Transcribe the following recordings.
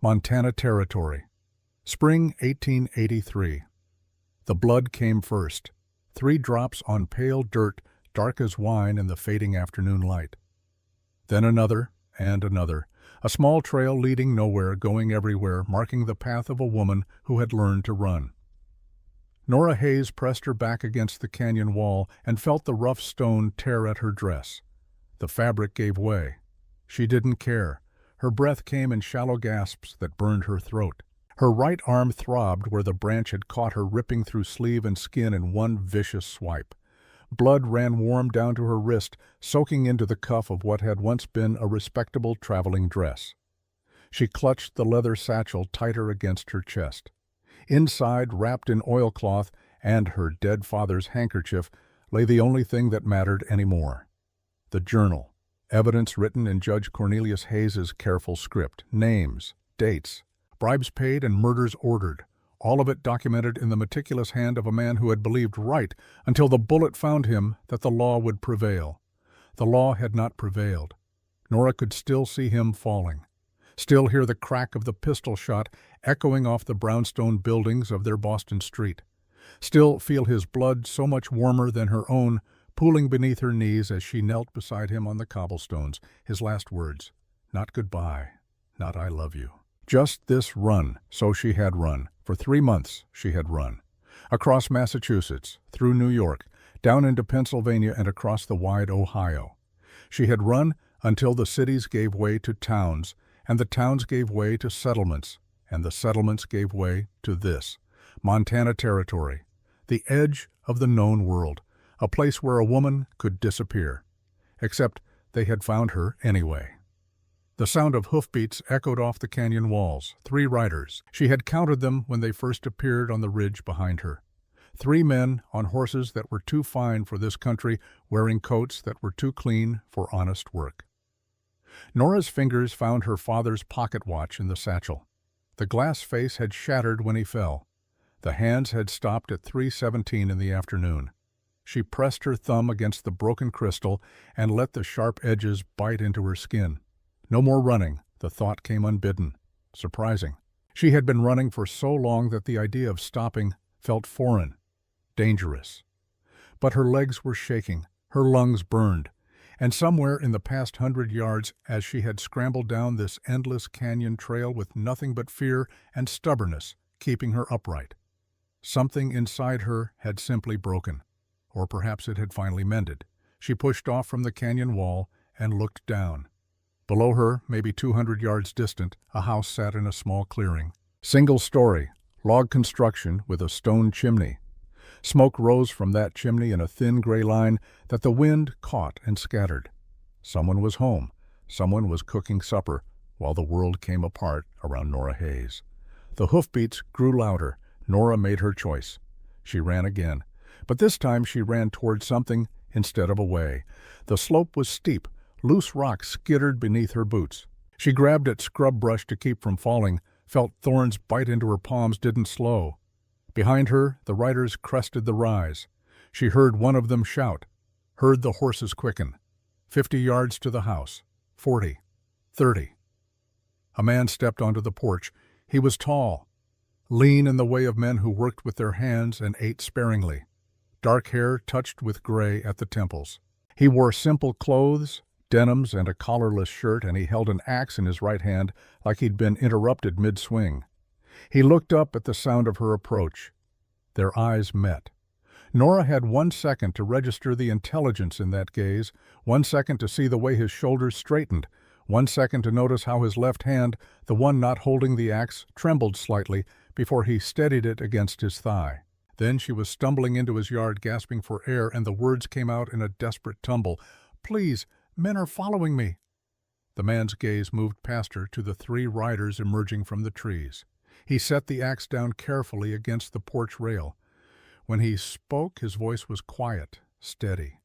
Montana Territory. Spring 1883. The blood came first. 3 drops on pale dirt, dark as wine in the fading afternoon light. Then another, and another. A small trail leading nowhere, going everywhere, marking the path of a woman who had learned to run. Nora Hayes pressed her back against the canyon wall and felt the rough stone tear at her dress. The fabric gave way. She didn't care. Her breath came in shallow gasps that burned her throat. Her right arm throbbed where the branch had caught her, ripping through sleeve and skin in one vicious swipe. Blood ran warm down to her wrist, soaking into the cuff of what had once been a respectable traveling dress. She clutched the leather satchel tighter against her chest. Inside, wrapped in oilcloth and her dead father's handkerchief, lay the only thing that mattered anymore. The journal. Evidence written in Judge Cornelius Hayes's careful script. Names, dates, bribes paid, and murders ordered. All of it documented in the meticulous hand of a man who had believed right until the bullet found him that the law would prevail. The law had not prevailed. Nora could still see him falling, still hear the crack of the pistol shot echoing off the brownstone buildings of their Boston street, still feel his blood so much warmer than her own pooling beneath her knees as she knelt beside him on the cobblestones. His last words, not goodbye, not I love you. Just this run, so she had run. For 3 months she had run. Across Massachusetts, through New York, down into Pennsylvania, and across the wide Ohio. She had run until the cities gave way to towns, and the towns gave way to settlements, and the settlements gave way to this, Montana Territory, the edge of the known world, a place where a woman could disappear. Except they had found her anyway. The sound of hoofbeats echoed off the canyon walls. 3 riders. She had counted them when they first appeared on the ridge behind her. 3 men on horses that were too fine for this country, wearing coats that were too clean for honest work. Nora's fingers found her father's pocket watch in the satchel. The glass face had shattered when he fell. The hands had stopped at 3:17 in the afternoon. She pressed her thumb against the broken crystal and let the sharp edges bite into her skin. No more running, the thought came unbidden. Surprising. She had been running for so long that the idea of stopping felt foreign, dangerous. But her legs were shaking, her lungs burned, and somewhere in the past 100 yards, as she had scrambled down this endless canyon trail with nothing but fear and stubbornness keeping her upright, something inside her had simply broken. Or perhaps it had finally mended. She pushed off from the canyon wall and looked down. Below her, maybe 200 yards distant, a house sat in a small clearing. Single story, log construction with a stone chimney. Smoke rose from that chimney in a thin gray line that the wind caught and scattered. Someone was home. Someone was cooking supper while the world came apart around Nora Hayes. The hoofbeats grew louder. Nora made her choice. She ran again. But this time she ran toward something instead of away. The slope was steep. Loose rocks skittered beneath her boots. She grabbed at scrub brush to keep from falling, felt thorns bite into her palms, didn't slow. Behind her, the riders crested the rise. She heard one of them shout, heard the horses quicken. 50 yards to the house. 40. 30. A man stepped onto the porch. He was tall, lean in the way of men who worked with their hands and ate sparingly. Dark hair touched with gray at the temples. He wore simple clothes, denims and a collarless shirt, and he held an axe in his right hand like he'd been interrupted mid-swing. He looked up at the sound of her approach. Their eyes met. Nora had 1 second to register the intelligence in that gaze, 1 second to see the way his shoulders straightened, 1 second to notice how his left hand, the one not holding the axe, trembled slightly before he steadied it against his thigh. Then she was stumbling into his yard, gasping for air, and the words came out in a desperate tumble. "Please, men are following me." The man's gaze moved past her to the 3 riders emerging from the trees. He set the axe down carefully against the porch rail. When he spoke, his voice was quiet, steady.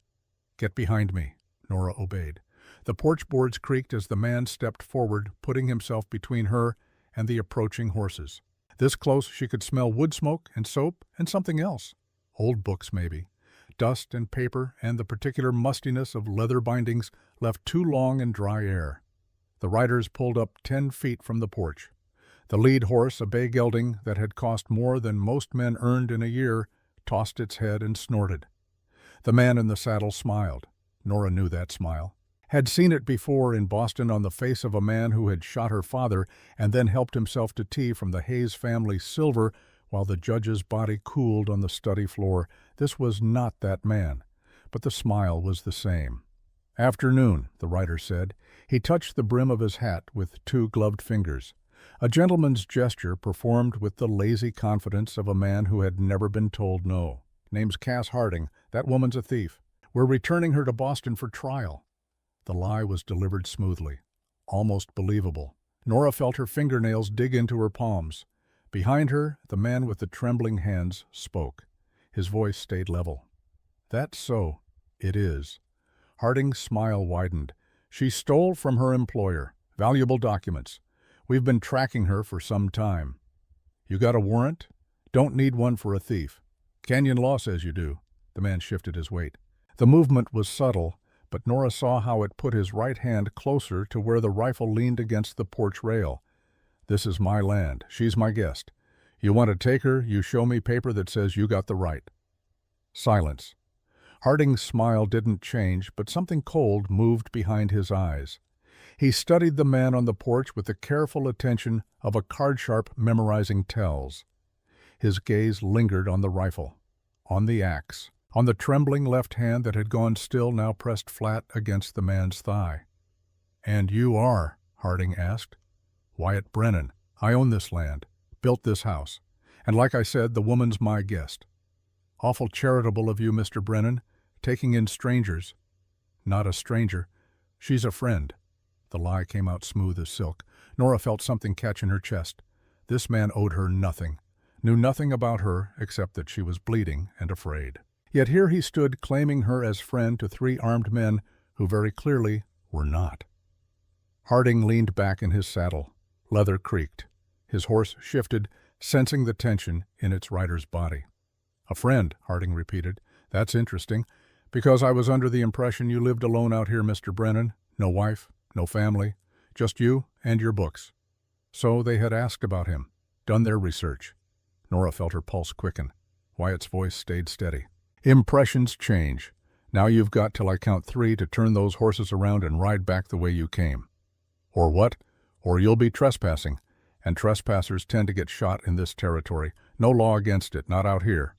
"Get behind me," Nora obeyed. The porch boards creaked as the man stepped forward, putting himself between her and the approaching horses. This close she could smell wood smoke and soap and something else. Old books, maybe. Dust and paper and the particular mustiness of leather bindings left too long in dry air. The riders pulled up 10 feet from the porch. The lead horse, a bay gelding that had cost more than most men earned in a year, tossed its head and snorted. The man in the saddle smiled. Nora knew that smile. Had seen it before in Boston on the face of a man who had shot her father and then helped himself to tea from the Hayes family silver while the judge's body cooled on the study floor. This was not that man, but the smile was the same. "Afternoon," the rider said. He touched the brim of his hat with two gloved fingers. A gentleman's gesture performed with the lazy confidence of a man who had never been told no. "Name's Cass Harding. That woman's a thief. We're returning her to Boston for trial." The lie was delivered smoothly, almost believable. Nora felt her fingernails dig into her palms. Behind her, the man with the trembling hands spoke. His voice stayed level. "That's so. It is." Harding's smile widened. "She stole from her employer. Valuable documents. We've been tracking her for some time." "You got a warrant?" "Don't need one for a thief. Canyon law says you do." The man shifted his weight. The movement was subtle, but Nora saw how it put his right hand closer to where the rifle leaned against the porch rail. "This is my land. She's my guest. You want to take her, you show me paper that says you got the right." Silence. Harding's smile didn't change, but something cold moved behind his eyes. He studied the man on the porch with the careful attention of a card-sharp memorizing tells. His gaze lingered on the rifle, on the axe, on the trembling left hand that had gone still, now pressed flat against the man's thigh. "And you are?" Harding asked. "Wyatt Brennan. I own this land, built this house, and like I said, the woman's my guest." "Awful charitable of you, Mr. Brennan, taking in strangers." "Not a stranger. She's a friend." The lie came out smooth as silk. Nora felt something catch in her chest. This man owed her nothing, knew nothing about her except that she was bleeding and afraid. Yet here he stood claiming her as friend to three armed men who very clearly were not. Harding leaned back in his saddle. Leather creaked. His horse shifted, sensing the tension in its rider's body. "A friend," Harding repeated. "That's interesting, because I was under the impression you lived alone out here, Mr. Brennan. No wife, no family, just you and your books." So they had asked about him, done their research. Nora felt her pulse quicken. Wyatt's voice stayed steady. "Impressions change. Now you've got till I count 3 to turn those horses around and ride back the way you came. Or what? Or you'll be trespassing, and trespassers tend to get shot in this territory. No law against it, not out here."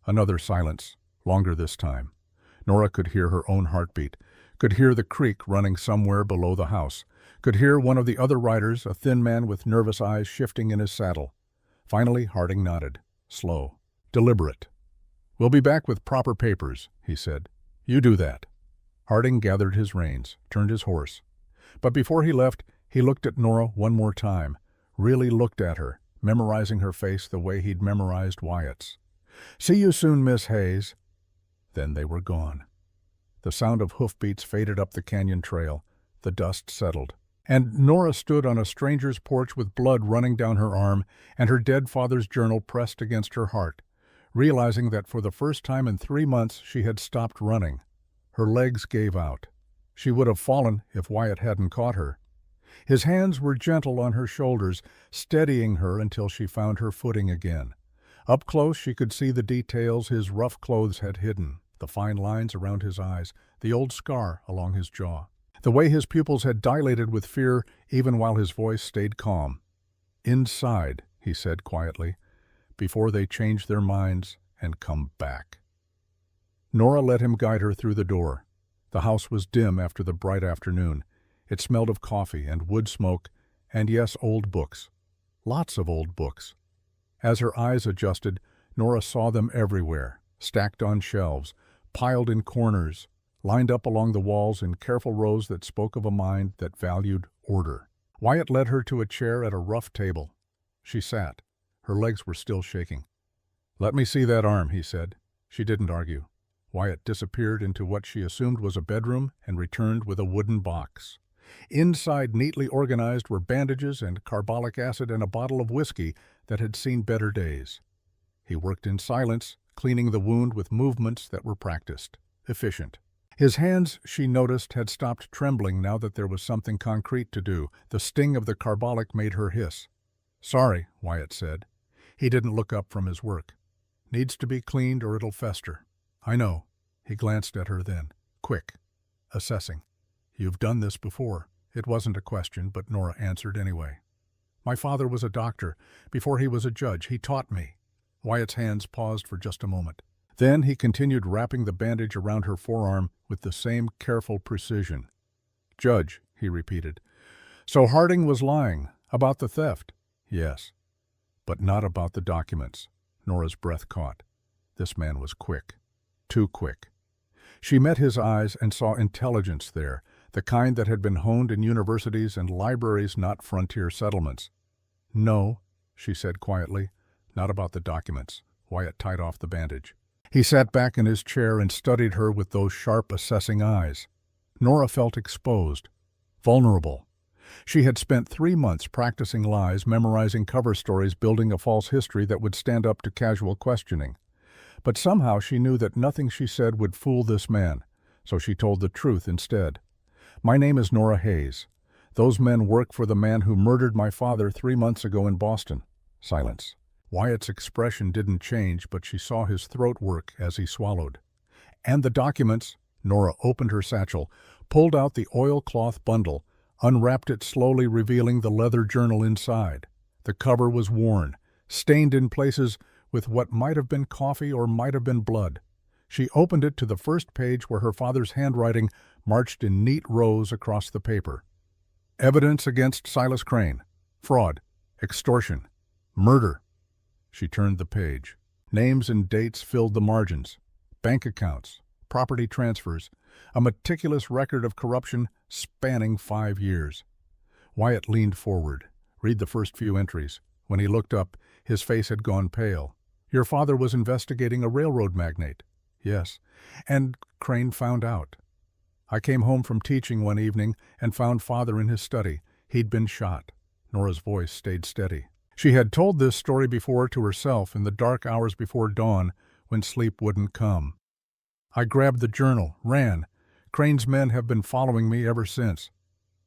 Another silence, longer this time. Nora could hear her own heartbeat, could hear the creek running somewhere below the house, could hear one of the other riders, a thin man with nervous eyes, shifting in his saddle. Finally, Harding nodded, slow, deliberate. "We'll be back with proper papers," he said. "You do that." Harding gathered his reins, turned his horse. But before he left, he looked at Nora one more time, really looked at her, memorizing her face the way he'd memorized Wyatt's. "See you soon, Miss Hayes." Then they were gone. The sound of hoofbeats faded up the canyon trail. The dust settled. And Nora stood on a stranger's porch with blood running down her arm and her dead father's journal pressed against her heart, realizing that for the first time in 3 months she had stopped running. Her legs gave out. She would have fallen if Wyatt hadn't caught her. His hands were gentle on her shoulders, steadying her until she found her footing again. Up close she could see the details his rough clothes had hidden, the fine lines around his eyes, the old scar along his jaw, the way his pupils had dilated with fear even while his voice stayed calm. "Inside," he said quietly, "before they change their minds and come back." Nora let him guide her through the door. The house was dim after the bright afternoon. It smelled of coffee and wood smoke, and yes, old books. Lots of old books. As her eyes adjusted, Nora saw them everywhere, stacked on shelves, piled in corners, lined up along the walls in careful rows that spoke of a mind that valued order. Wyatt led her to a chair at a rough table. She sat. Her legs were still shaking. "Let me see that arm," he said. She didn't argue. Wyatt disappeared into what she assumed was a bedroom and returned with a wooden box. Inside, neatly organized, were bandages and carbolic acid and a bottle of whiskey that had seen better days. He worked in silence, cleaning the wound with movements that were practiced, efficient. His hands, she noticed, had stopped trembling now that there was something concrete to do. The sting of the carbolic made her hiss. Sorry, Wyatt said. He didn't look up from his work. Needs to be cleaned or it'll fester. I know. He glanced at her then. Quick. Assessing. You've done this before. It wasn't a question, but Nora answered anyway. My father was a doctor. Before he was a judge, he taught me. Wyatt's hands paused for just a moment. Then he continued wrapping the bandage around her forearm with the same careful precision. Judge, he repeated. So Harding was lying about the theft? Yes. But not about the documents. Nora's breath caught. This man was quick. Too quick. She met his eyes and saw intelligence there, the kind that had been honed in universities and libraries, not frontier settlements. No, she said quietly, not about the documents. Wyatt tied off the bandage. He sat back in his chair and studied her with those sharp, assessing eyes. Nora felt exposed, vulnerable. She had spent 3 months practicing lies, memorizing cover stories, building a false history that would stand up to casual questioning. But somehow she knew that nothing she said would fool this man, so she told the truth instead. My name is Nora Hayes. Those men work for the man who murdered my father 3 months ago in Boston. Silence. Wyatt's expression didn't change, but she saw his throat work as he swallowed. And the documents. Nora opened her satchel, pulled out the oilcloth bundle, unwrapped it slowly, revealing the leather journal inside. The cover was worn, stained in places with what might have been coffee or might have been blood. She opened it to the first page where her father's handwriting marched in neat rows across the paper. Evidence against Silas Crane. Fraud. Extortion. Murder. She turned the page. Names and dates filled the margins. Bank accounts. Property transfers. A meticulous record of corruption spanning 5 years. Wyatt leaned forward. Read the first few entries. When he looked up, his face had gone pale. Your father was investigating a railroad magnate. Yes. And Crane found out. I came home from teaching one evening and found father in his study. He'd been shot. Nora's voice stayed steady. She had told this story before to herself in the dark hours before dawn when sleep wouldn't come. I grabbed the journal, ran. Crane's men have been following me ever since.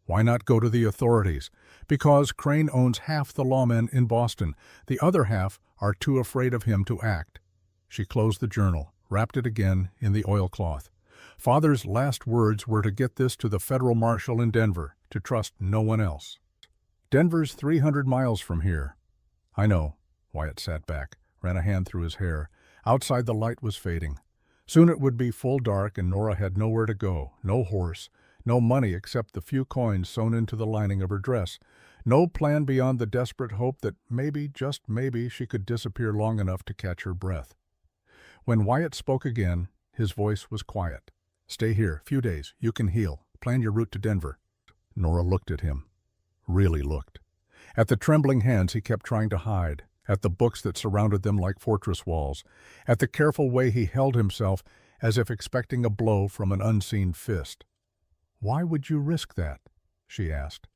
Why not go to the authorities? Because Crane owns half the lawmen in Boston. The other half are too afraid of him to act. She closed the journal, wrapped it again in the oilcloth. Father's last words were to get this to the federal marshal in Denver, to trust no one else. Denver's 300 miles from here. I know. Wyatt sat back, ran a hand through his hair. Outside the light was fading. Soon it would be full dark and Nora had nowhere to go, no horse, no money except the few coins sewn into the lining of her dress, no plan beyond the desperate hope that maybe, just maybe, she could disappear long enough to catch her breath. When Wyatt spoke again, his voice was quiet. Stay here, few days, you can heal, plan your route to Denver. Nora looked at him, really looked. At the trembling hands he kept trying to hide, at the books that surrounded them like fortress walls, at the careful way he held himself as if expecting a blow from an unseen fist. Why would you risk that? She asked.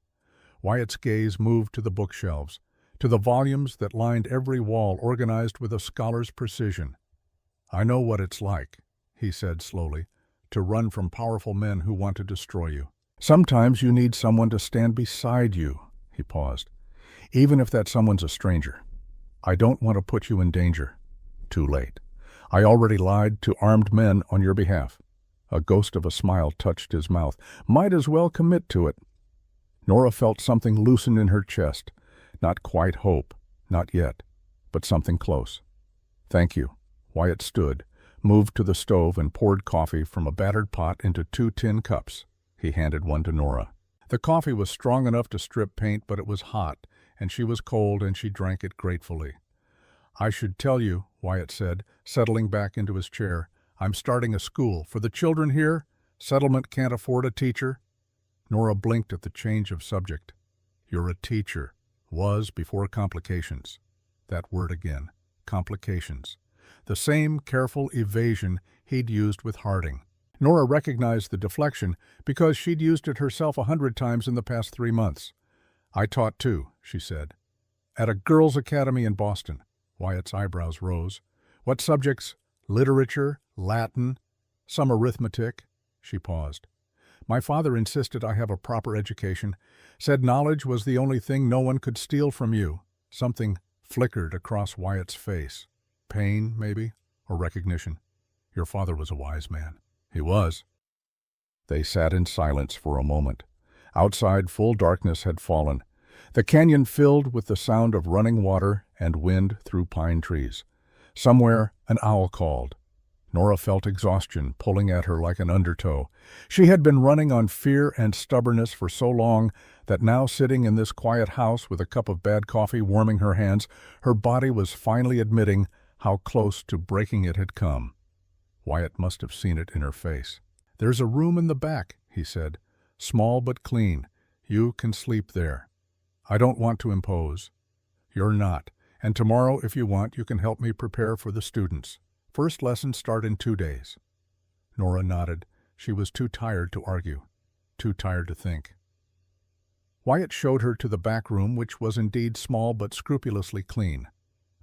Wyatt's gaze moved to the bookshelves, to the volumes that lined every wall organized with a scholar's precision. I know what it's like, he said slowly, to run from powerful men who want to destroy you. Sometimes you need someone to stand beside you, he paused, even if that someone's a stranger. I don't want to put you in danger. Too late. I already lied to armed men on your behalf. A ghost of a smile touched his mouth. Might as well commit to it. Nora felt something loosen in her chest. Not quite hope, not yet, but something close. Thank you. Wyatt stood, moved to the stove and poured coffee from a battered pot into 2 tin cups. He handed one to Nora. The coffee was strong enough to strip paint, but it was hot, and she was cold, and she drank it gratefully. I should tell you, Wyatt said, settling back into his chair, I'm starting a school. For the children here, settlement can't afford a teacher. Nora blinked at the change of subject. You're a teacher. Was before complications. That word again. Complications. The same careful evasion he'd used with Harding. Nora recognized the deflection because she'd used it herself 100 times in the past 3 months. I taught too, she said. At a girls' academy in Boston. Wyatt's eyebrows rose. What subjects? Literature, Latin, some arithmetic. She paused. My father insisted I have a proper education, said knowledge was the only thing no one could steal from you. Something flickered across Wyatt's face. Pain, maybe, or recognition. Your father was a wise man. He was. They sat in silence for a moment. Outside, full darkness had fallen. The canyon filled with the sound of running water and wind through pine trees. Somewhere, an owl called. Nora felt exhaustion pulling at her like an undertow. She had been running on fear and stubbornness for so long that now, sitting in this quiet house with a cup of bad coffee warming her hands, her body was finally admitting how close to breaking it had come. Wyatt must have seen it in her face. "There's a room in the back," he said. "Small but clean. You can sleep there. I don't want to impose. You're not. And tomorrow, if you want, you can help me prepare for the students. First lessons start in 2 days." Nora nodded. She was too tired to argue, too tired to think. Wyatt showed her to the back room, which was indeed small but scrupulously clean.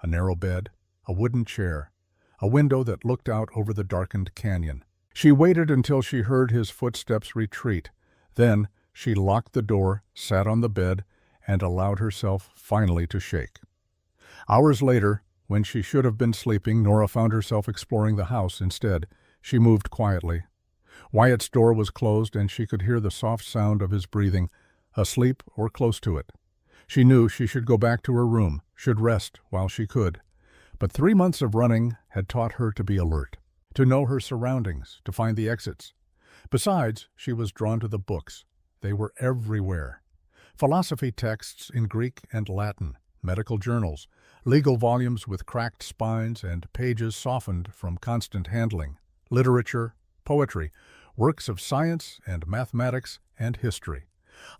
A narrow bed, a wooden chair, a window that looked out over the darkened canyon. She waited until she heard his footsteps retreat. Then she locked the door, sat on the bed, and allowed herself finally to shake. Hours later, when she should have been sleeping, Nora found herself exploring the house instead. She moved quietly. Wyatt's door was closed, and she could hear the soft sound of his breathing, asleep or close to it. She knew she should go back to her room, should rest while she could. But 3 months of running had taught her to be alert, to know her surroundings, to find the exits. Besides, she was drawn to the books. They were everywhere. Philosophy texts in Greek and Latin, medical journals, legal volumes with cracked spines and pages softened from constant handling, literature, poetry, works of science and mathematics and history.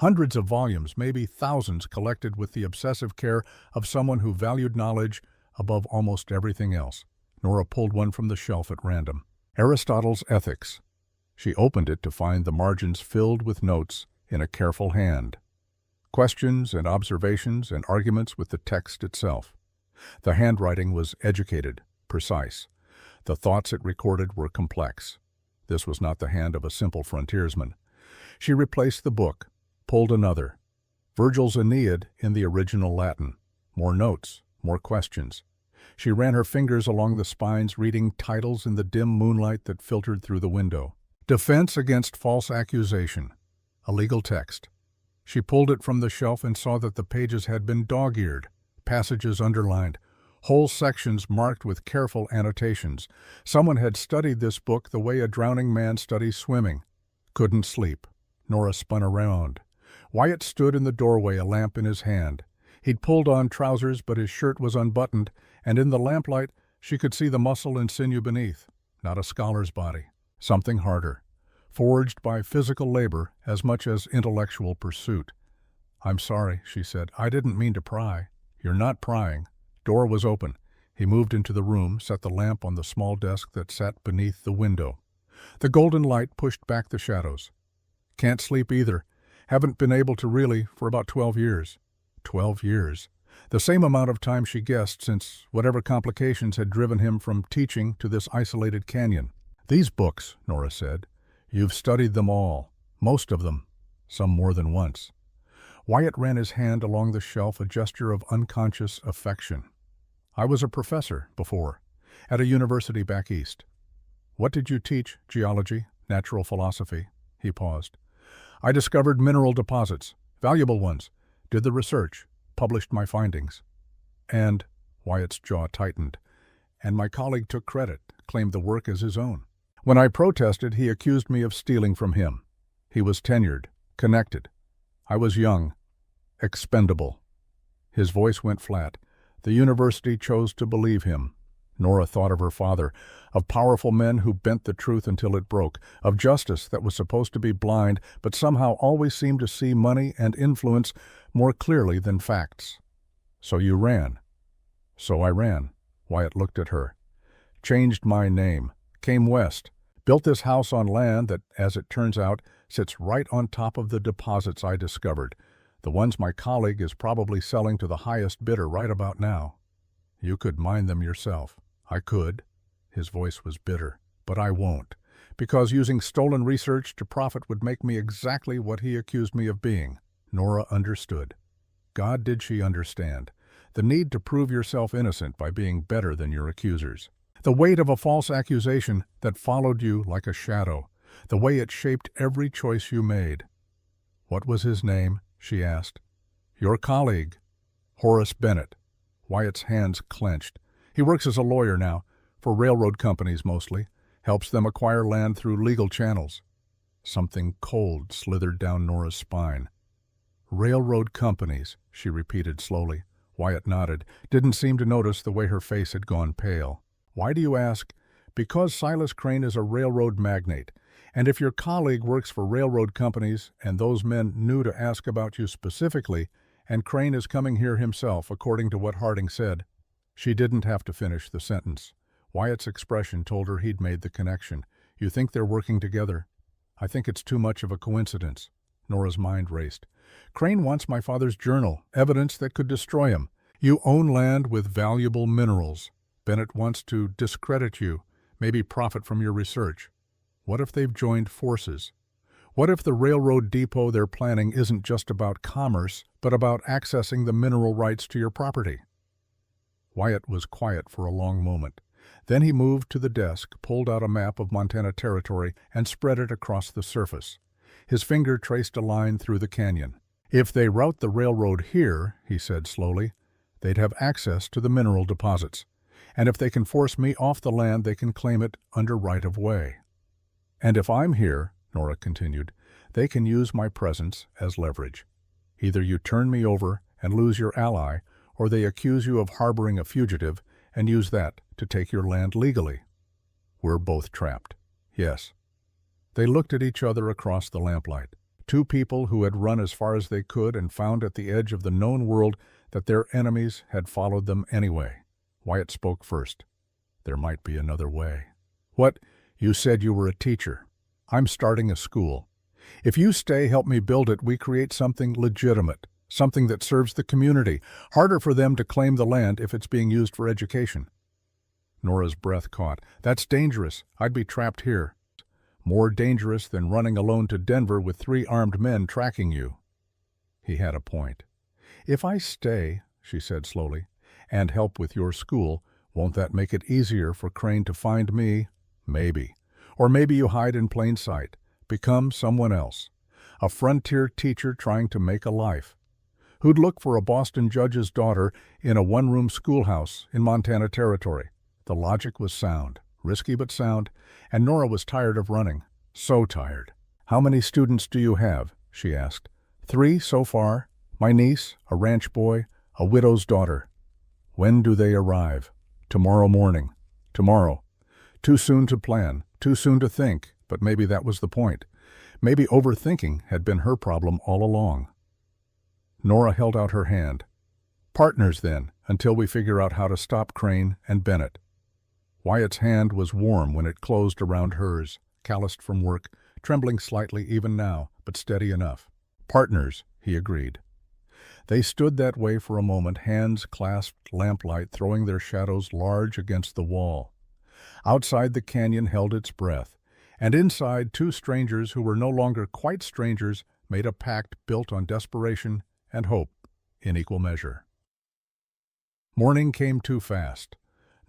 Hundreds of volumes, maybe thousands, collected with the obsessive care of someone who valued knowledge above almost everything else. Nora pulled one from the shelf at random. Aristotle's Ethics. She opened it to find the margins filled with notes in a careful hand. Questions and observations and arguments with the text itself. The handwriting was educated, precise. The thoughts it recorded were complex. This was not the hand of a simple frontiersman. She replaced the book, pulled another. Virgil's Aeneid in the original Latin. More notes, more questions. She ran her fingers along the spines, reading titles in the dim moonlight that filtered through the window. Defense against false accusation. A legal text. She pulled it from the shelf and saw that the pages had been dog-eared, passages underlined, whole sections marked with careful annotations. Someone had studied this book the way a drowning man studies swimming. Couldn't sleep. Nora spun around. Wyatt stood in the doorway, a lamp in his hand. He'd pulled on trousers, but his shirt was unbuttoned, and in the lamplight she could see the muscle and sinew beneath. Not a scholar's body. Something harder. Forged by physical labor as much as intellectual pursuit. "I'm sorry," she said. "I didn't mean to pry." "You're not prying." Door was open. He moved into the room, set the lamp on the small desk that sat beneath the window. The golden light pushed back the shadows. "Can't sleep either. Haven't been able to really for about 12 years. 12 years. The same amount of time she guessed since whatever complications had driven him from teaching to this isolated canyon. "These books," Nora said. "You've studied them all. Most of them. Some more than once." Wyatt ran his hand along the shelf, a gesture of unconscious affection. "I was a professor before, at a university back east." "What did you teach? Geology? Natural philosophy?" He paused. "I discovered mineral deposits, valuable ones, did the research, published my findings. And," Wyatt's jaw tightened, "and my colleague took credit, claimed the work as his own. When I protested, he accused me of stealing from him. He was tenured, connected. I was young, expendable." His voice went flat. The university chose to believe him. Nora thought of her father, of powerful men who bent the truth until it broke, of justice that was supposed to be blind but somehow always seemed to see money and influence more clearly than facts. "So you ran." "So I ran." Wyatt looked at her. "Changed my name. Came west. Built this house on land that, as it turns out, sits right on top of the deposits I discovered. The ones my colleague is probably selling to the highest bidder right about now. You could mine them yourself." "I could." His voice was bitter. "But I won't, because using stolen research to profit would make me exactly what he accused me of being." Nora understood. God, did she understand. The need to prove yourself innocent by being better than your accusers. The weight of a false accusation that followed you like a shadow. The way it shaped every choice you made. What was his name? She asked. Your colleague. Horace Bennett. Wyatt's hands clenched. He works as a lawyer now, for railroad companies mostly, helps them acquire land through legal channels. Something cold slithered down Nora's spine. Railroad companies, she repeated slowly. Wyatt nodded, didn't seem to notice the way her face had gone pale. Why do you ask? Because Silas Crane is a railroad magnate, and if your colleague works for railroad companies and those men knew to ask about you specifically, and Crane is coming here himself, according to what Harding said. She didn't have to finish the sentence. Wyatt's expression told her he'd made the connection. You think they're working together? I think it's too much of a coincidence. Nora's mind raced. Crane wants my father's journal, evidence that could destroy him. You own land with valuable minerals. Bennett wants to discredit you, maybe profit from your research. What if they've joined forces? What if the railroad depot they're planning isn't just about commerce, but about accessing the mineral rights to your property? Wyatt was quiet for a long moment. Then he moved to the desk, pulled out a map of Montana Territory, and spread it across the surface. His finger traced a line through the canyon. If they route the railroad here, he said slowly, they'd have access to the mineral deposits. And if they can force me off the land, they can claim it under right-of-way. And if I'm here, Nora continued, they can use my presence as leverage. Either you turn me over and lose your ally, or they accuse you of harboring a fugitive and use that to take your land legally. We're both trapped. Yes. They looked at each other across the lamplight. Two people who had run as far as they could and found at the edge of the known world that their enemies had followed them anyway. Wyatt spoke first. There might be another way. What? You said you were a teacher. I'm starting a school. If you stay, help me build it, we create something legitimate, something that serves the community. Harder for them to claim the land if it's being used for education. Nora's breath caught. That's dangerous. I'd be trapped here. More dangerous than running alone to Denver with 3 armed men tracking you. He had a point. If I stay, she said slowly, and help with your school, won't that make it easier for Crane to find me? Maybe. Or maybe you hide in plain sight, become someone else. A frontier teacher trying to make a life. Who'd look for a Boston judge's daughter in a one-room schoolhouse in Montana Territory? The logic was sound, risky but sound, and Nora was tired of running. So tired. How many students do you have? She asked. 3 so far. My niece, a ranch boy, a widow's daughter. When do they arrive? Tomorrow morning. Tomorrow. Too soon to plan, too soon to think, but maybe that was the point. Maybe overthinking had been her problem all along. Nora held out her hand. Partners then, until we figure out how to stop Crane and Bennett. Wyatt's hand was warm when it closed around hers, calloused from work, trembling slightly even now, but steady enough. Partners, he agreed. They stood that way for a moment, hands clasped, lamplight throwing their shadows large against the wall. Outside the canyon held its breath, and inside 2 strangers who were no longer quite strangers made a pact built on desperation and hope in equal measure. Morning came too fast.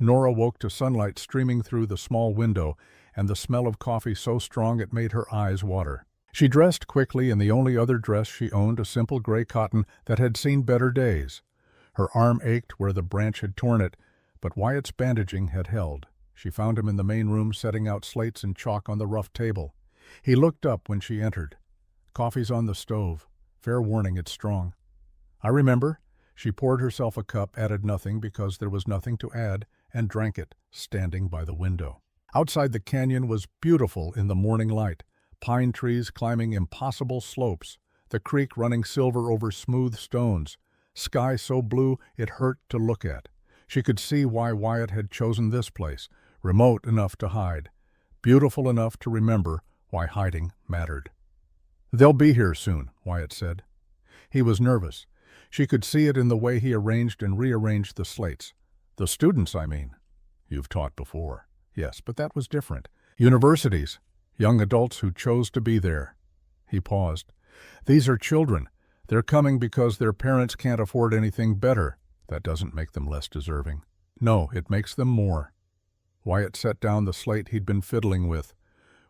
Nora woke to sunlight streaming through the small window and the smell of coffee so strong it made her eyes water. She dressed quickly in the only other dress she owned, a simple gray cotton that had seen better days. Her arm ached where the branch had torn it, but Wyatt's bandaging had held. She found him in the main room setting out slates and chalk on the rough table. He looked up when she entered. Coffee's on the stove. Fair warning, it's strong. I remember. She poured herself a cup, added nothing because there was nothing to add, and drank it, standing by the window. Outside the canyon was beautiful in the morning light. Pine trees climbing impossible slopes, the creek running silver over smooth stones, sky so blue it hurt to look at. She could see why Wyatt had chosen this place, remote enough to hide, beautiful enough to remember why hiding mattered. They'll be here soon, Wyatt said. He was nervous. She could see it in the way he arranged and rearranged the slates. The students, I mean. You've taught before. Yes, but that was different. Universities. Young adults who chose to be there. He paused. These are children. They're coming because their parents can't afford anything better. That doesn't make them less deserving. No, it makes them more. Wyatt set down the slate he'd been fiddling with.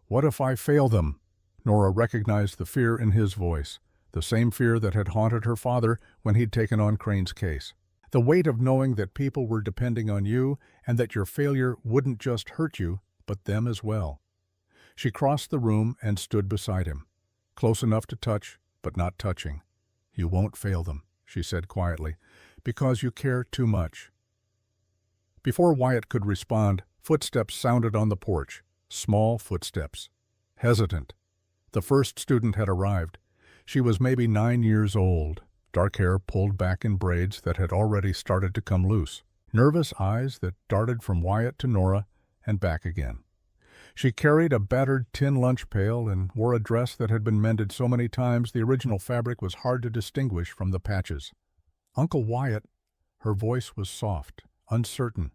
What if I fail them? Nora recognized the fear in his voice, the same fear that had haunted her father when he'd taken on Crane's case. The weight of knowing that people were depending on you and that your failure wouldn't just hurt you, but them as well. She crossed the room and stood beside him, close enough to touch, but not touching. You won't fail them, she said quietly, because you care too much. Before Wyatt could respond, footsteps sounded on the porch, small footsteps. Hesitant. The first student had arrived. She was maybe 9 years old, dark hair pulled back in braids that had already started to come loose, nervous eyes that darted from Wyatt to Nora and back again. She carried a battered tin lunch pail and wore a dress that had been mended so many times the original fabric was hard to distinguish from the patches. Uncle Wyatt, her voice was soft, uncertain.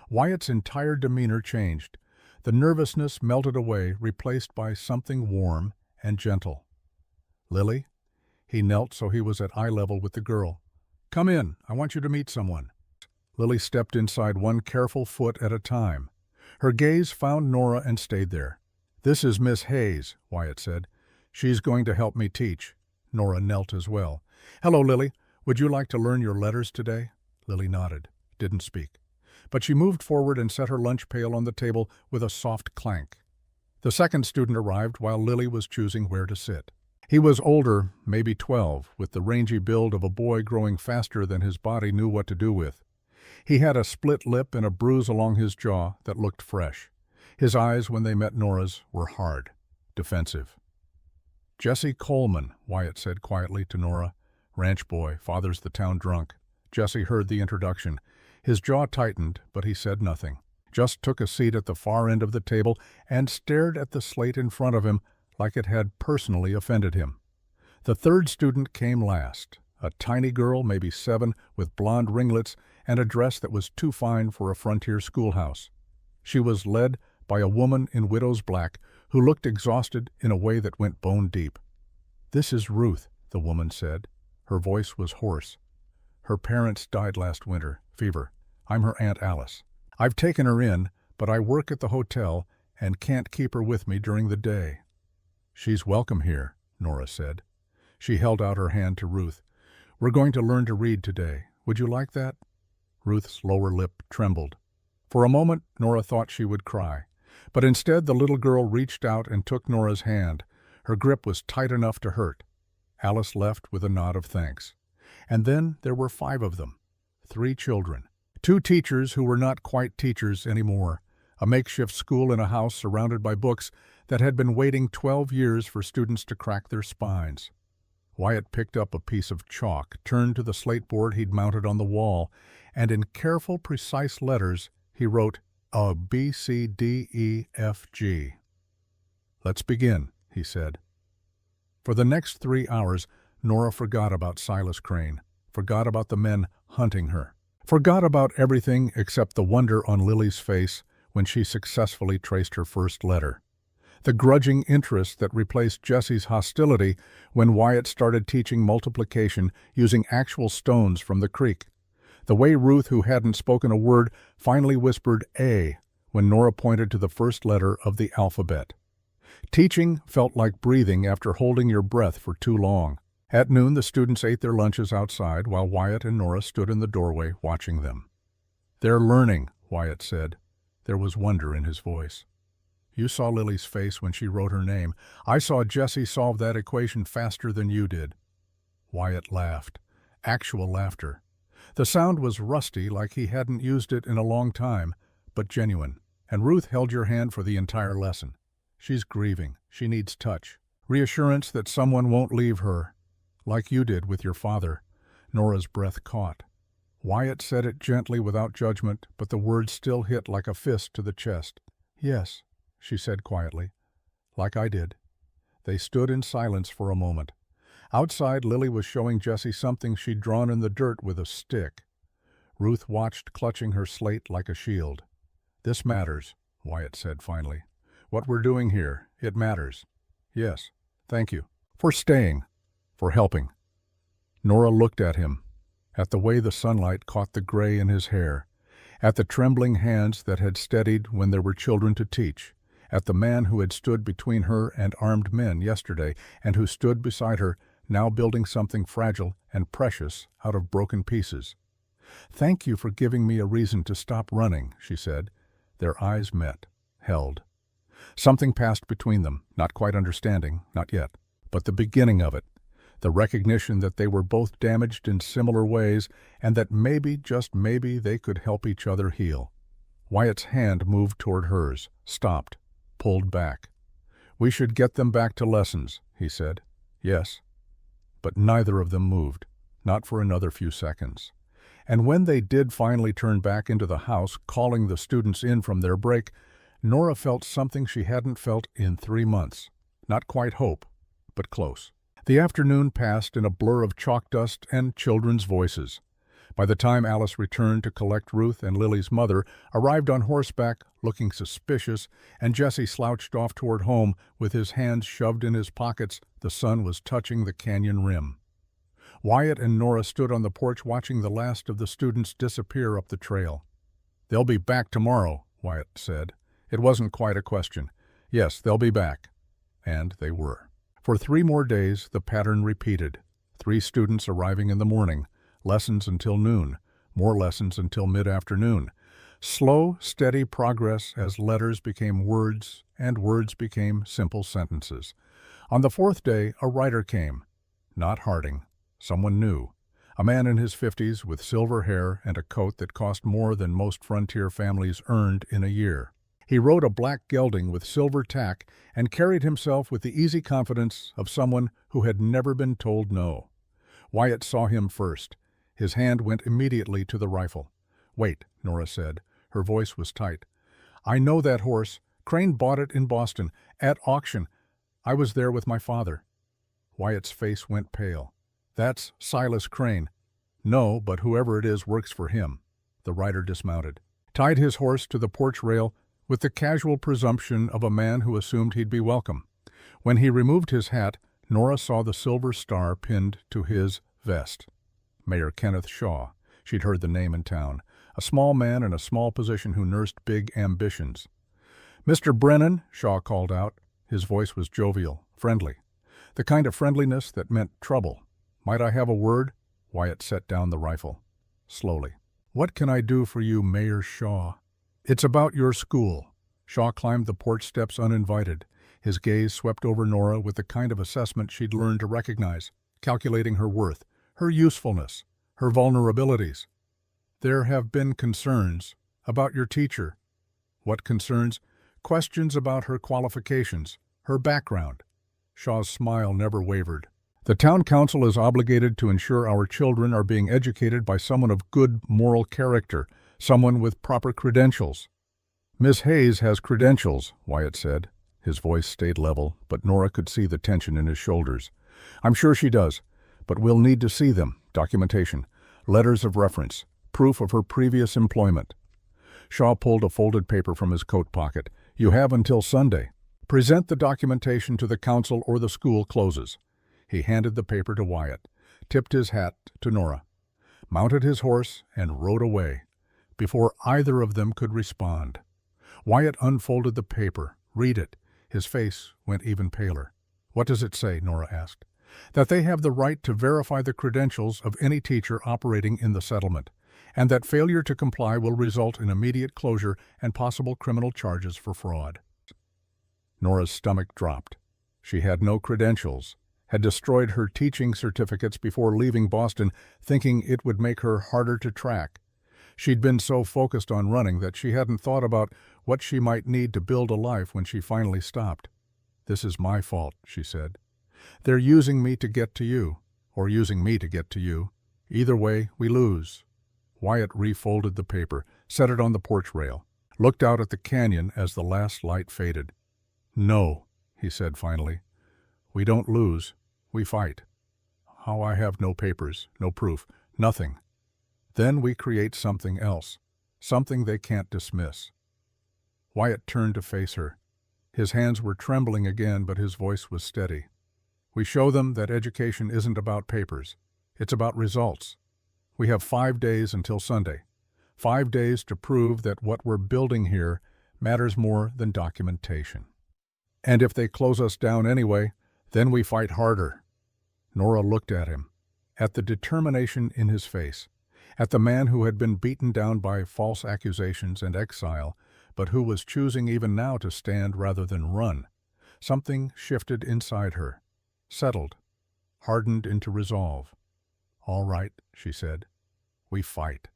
Wyatt's entire demeanor changed. The nervousness melted away, replaced by something warm and gentle. Lily? He knelt so he was at eye level with the girl. Come in, I want you to meet someone. Lily stepped inside one careful foot at a time. Her gaze found Nora and stayed there. This is Miss Hayes, Wyatt said. She's going to help me teach. Nora knelt as well. Hello, Lily. Would you like to learn your letters today? Lily nodded, didn't speak. But she moved forward and set her lunch pail on the table with a soft clank. The second student arrived while Lily was choosing where to sit. He was older, maybe 12, with the rangy build of a boy growing faster than his body knew what to do with. He had a split lip and a bruise along his jaw that looked fresh. His eyes, when they met Nora's, were hard, defensive. Jesse Coleman, Wyatt said quietly to Nora. Ranch boy, father's the town drunk. Jesse heard the introduction. His jaw tightened, but he said nothing. Just took a seat at the far end of the table and stared at the slate in front of him like it had personally offended him. The third student came last, a tiny girl, maybe 7, with blonde ringlets and a dress that was too fine for a frontier schoolhouse. She was led by a woman in widow's black who looked exhausted in a way that went bone deep. This is Ruth, the woman said. Her voice was hoarse. Her parents died last winter, fever. I'm her Aunt Alice. I've taken her in, but I work at the hotel and can't keep her with me during the day. She's welcome here, Nora said. She held out her hand to Ruth. We're going to learn to read today. Would you like that? Ruth's lower lip trembled. For a moment, Nora thought she would cry. But instead, the little girl reached out and took Nora's hand. Her grip was tight enough to hurt. Alice left with a nod of thanks. And then there were 5 of them. 3 children. 2 teachers who were not quite teachers anymore. A makeshift school in a house surrounded by books that had been waiting 12 years for students to crack their spines. Wyatt picked up a piece of chalk, turned to the slate board he'd mounted on the wall, and in careful, precise letters, he wrote, A, B, C, D, E, F, G. Let's begin, he said. For the next 3 hours, Nora forgot about Silas Crane, forgot about the men hunting her, forgot about everything except the wonder on Lily's face when she successfully traced her first letter. The grudging interest that replaced Jesse's hostility when Wyatt started teaching multiplication using actual stones from the creek. The way Ruth, who hadn't spoken a word, finally whispered A when Nora pointed to the first letter of the alphabet. Teaching felt like breathing after holding your breath for too long. At noon, the students ate their lunches outside while Wyatt and Nora stood in the doorway watching them. They're learning, Wyatt said. There was wonder in his voice. You saw Lily's face when she wrote her name. I saw Jesse solve that equation faster than you did. Wyatt laughed. Actual laughter. The sound was rusty, like he hadn't used it in a long time, but genuine. And Ruth held your hand for the entire lesson. She's grieving. She needs touch. Reassurance that someone won't leave her, like you did with your father. Nora's breath caught. Wyatt said it gently without judgment, but the words still hit like a fist to the chest. Yes, she said quietly, like I did. They stood in silence for a moment. Outside, Lily was showing Jesse something she'd drawn in the dirt with a stick. Ruth watched, clutching her slate like a shield. This matters, Wyatt said finally. What we're doing here, it matters. Yes, thank you. For staying. For helping. Nora looked at him. at the way the sunlight caught the gray in his hair, at the trembling hands that had steadied when there were children to teach, at the man who had stood between her and armed men yesterday and who stood beside her, now building something fragile and precious out of broken pieces. "Thank you for giving me a reason to stop running," she said. Their eyes met, held. Something passed between them, not quite understanding, not yet, but the beginning of it. The recognition that they were both damaged in similar ways and that maybe, just maybe, they could help each other heal. Wyatt's hand moved toward hers, stopped, pulled back. "We should get them back to lessons," he said. "Yes." But neither of them moved, not for another few seconds. And when they did finally turn back into the house, calling the students in from their break, Nora felt something she hadn't felt in 3 months. Not quite hope, but close. The afternoon passed in a blur of chalk dust and children's voices. By the time Alice returned to collect Ruth and Lily's mother, arrived on horseback, looking suspicious, and Jesse slouched off toward home with his hands shoved in his pockets, the sun was touching the canyon rim. Wyatt and Nora stood on the porch watching the last of the students disappear up the trail. "They'll be back tomorrow," Wyatt said. It wasn't quite a question. Yes, they'll be back. And they were. For 3 more days, the pattern repeated. 3 students arriving in the morning, lessons until noon, more lessons until mid-afternoon. Slow, steady progress as letters became words and words became simple sentences. On the 4th day, a writer came. Not Harding. Someone new. A man in his 50s with silver hair and a coat that cost more than most frontier families earned in a year. He rode a black gelding with silver tack and carried himself with the easy confidence of someone who had never been told no. Wyatt saw him first. His hand went immediately to the rifle. "Wait," Nora said. Her voice was tight. "I know that horse. Crane bought it in Boston, at auction. I was there with my father." Wyatt's face went pale. "That's Silas Crane." "No, but whoever it is works for him." The rider dismounted, tied his horse to the porch rail with the casual presumption of a man who assumed he'd be welcome. When he removed his hat, Nora saw the silver star pinned to his vest. Mayor Kenneth Shaw. She'd heard the name in town. A small man in a small position who nursed big ambitions. "Mr. Brennan," Shaw called out. His voice was jovial, friendly. The kind of friendliness that meant trouble. "Might I have a word?" Wyatt set down the rifle. Slowly. "What can I do for you, Mayor Shaw?" "It's about your school." Shaw climbed the porch steps uninvited. His gaze swept over Nora with the kind of assessment she'd learned to recognize, calculating her worth, her usefulness, her vulnerabilities. "There have been concerns about your teacher." "What concerns?" "Questions about her qualifications, her background." Shaw's smile never wavered. "The town council is obligated to ensure our children are being educated by someone of good moral character, someone with proper credentials." "Miss Hayes has credentials," Wyatt said. His voice stayed level, but Nora could see the tension in his shoulders. "I'm sure she does, but we'll need to see them, documentation, letters of reference, proof of her previous employment." Shaw pulled a folded paper from his coat pocket. "You have until Sunday. Present the documentation to the council or the school closes." He handed the paper to Wyatt, tipped his hat to Nora, mounted his horse, and rode away. Before either of them could respond, Wyatt unfolded the paper. "Read it." His face went even paler. "What does it say?" Nora asked. "That they have the right to verify the credentials of any teacher operating in the settlement, and that failure to comply will result in immediate closure and possible criminal charges for fraud." Nora's stomach dropped. She had no credentials, had destroyed her teaching certificates before leaving Boston, thinking it would make her harder to track. She'd been so focused on running that she hadn't thought about what she might need to build a life when she finally stopped. "This is my fault," she said. "They're using me to get to you, or using me to get to you. Either way, we lose." Wyatt refolded the paper, set it on the porch rail, looked out at the canyon as the last light faded. "No," he said finally. "We don't lose. We fight. How I have no papers, no proof, nothing. Then we create something else, something they can't dismiss." Wyatt turned to face her. His hands were trembling again, but his voice was steady. "We show them that education isn't about papers. It's about results. We have 5 days until Sunday. 5 days to prove that what we're building here matters more than documentation. And if they close us down anyway, then we fight harder." Nora looked at him, at the determination in his face, at the man who had been beaten down by false accusations and exile, but who was choosing even now to stand rather than run. Something shifted inside her, settled, hardened into resolve. "All right," she said. "We fight."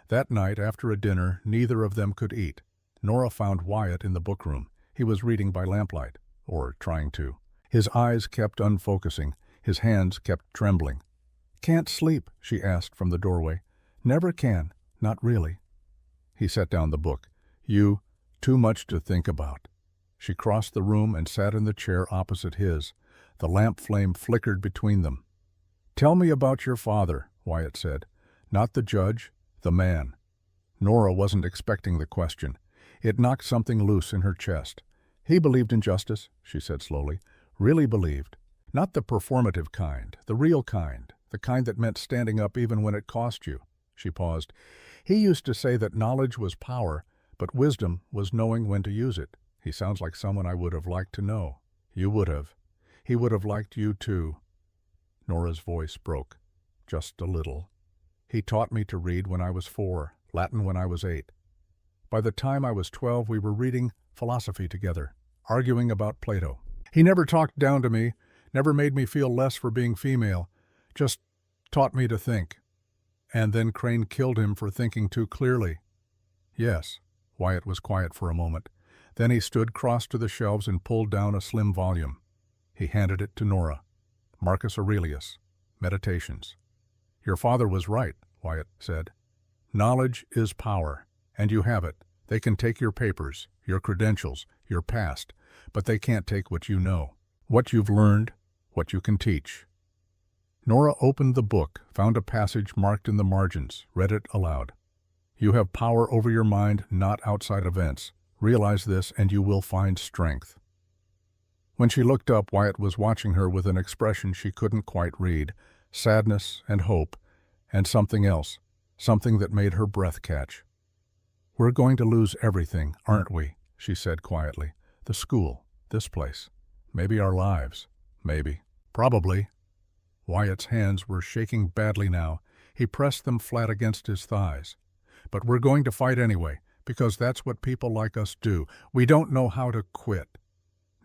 That night, after a dinner neither of them could eat, Nora found Wyatt in the bookroom. He was reading by lamplight, or trying to. His eyes kept unfocusing, his hands kept trembling. "Can't sleep?" she asked from the doorway. "Never can, not really." He set down the book. Too much to think about." She crossed the room and sat in the chair opposite his. The lamp flame flickered between them. "Tell me about your father," Wyatt said. "Not the judge, the man." Nora wasn't expecting the question. It knocked something loose in her chest. "He believed in justice," she said slowly. "Really believed. Not the performative kind, the real kind, the kind that meant standing up even when it cost you." She paused. "He used to say that knowledge was power, but wisdom was knowing when to use it. He sounds like someone I would have liked to know." "You would have. He would have liked you too." Nora's voice broke. "Just a little. He taught me to read when I was 4, Latin when I was 8. By the time I was 12, we were reading philosophy together, arguing about Plato. He never talked down to me, never made me feel less for being female, just taught me to think. And then Crane killed him for thinking too clearly." "Yes." Wyatt was quiet for a moment. Then he stood crossed to the shelves and pulled down a slim volume. He handed it to Nora. "Marcus Aurelius, Meditations." "Your father was right," Wyatt said. "Knowledge is power, and you have it. They can take your papers, your credentials, your past, but they can't take what you know, what you've learned, what you can teach." Nora opened the book, found a passage marked in the margins, read it aloud. "You have power over your mind, not outside events. Realize this and you will find strength." When she looked up, Wyatt was watching her with an expression she couldn't quite read, sadness and hope, and something else, something that made her breath catch. "We're going to lose everything, aren't we?" she said quietly. "The school, this place, maybe our lives, maybe, probably." Wyatt's hands were shaking badly now. He pressed them flat against his thighs. "But we're going to fight anyway, because that's what people like us do. We don't know how to quit."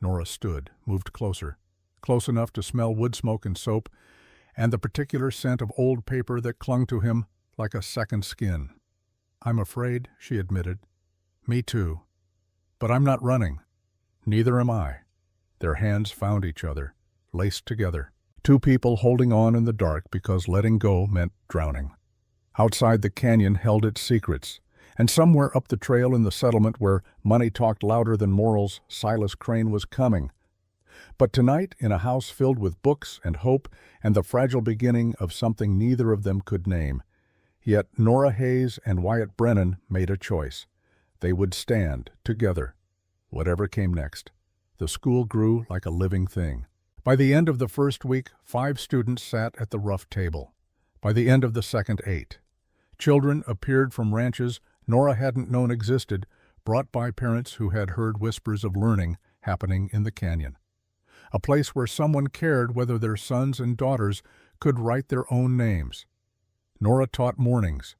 Nora stood, moved closer, close enough to smell wood smoke and soap, and the particular scent of old paper that clung to him like a second skin. "I'm afraid," she admitted. "Me too. But I'm not running." "Neither am I." Their hands found each other, laced together. Two people holding on in the dark because letting go meant drowning. Outside, the canyon held its secrets, and somewhere up the trail in the settlement where money talked louder than morals, Silas Crane was coming. But tonight, in a house filled with books and hope and the fragile beginning of something neither of them could name, yet Nora Hayes and Wyatt Brennan made a choice. They would stand together, whatever came next. The school grew like a living thing. By the end of the first week, 5 students sat at the rough table. By the end of the second, 8. Children appeared from ranches Nora hadn't known existed, brought by parents who had heard whispers of learning happening in the canyon. A place where someone cared whether their sons and daughters could write their own names. Nora taught mornings.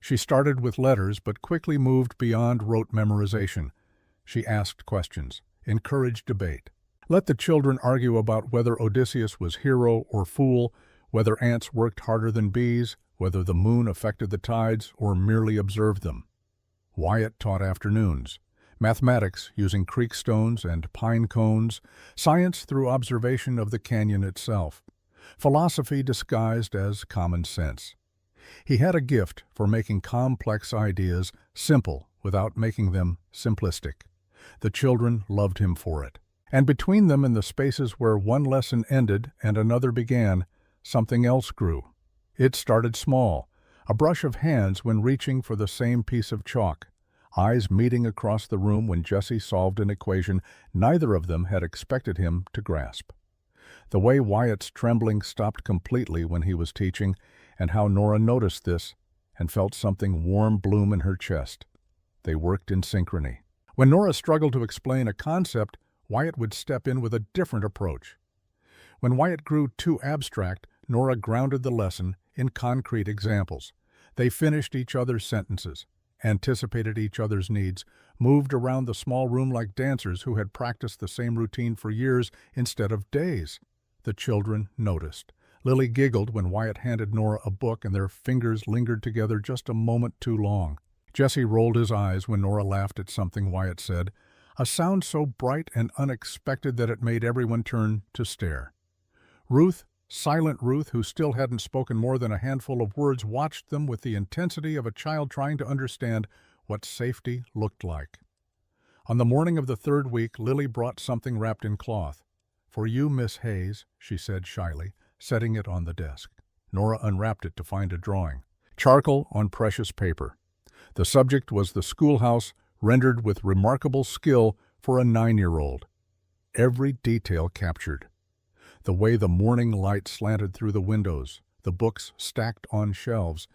She started with letters but quickly moved beyond rote memorization. She asked questions, encouraged debate. Let the children argue about whether Odysseus was hero or fool, whether ants worked harder than bees, whether the moon affected the tides or merely observed them. Wyatt taught afternoons. Mathematics using creek stones and pine cones, science through observation of the canyon itself, philosophy disguised as common sense. He had a gift for making complex ideas simple without making them simplistic. The children loved him for it. And between them, in the spaces where one lesson ended and another began, something else grew. It started small, a brush of hands when reaching for the same piece of chalk, eyes meeting across the room when Jesse solved an equation neither of them had expected him to grasp. The way Wyatt's trembling stopped completely when he was teaching, and how Nora noticed this and felt something warm bloom in her chest. They worked in synchrony. When Nora struggled to explain a concept, Wyatt would step in with a different approach. When Wyatt grew too abstract, Nora grounded the lesson in concrete examples. They finished each other's sentences, anticipated each other's needs, moved around the small room like dancers who had practiced the same routine for years instead of days. The children noticed. Lily giggled when Wyatt handed Nora a book and their fingers lingered together just a moment too long. Jesse rolled his eyes when Nora laughed at something Wyatt said, a sound so bright and unexpected that it made everyone turn to stare. Ruth, silent Ruth, who still hadn't spoken more than a handful of words, watched them with the intensity of a child trying to understand what safety looked like. On the morning of the third week, Lily brought something wrapped in cloth. "For you, Miss Hayes," she said shyly, setting it on the desk. Nora unwrapped it to find a drawing. Charcoal on precious paper. The subject was the schoolhouse, rendered with remarkable skill for a 9-year-old. Every detail captured. The way the morning light slanted through the windows, the books stacked on shelves,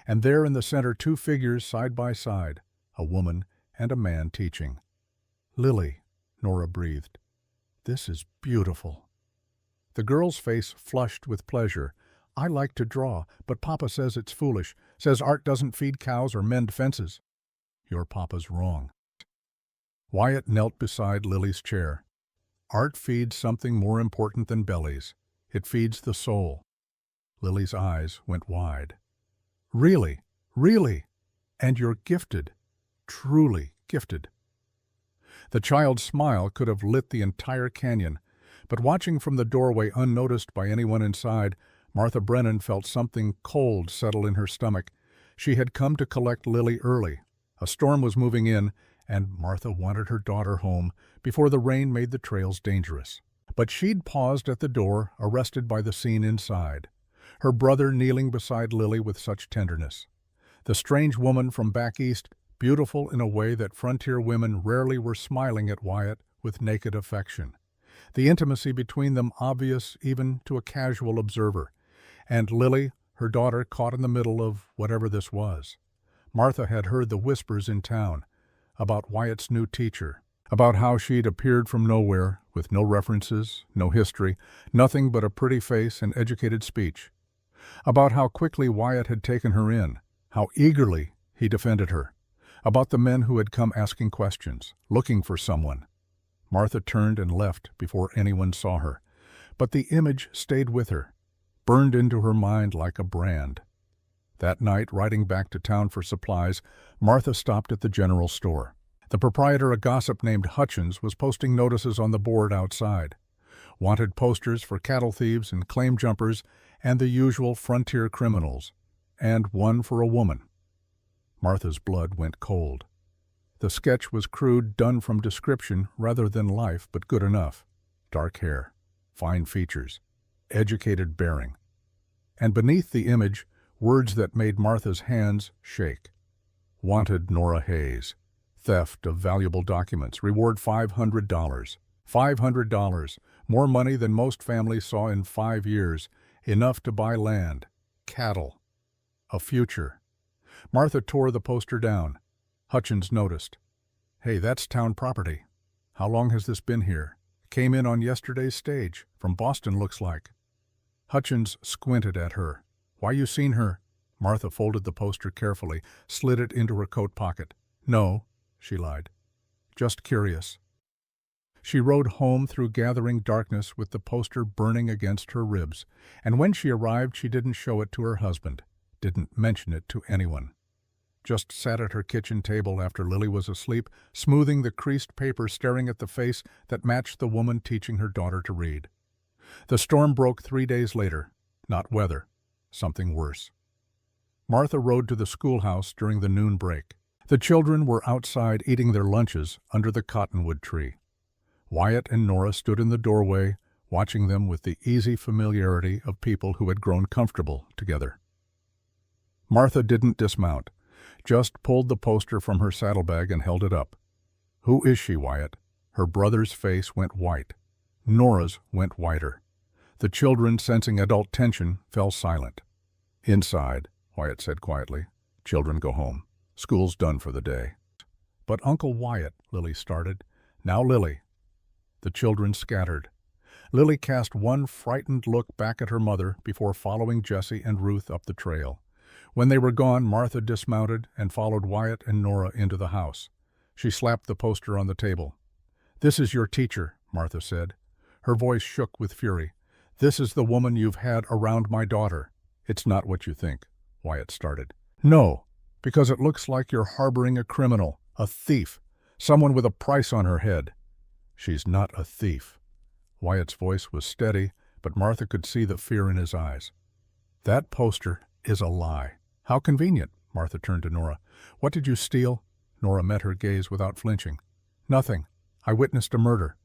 and there in the center 2 figures side by side, a woman and a man teaching. "Lily," Nora breathed, "this is beautiful." The girl's face flushed with pleasure. "I like to draw, but Papa says it's foolish, says art doesn't feed cows or mend fences." "Your Papa's wrong." Wyatt knelt beside Lily's chair. "Art feeds something more important than bellies. It feeds the soul." Lily's eyes went wide. "Really? Really? And you're gifted. Truly gifted." The child's smile could have lit the entire canyon, but watching from the doorway unnoticed by anyone inside, Martha Brennan felt something cold settle in her stomach. She had come to collect Lily early. A storm was moving in, and Martha wanted her daughter home before the rain made the trails dangerous. But she'd paused at the door, arrested by the scene inside. Her brother kneeling beside Lily with such tenderness. The strange woman from back east, beautiful in a way that frontier women rarely were, smiling at Wyatt with naked affection. The intimacy between them obvious even to a casual observer. And Lily, her daughter, caught in the middle of whatever this was. Martha had heard the whispers in town about Wyatt's new teacher, about how she'd appeared from nowhere, with no references, no history, nothing but a pretty face and educated speech. About how quickly Wyatt had taken her in, how eagerly he defended her. About the men who had come asking questions, looking for someone. Martha turned and left before anyone saw her, but the image stayed with her, burned into her mind like a brand. That night, riding back to town for supplies, Martha stopped at the general store. The proprietor, a gossip named Hutchins, was posting notices on the board outside. Wanted posters for cattle thieves and claim jumpers and the usual frontier criminals, and one for a woman. Martha's blood went cold. The sketch was crude, done from description rather than life, but good enough. Dark hair, fine features, educated bearing. And beneath the image, words that made Martha's hands shake. Wanted Nora Hayes. Theft of valuable documents. Reward $500. $500. More money than most families saw in 5 years. Enough to buy land, cattle, a future. Martha tore the poster down. Hutchins noticed. "Hey, that's town property. How long has this been here? Came in on yesterday's stage. From Boston, looks like." Hutchins squinted at her. "Why, you seen her?" Martha folded the poster carefully, slid it into her coat pocket. "No," she lied. "Just curious." She rode home through gathering darkness with the poster burning against her ribs, and when she arrived she didn't show it to her husband, didn't mention it to anyone. Just sat at her kitchen table after Lily was asleep, smoothing the creased paper, staring at the face that matched the woman teaching her daughter to read. The storm broke 3 days later. Not weather, something worse. Martha rode to the schoolhouse during the noon break. The children were outside eating their lunches under the cottonwood tree. Wyatt and Nora stood in the doorway, watching them with the easy familiarity of people who had grown comfortable together. Martha didn't dismount, just pulled the poster from her saddlebag and held it up. "Who is she, Wyatt?" Her brother's face went white. Nora's went whiter. The children, sensing adult tension, fell silent. Inside, Wyatt said quietly. Children go home. School's done for the day. But Uncle Wyatt, Lily started. Now, Lily. The children scattered. Lily cast one frightened look back at her mother before following Jessie and Ruth up the trail. When they were gone, Martha dismounted and followed Wyatt and Nora into the house. She slapped the poster on the table. "This is your teacher," Martha said. Her voice shook with fury. "This is the woman you've had around my daughter." "It's not what you think," Wyatt started. "No, because it looks like you're harboring a criminal, a thief, someone with a price on her head." "She's not a thief." Wyatt's voice was steady, but Martha could see the fear in his eyes. "That poster is a lie." "How convenient," Martha turned to Nora. "What did you steal?" Nora met her gaze without flinching. "Nothing. I witnessed a murder.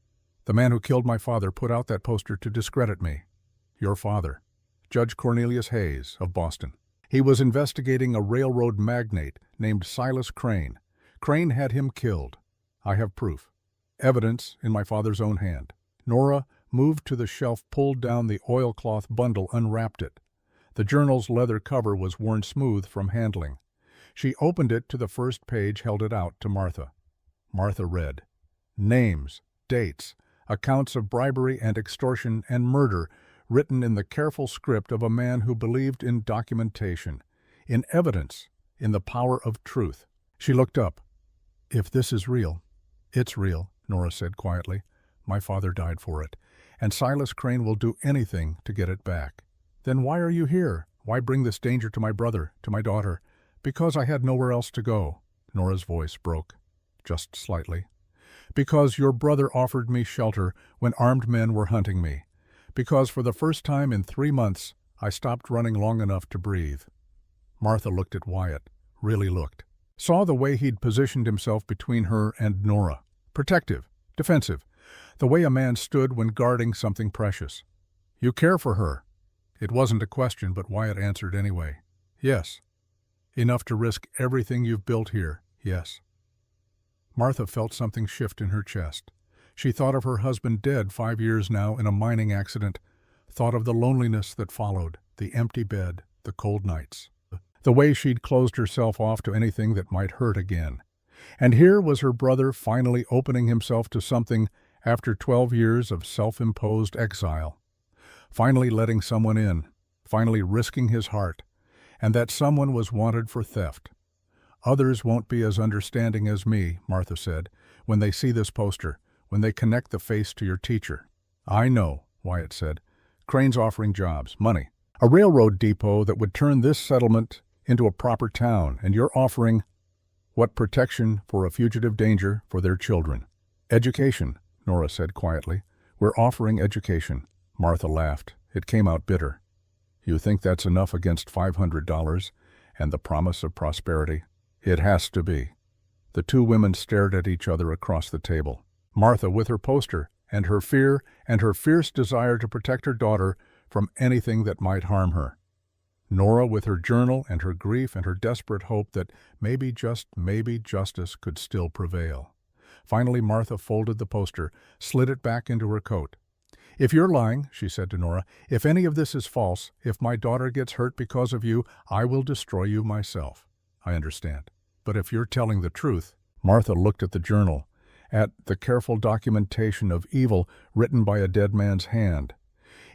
The man who killed my father put out that poster to discredit me." "Your father?" "Judge Cornelius Hayes of Boston. He was investigating a railroad magnate named Silas Crane. Crane had him killed. I have proof. Evidence in my father's own hand." Nora moved to the shelf, pulled down the oilcloth bundle, unwrapped it. The journal's leather cover was worn smooth from handling. She opened it to the first page, held it out to Martha. Martha read. Names, dates, accounts of bribery and extortion and murder written in the careful script of a man who believed in documentation, in evidence, in the power of truth. She looked up. "If this is real." "It's real," Nora said quietly. "My father died for it, and Silas Crane will do anything to get it back." "Then why are you here? Why bring this danger to my brother, to my daughter?" "Because I had nowhere else to go." Nora's voice broke, just slightly. "Because your brother offered me shelter when armed men were hunting me. Because for the first time in 3 months, I stopped running long enough to breathe." Martha looked at Wyatt, really looked. Saw the way he'd positioned himself between her and Nora. Protective, defensive, the way a man stood when guarding something precious. "You care for her?" It wasn't a question, but Wyatt answered anyway. "Yes." "Enough to risk everything you've built here?" "Yes." Martha felt something shift in her chest. She thought of her husband dead 5 years now in a mining accident, thought of the loneliness that followed, the empty bed, the cold nights, the way she'd closed herself off to anything that might hurt again. And here was her brother finally opening himself to something after 12 years of self-imposed exile. Finally letting someone in, finally risking his heart, and that someone was wanted for theft. "Others won't be as understanding as me," Martha said, "when they see this poster, when they connect the face to your teacher." "I know," Wyatt said. "Crane's offering jobs, money, a railroad depot that would turn this settlement into a proper town, and you're offering—" "What protection for a fugitive danger for their children?" "Education," Nora said quietly. "We're offering education." Martha laughed. It came out bitter. "You think that's enough against $500 and the promise of prosperity?" "It has to be." The two women stared at each other across the table. Martha with her poster and her fear and her fierce desire to protect her daughter from anything that might harm her. Nora with her journal and her grief and her desperate hope that maybe, just maybe, justice could still prevail. Finally Martha folded the poster, slid it back into her coat. "If you're lying," she said to Nora, "if any of this is false, if my daughter gets hurt because of you, I will destroy you myself." "I understand. But if you're telling the truth—" Martha looked at the journal, at the careful documentation of evil written by a dead man's hand.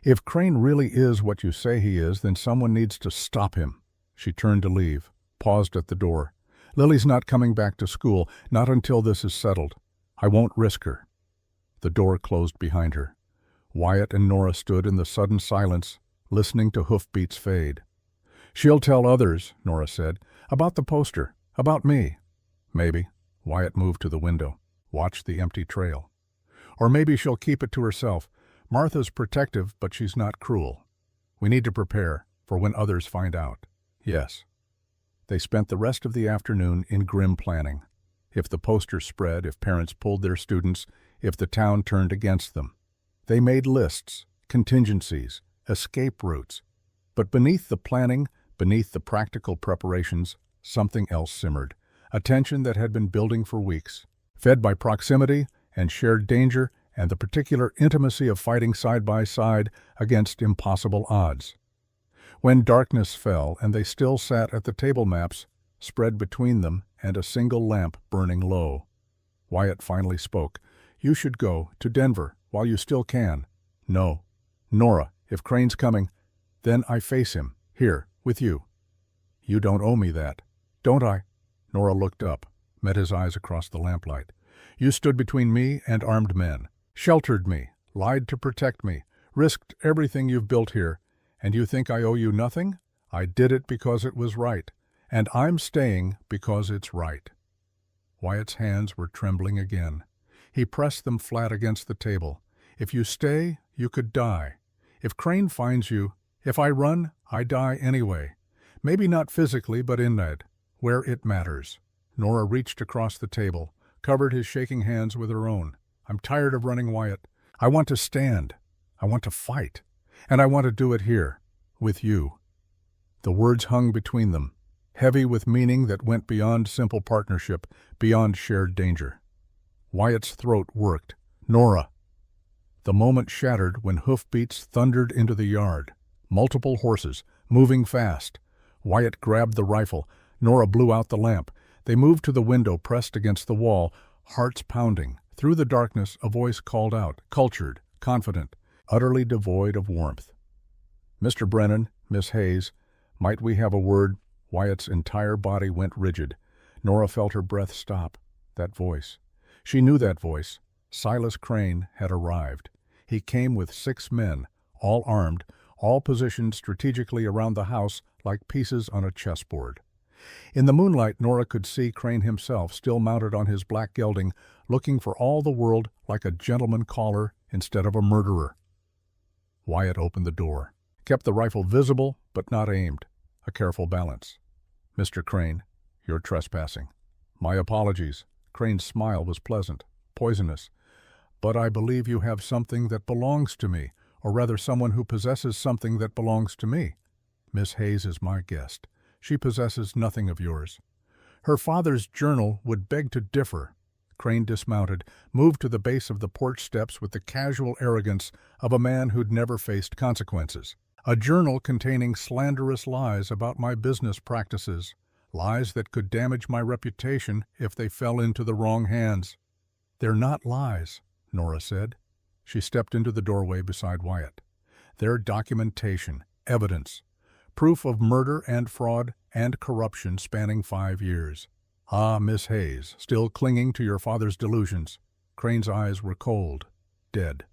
"If Crane really is what you say he is, then someone needs to stop him." She turned to leave, paused at the door. "Lily's not coming back to school, not until this is settled. I won't risk her." The door closed behind her. Wyatt and Nora stood in the sudden silence, listening to hoofbeats fade. "She'll tell others," Nora said, "about the poster, about me." "Maybe." Wyatt moved to the window, watched the empty trail. "Or maybe she'll keep it to herself. Martha's protective, but she's not cruel. We need to prepare for when others find out." "Yes." They spent the rest of the afternoon in grim planning. If the poster spread, if parents pulled their students, if the town turned against them. They made lists, contingencies, escape routes. But beneath the planning, beneath the practical preparations, something else simmered, a tension that had been building for weeks, fed by proximity and shared danger and the particular intimacy of fighting side by side against impossible odds. When darkness fell and they still sat at the table maps spread between them and a single lamp burning low, Wyatt finally spoke. "You should go to Denver while you still can." "No. Nora, if Crane's coming, then I face him, here, with you." "You don't owe me that." "Don't I?" Nora looked up, met his eyes across the lamplight. "You stood between me and armed men, sheltered me, lied to protect me, risked everything you've built here, and you think I owe you nothing? I did it because it was right, and I'm staying because it's right." Wyatt's hands were trembling again. He pressed them flat against the table. "If you stay, you could die. If Crane finds you, if I run, I die anyway. Maybe not physically, but inside, where it matters." Nora reached across the table, covered his shaking hands with her own. "I'm tired of running, Wyatt. I want to stand. I want to fight. And I want to do it here, with you." The words hung between them, heavy with meaning that went beyond simple partnership, beyond shared danger. Wyatt's throat worked. "Nora!" The moment shattered when hoofbeats thundered into the yard. Multiple horses, moving fast. Wyatt grabbed the rifle. Nora blew out the lamp. They moved to the window pressed against the wall, hearts pounding. Through the darkness, a voice called out, cultured, confident, utterly devoid of warmth. "Mr. Brennan, Miss Hayes, might we have a word?" Wyatt's entire body went rigid. Nora felt her breath stop. That voice. She knew that voice. Silas Crane had arrived. He came with 6 men, all armed, all positioned strategically around the house like pieces on a chessboard. In the moonlight, Nora could see Crane himself, still mounted on his black gelding, looking for all the world like a gentleman caller instead of a murderer. Wyatt opened the door, kept the rifle visible but not aimed, a careful balance. "Mr. Crane, you're trespassing." "My apologies." Crane's smile was pleasant, poisonous. "But I believe you have something that belongs to me, or rather someone who possesses something that belongs to me. Miss Hayes is my guest. She possesses nothing of yours." Her father's journal would beg to differ. Crane dismounted, moved to the base of the porch steps with the casual arrogance of a man who'd never faced consequences. "A journal containing slanderous lies about my business practices, lies that could damage my reputation if they fell into the wrong hands." "They're not lies," Nora said. She stepped into the doorway beside Wyatt. "They're documentation, evidence, proof of murder and fraud and corruption spanning 5 years. Ah, Miss Hayes, still clinging to your father's delusions." Crane's eyes were cold, dead.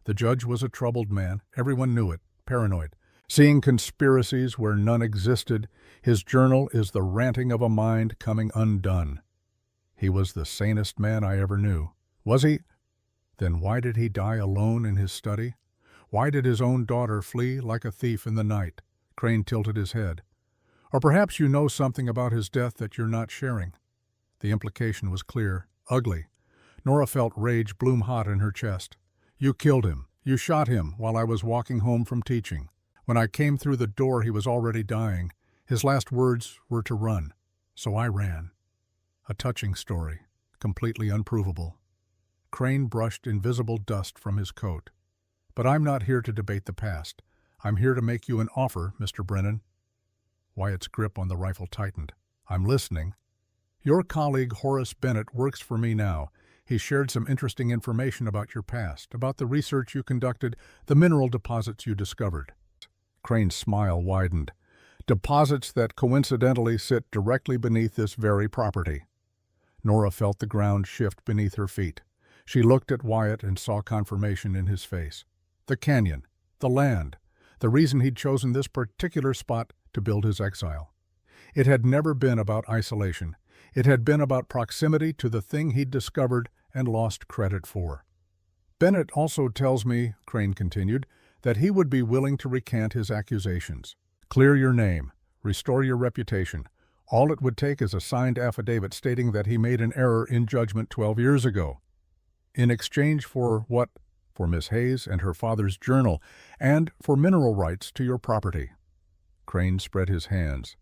The judge was a troubled man. Everyone knew it, paranoid, seeing conspiracies where none existed. His journal is the ranting of a mind coming undone. He was the sanest man I ever knew. Was he? Then why did he die alone in his study? Why did his own daughter flee like a thief in the night? Crane tilted his head. "Or perhaps you know something about his death that you're not sharing." The implication was clear, ugly. Nora felt rage bloom hot in her chest. "You killed him. You shot him while I was walking home from teaching. When I came through the door, he was already dying. His last words were to run. So I ran." A touching story, completely unprovable. Crane brushed invisible dust from his coat. "But I'm not here to debate the past. I'm here to make you an offer, Mr. Brennan." Wyatt's grip on the rifle tightened. "I'm listening." "Your colleague Horace Bennett works for me now. He shared some interesting information about your past, about the research you conducted, the mineral deposits you discovered." Crane's smile widened. "Deposits that coincidentally sit directly beneath this very property." Nora felt the ground shift beneath her feet. She looked at Wyatt and saw confirmation in his face. The canyon, the land, the reason he'd chosen this particular spot to build his exile. It had never been about isolation. It had been about proximity to the thing he'd discovered and lost credit for. "Bennett also tells me," Crane continued, "that he would be willing to recant his accusations. Clear your name, restore your reputation. All it would take is a signed affidavit stating that he made an error in judgment 12 years ago. In exchange for what? For Miss Hayes and her father's journal, and for mineral rights to your property." Crane spread his hands.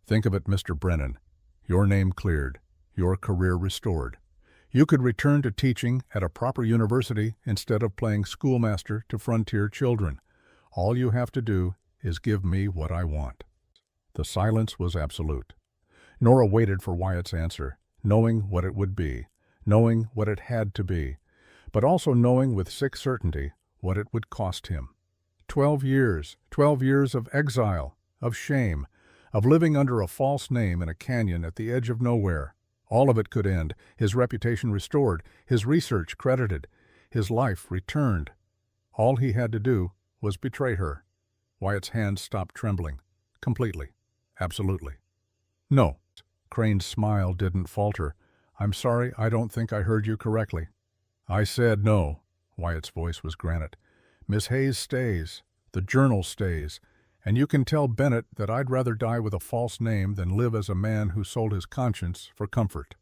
"Think of it, Mr. Brennan. Your name cleared, your career restored. You could return to teaching at a proper university instead of playing schoolmaster to frontier children. All you have to do is give me what I want." The silence was absolute. Nora waited for Wyatt's answer, knowing what it would be, knowing what it had to be, but also knowing with sick certainty what it would cost him. 12 years of exile, of shame, of living under a false name in a canyon at the edge of nowhere. All of it could end, his reputation restored, his research credited, his life returned. All he had to do was betray her. Wyatt's hands stopped trembling. Completely. Absolutely. "No." Crane's smile didn't falter. "I'm sorry, I don't think I heard you correctly." "I said no." Wyatt's voice was granite. "Miss Hayes stays. The journal stays. And you can tell Bennett that I'd rather die with a false name than live as a man who sold his conscience for comfort."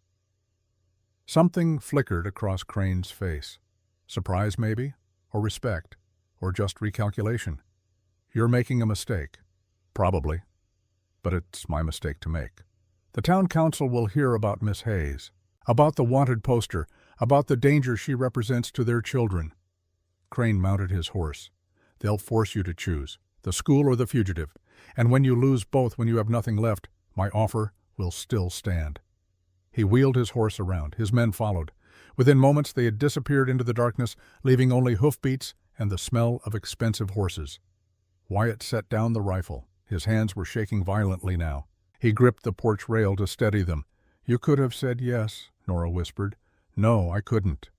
Something flickered across Crane's face. Surprise, maybe? Or respect? Or just recalculation? "You're making a mistake." "Probably. But it's my mistake to make. The town council will hear about Miss Hayes, about the wanted poster, about the danger she represents to their children." Crane mounted his horse. "They'll force you to choose, the school or the fugitive, and when you lose both, when you have nothing left, my offer will still stand." He wheeled his horse around. His men followed. Within moments they had disappeared into the darkness, leaving only hoofbeats and the smell of expensive horses. Wyatt set down the rifle. His hands were shaking violently now. He gripped the porch rail to steady them. "You could have said yes," Nora whispered. "No, I couldn't.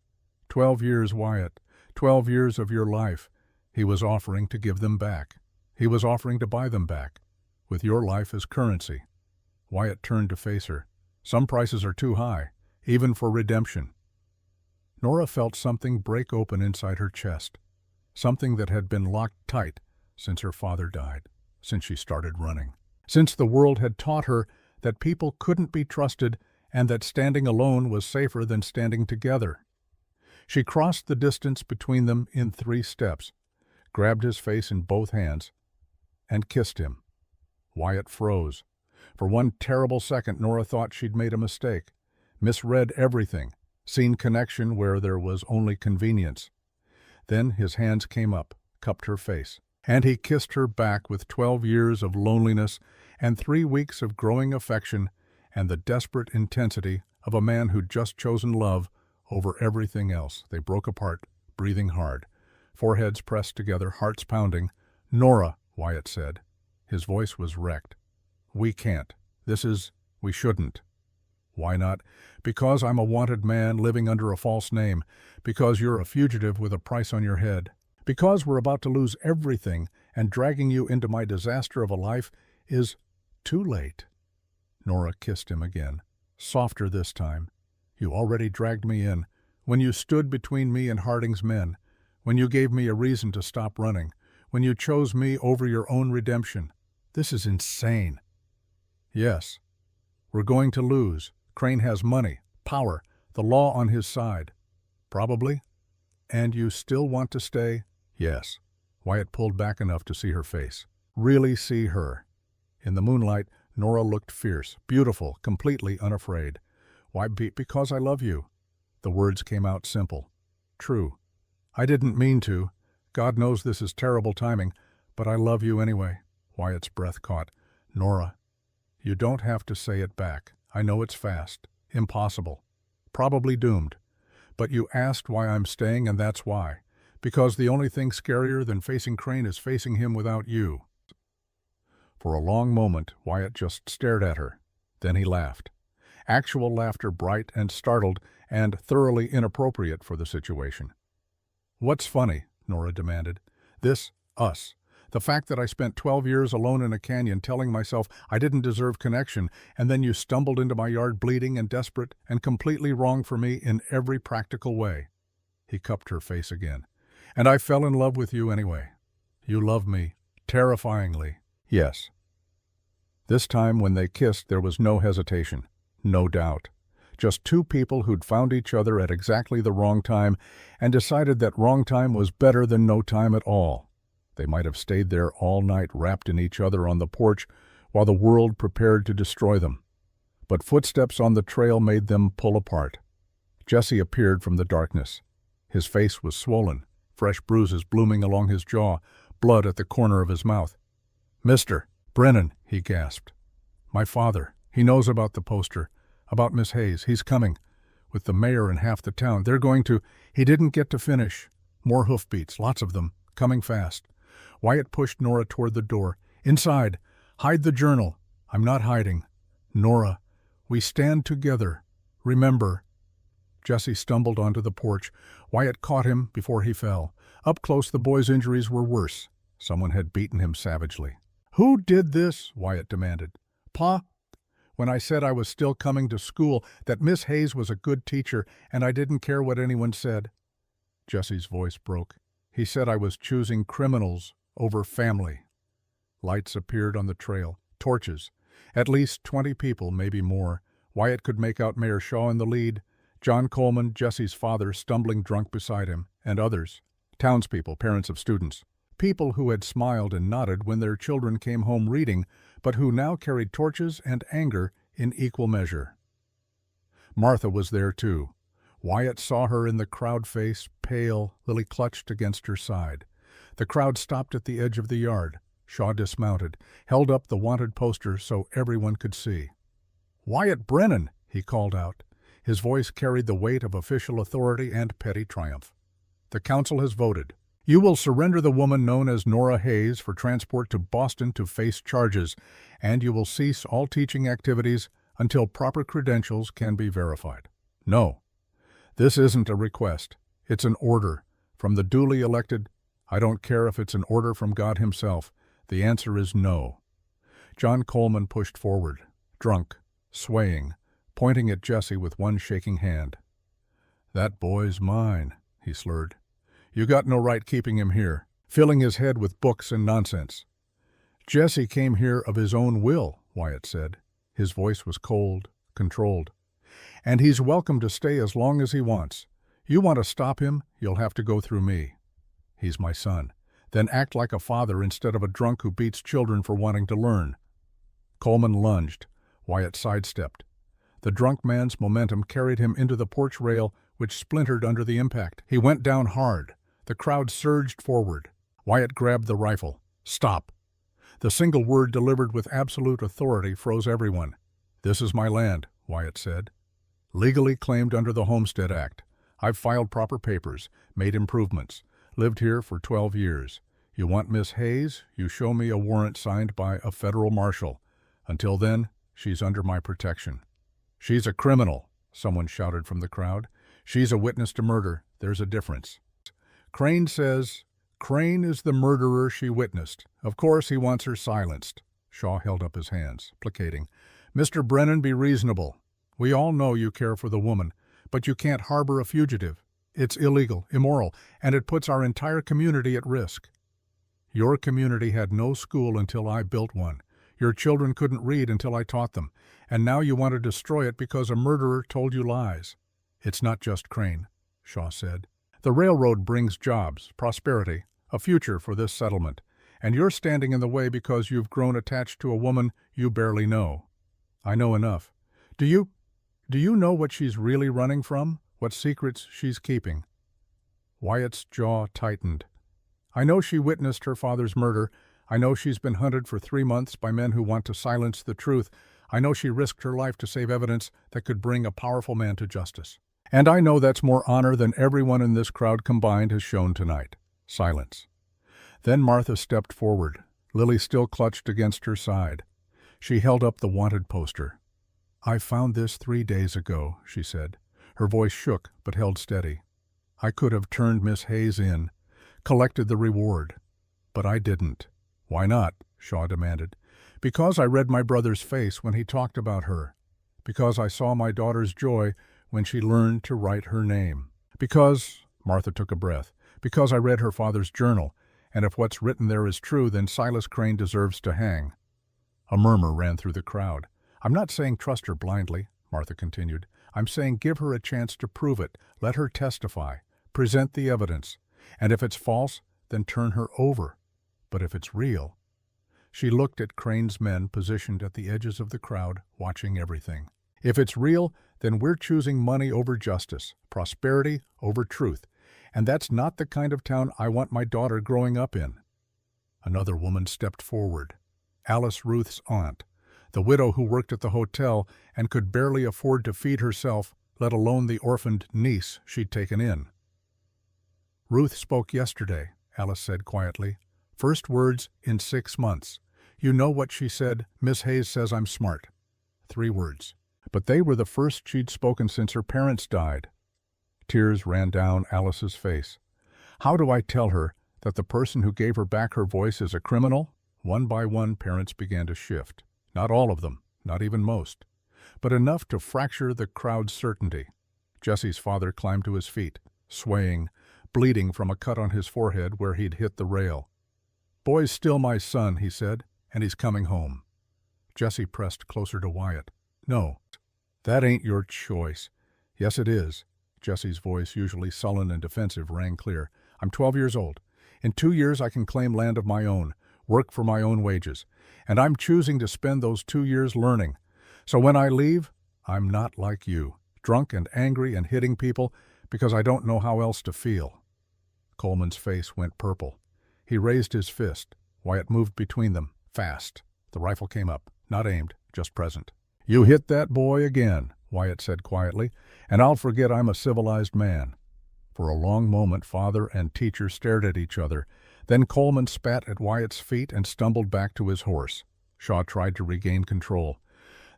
12 years, Wyatt. 12 years of your life." He was offering to give them back. He was offering to buy them back, with your life as currency. Wyatt turned to face her. "Some prices are too high, even for redemption." Nora felt something break open inside her chest, something that had been locked tight since her father died, since she started running, since the world had taught her that people couldn't be trusted and that standing alone was safer than standing together. She crossed the distance between them in 3 steps, grabbed his face in both hands, and kissed him. Wyatt froze. For one terrible second, Nora thought she'd made a mistake, misread everything, seen connection where there was only convenience. Then his hands came up, cupped her face, and he kissed her back with 12 years of loneliness and 3 weeks of growing affection and the desperate intensity of a man who'd just chosen love over everything else. They broke apart, breathing hard, foreheads pressed together, hearts pounding. "Nora," Wyatt said. His voice was wrecked. "We can't. We shouldn't." "Why not?" "Because I'm a wanted man living under a false name. Because you're a fugitive with a price on your head. Because we're about to lose everything, and dragging you into my disaster of a life is too late." Nora kissed him again, softer this time. "You already dragged me in, when you stood between me and Harding's men, when you gave me a reason to stop running, when you chose me over your own redemption. This is insane." "Yes. We're going to lose. Crane has money, power, the law on his side." "Probably." "And you still want to stay?" "Yes." Wyatt pulled back enough to see her face. Really see her. In the moonlight, Nora looked fierce, beautiful, completely unafraid. "Why, because I love you." The words came out simple. "True. I didn't mean to. God knows this is terrible timing, but I love you anyway." Wyatt's breath caught. "Nora, you don't have to say it back. I know it's fast, impossible, probably doomed. But you asked why I'm staying, and that's why. Because the only thing scarier than facing Crane is facing him without you." For a long moment, Wyatt just stared at her. Then he laughed. Actual laughter, bright and startled and thoroughly inappropriate for the situation. "What's funny?" Nora demanded. Us. The fact that I spent 12 years alone in a canyon telling myself I didn't deserve connection, and then you stumbled into my yard bleeding and desperate and completely wrong for me in every practical way." He cupped her face again. "And I fell in love with you anyway. You love me, terrifyingly." "Yes." This time when they kissed there was no hesitation, no doubt. Just 2 people who'd found each other at exactly the wrong time and decided that wrong time was better than no time at all. They might have stayed there all night wrapped in each other on the porch while the world prepared to destroy them. But footsteps on the trail made them pull apart. Jesse appeared from the darkness. His face was swollen, fresh bruises blooming along his jaw, blood at the corner of his mouth. "Mr. Brennan," he gasped. "My father. He knows about the poster, about Miss Hayes. He's coming. With the mayor and half the town. They're going to—" He didn't get to finish. More hoofbeats, lots of them, coming fast. Wyatt pushed Nora toward the door. "Inside! Hide the journal!" "I'm not hiding. Nora, we stand together. Remember." Jesse stumbled onto the porch. Wyatt caught him before he fell. Up close, the boy's injuries were worse. Someone had beaten him savagely. "Who did this?" Wyatt demanded. "Pa, when I said I was still coming to school, that Miss Hayes was a good teacher, and I didn't care what anyone said." Jesse's voice broke. "He said I was choosing criminals over family." Lights appeared on the trail. Torches. At least 20 people, maybe more. Wyatt could make out Mayor Shaw in the lead, John Coleman, Jesse's father, stumbling drunk beside him, and others. Townspeople, parents of students. People who had smiled and nodded when their children came home reading, but who now carried torches and anger in equal measure. Martha was there too. Wyatt saw her in the crowd face, pale, Lily clutched against her side. The crowd stopped at the edge of the yard. Shaw dismounted, held up the wanted poster so everyone could see. "Wyatt Brennan!" he called out. His voice carried the weight of official authority and petty triumph. "The council has voted. You will surrender the woman known as Nora Hayes for transport to Boston to face charges, and you will cease all teaching activities until proper credentials can be verified." "No. This isn't a request. It's an order from the duly elected—" "I don't care if it's an order from God himself. The answer is no." John Coleman pushed forward, drunk, swaying, pointing at Jesse with one shaking hand. "That boy's mine," he slurred. "You got no right keeping him here, filling his head with books and nonsense." "Jesse came here of his own will," Wyatt said. His voice was cold, controlled. "And he's welcome to stay as long as he wants. You want to stop him, you'll have to go through me. He's my son. Then act like a father instead of a drunk who beats children for wanting to learn." Coleman lunged. Wyatt sidestepped. The drunk man's momentum carried him into the porch rail, which splintered under the impact. He went down hard. The crowd surged forward. Wyatt grabbed the rifle. "Stop." The single word delivered with absolute authority froze everyone. "This is my land," Wyatt said. "Legally claimed under the Homestead Act. I've filed proper papers, made improvements. Lived here for 12 years. You want Miss Hayes? You show me a warrant signed by a federal marshal. Until then, she's under my protection." "She's a criminal," someone shouted from the crowd. "She's a witness to murder. There's a difference." Crane says Crane is the murderer she witnessed. Of course he wants her silenced. Shaw held up his hands, placating. "Mr. Brennan, be reasonable. We all know you care for the woman, but you can't harbor a fugitive. It's illegal, immoral, and it puts our entire community at risk. Your community had no school until I built one. Your children couldn't read until I taught them, and now you want to destroy it because a murderer told you lies." "It's not just Crane," Shaw said. "The railroad brings jobs, prosperity, a future for this settlement, and you're standing in the way because you've grown attached to a woman you barely know." "I know enough. Do you know what she's really running from? What secrets she's keeping?" Wyatt's jaw tightened. "I know she witnessed her father's murder. I know she's been hunted for 3 months by men who want to silence the truth. I know she risked her life to save evidence that could bring a powerful man to justice. And I know that's more honor than everyone in this crowd combined has shown tonight." Silence. Then Martha stepped forward, Lily still clutched against her side. She held up the wanted poster. "I found this 3 days ago," she said. Her voice shook but held steady. "I could have turned Miss Hayes in, collected the reward. But I didn't." "Why not?" Shaw demanded. "Because I read my brother's face when he talked about her. Because I saw my daughter's joy when she learned to write her name. Because," Martha took a breath, "because I read her father's journal, and if what's written there is true, then Silas Crane deserves to hang." A murmur ran through the crowd. "I'm not saying trust her blindly," Martha continued. "I'm saying give her a chance to prove it. Let her testify. Present the evidence. And if it's false, then turn her over. But if it's real—" She looked at Crane's men positioned at the edges of the crowd, watching everything. "If it's real, then we're choosing money over justice, prosperity over truth. And that's not the kind of town I want my daughter growing up in." Another woman stepped forward. Alice Ruth's aunt, the widow who worked at the hotel and could barely afford to feed herself, let alone the orphaned niece she'd taken in. "Ruth spoke yesterday," Alice said quietly. "First words in 6 months. You know what she said? Miss Hayes says I'm smart." 3 words. But they were the first she'd spoken since her parents died. Tears ran down Alice's face. How do I tell her that the person who gave her back her voice is a criminal? One by one, parents began to shift. Not all of them, not even most, but enough to fracture the crowd's certainty. Jesse's father climbed to his feet, swaying, bleeding from a cut on his forehead where he'd hit the rail. "Boy's still my son," he said, "and he's coming home." Jesse pressed closer to Wyatt. "No, that ain't your choice." "Yes, it is." Jesse's voice, usually sullen and defensive, rang clear. "I'm 12 years old. In 2 years I can claim land of my own, work for my own wages, and I'm choosing to spend those 2 years learning. So when I leave, I'm not like you, drunk and angry and hitting people because I don't know how else to feel." Coleman's face went purple. He raised his fist. Wyatt moved between them, fast. The rifle came up, not aimed, just present. "You hit that boy again," Wyatt said quietly, "and I'll forget I'm a civilized man." For a long moment father and teacher stared at each other. Then Coleman spat at Wyatt's feet and stumbled back to his horse. Shaw tried to regain control.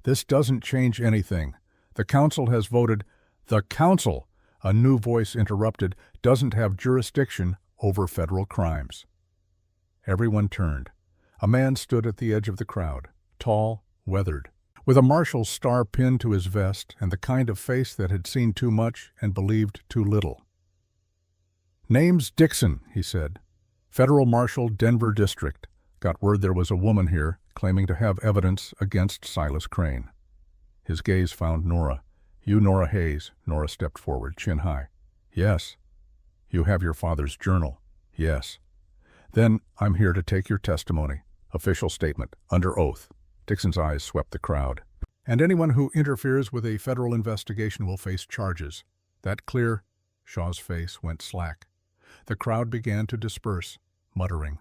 "This doesn't change anything. The council has voted—" "The council," a new voice interrupted, "doesn't have jurisdiction over federal crimes." Everyone turned. A man stood at the edge of the crowd, tall, weathered, with a marshal's star pinned to his vest and the kind of face that had seen too much and believed too little. "Name's Dixon," he said. "Federal Marshal, Denver District. Got word there was a woman here claiming to have evidence against Silas Crane." His gaze found Nora. "You Nora Hayes." Nora stepped forward, chin high. "Yes." "You have your father's journal." "Yes." "Then I'm here to take your testimony. Official statement, under oath." Dixon's eyes swept the crowd. "And anyone who interferes with a federal investigation will face charges. That clear?" Shaw's face went slack. The crowd began to disperse, muttering,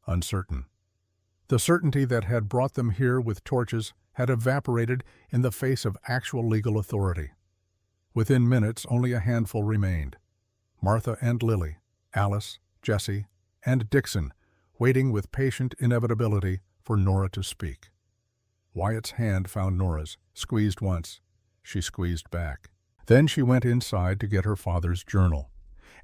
uncertain. The certainty that had brought them here with torches had evaporated in the face of actual legal authority. Within minutes, only a handful remained. Martha and Lily, Alice, Jesse, and Dixon, waiting with patient inevitability for Nora to speak. Wyatt's hand found Nora's, squeezed once. She squeezed back. Then she went inside to get her father's journal.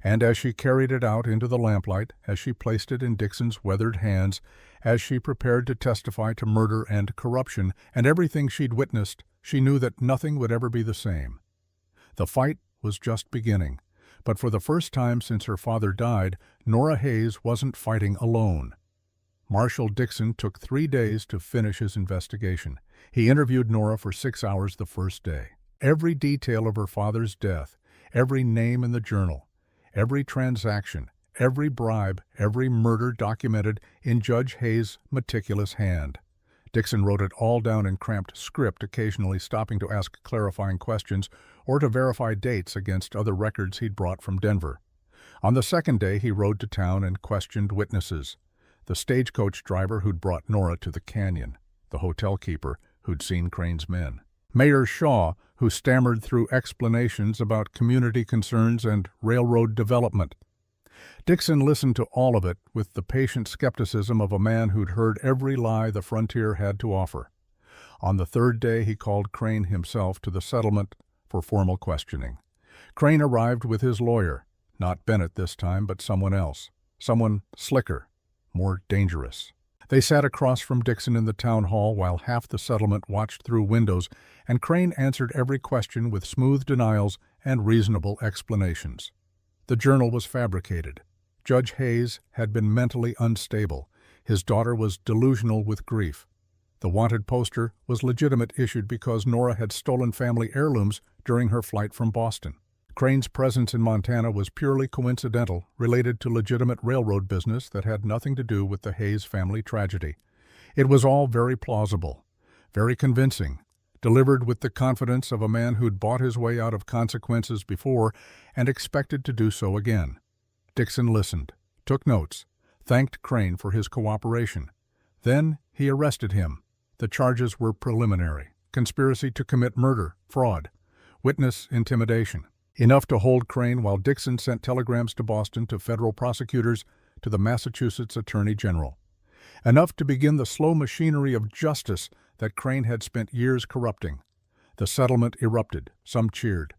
And as she carried it out into the lamplight, as she placed it in Dixon's weathered hands, as she prepared to testify to murder and corruption and everything she'd witnessed, she knew that nothing would ever be the same. The fight was just beginning, but for the first time since her father died, Nora Hayes wasn't fighting alone. Marshal Dixon took 3 days to finish his investigation. He interviewed Nora for 6 hours the first day. Every detail of her father's death, every name in the journal, every transaction, every bribe, every murder documented in Judge Hayes' meticulous hand. Dixon wrote it all down in cramped script, occasionally stopping to ask clarifying questions or to verify dates against other records he'd brought from Denver. On the second day, he rode to town and questioned witnesses. The stagecoach driver who'd brought Nora to the canyon, the hotel keeper who'd seen Crane's men, Mayor Shaw, who stammered through explanations about community concerns and railroad development. Dixon listened to all of it with the patient skepticism of a man who'd heard every lie the frontier had to offer. On the third day, he called Crane himself to the settlement for formal questioning. Crane arrived with his lawyer, not Bennett this time, but someone else, someone slicker, more dangerous. They sat across from Dixon in the town hall while half the settlement watched through windows, and Crane answered every question with smooth denials and reasonable explanations. The journal was fabricated. Judge Hayes had been mentally unstable. His daughter was delusional with grief. The wanted poster was legitimate, issued because Nora had stolen family heirlooms during her flight from Boston. Crane's presence in Montana was purely coincidental, related to legitimate railroad business that had nothing to do with the Hayes family tragedy. It was all very plausible, very convincing, delivered with the confidence of a man who'd bought his way out of consequences before and expected to do so again. Dixon listened, took notes, thanked Crane for his cooperation. Then he arrested him. The charges were preliminary: conspiracy to commit murder, fraud, witness intimidation. Enough to hold Crane while Dixon sent telegrams to Boston to federal prosecutors, to the Massachusetts Attorney General. Enough to begin the slow machinery of justice that Crane had spent years corrupting. The settlement erupted. Some cheered.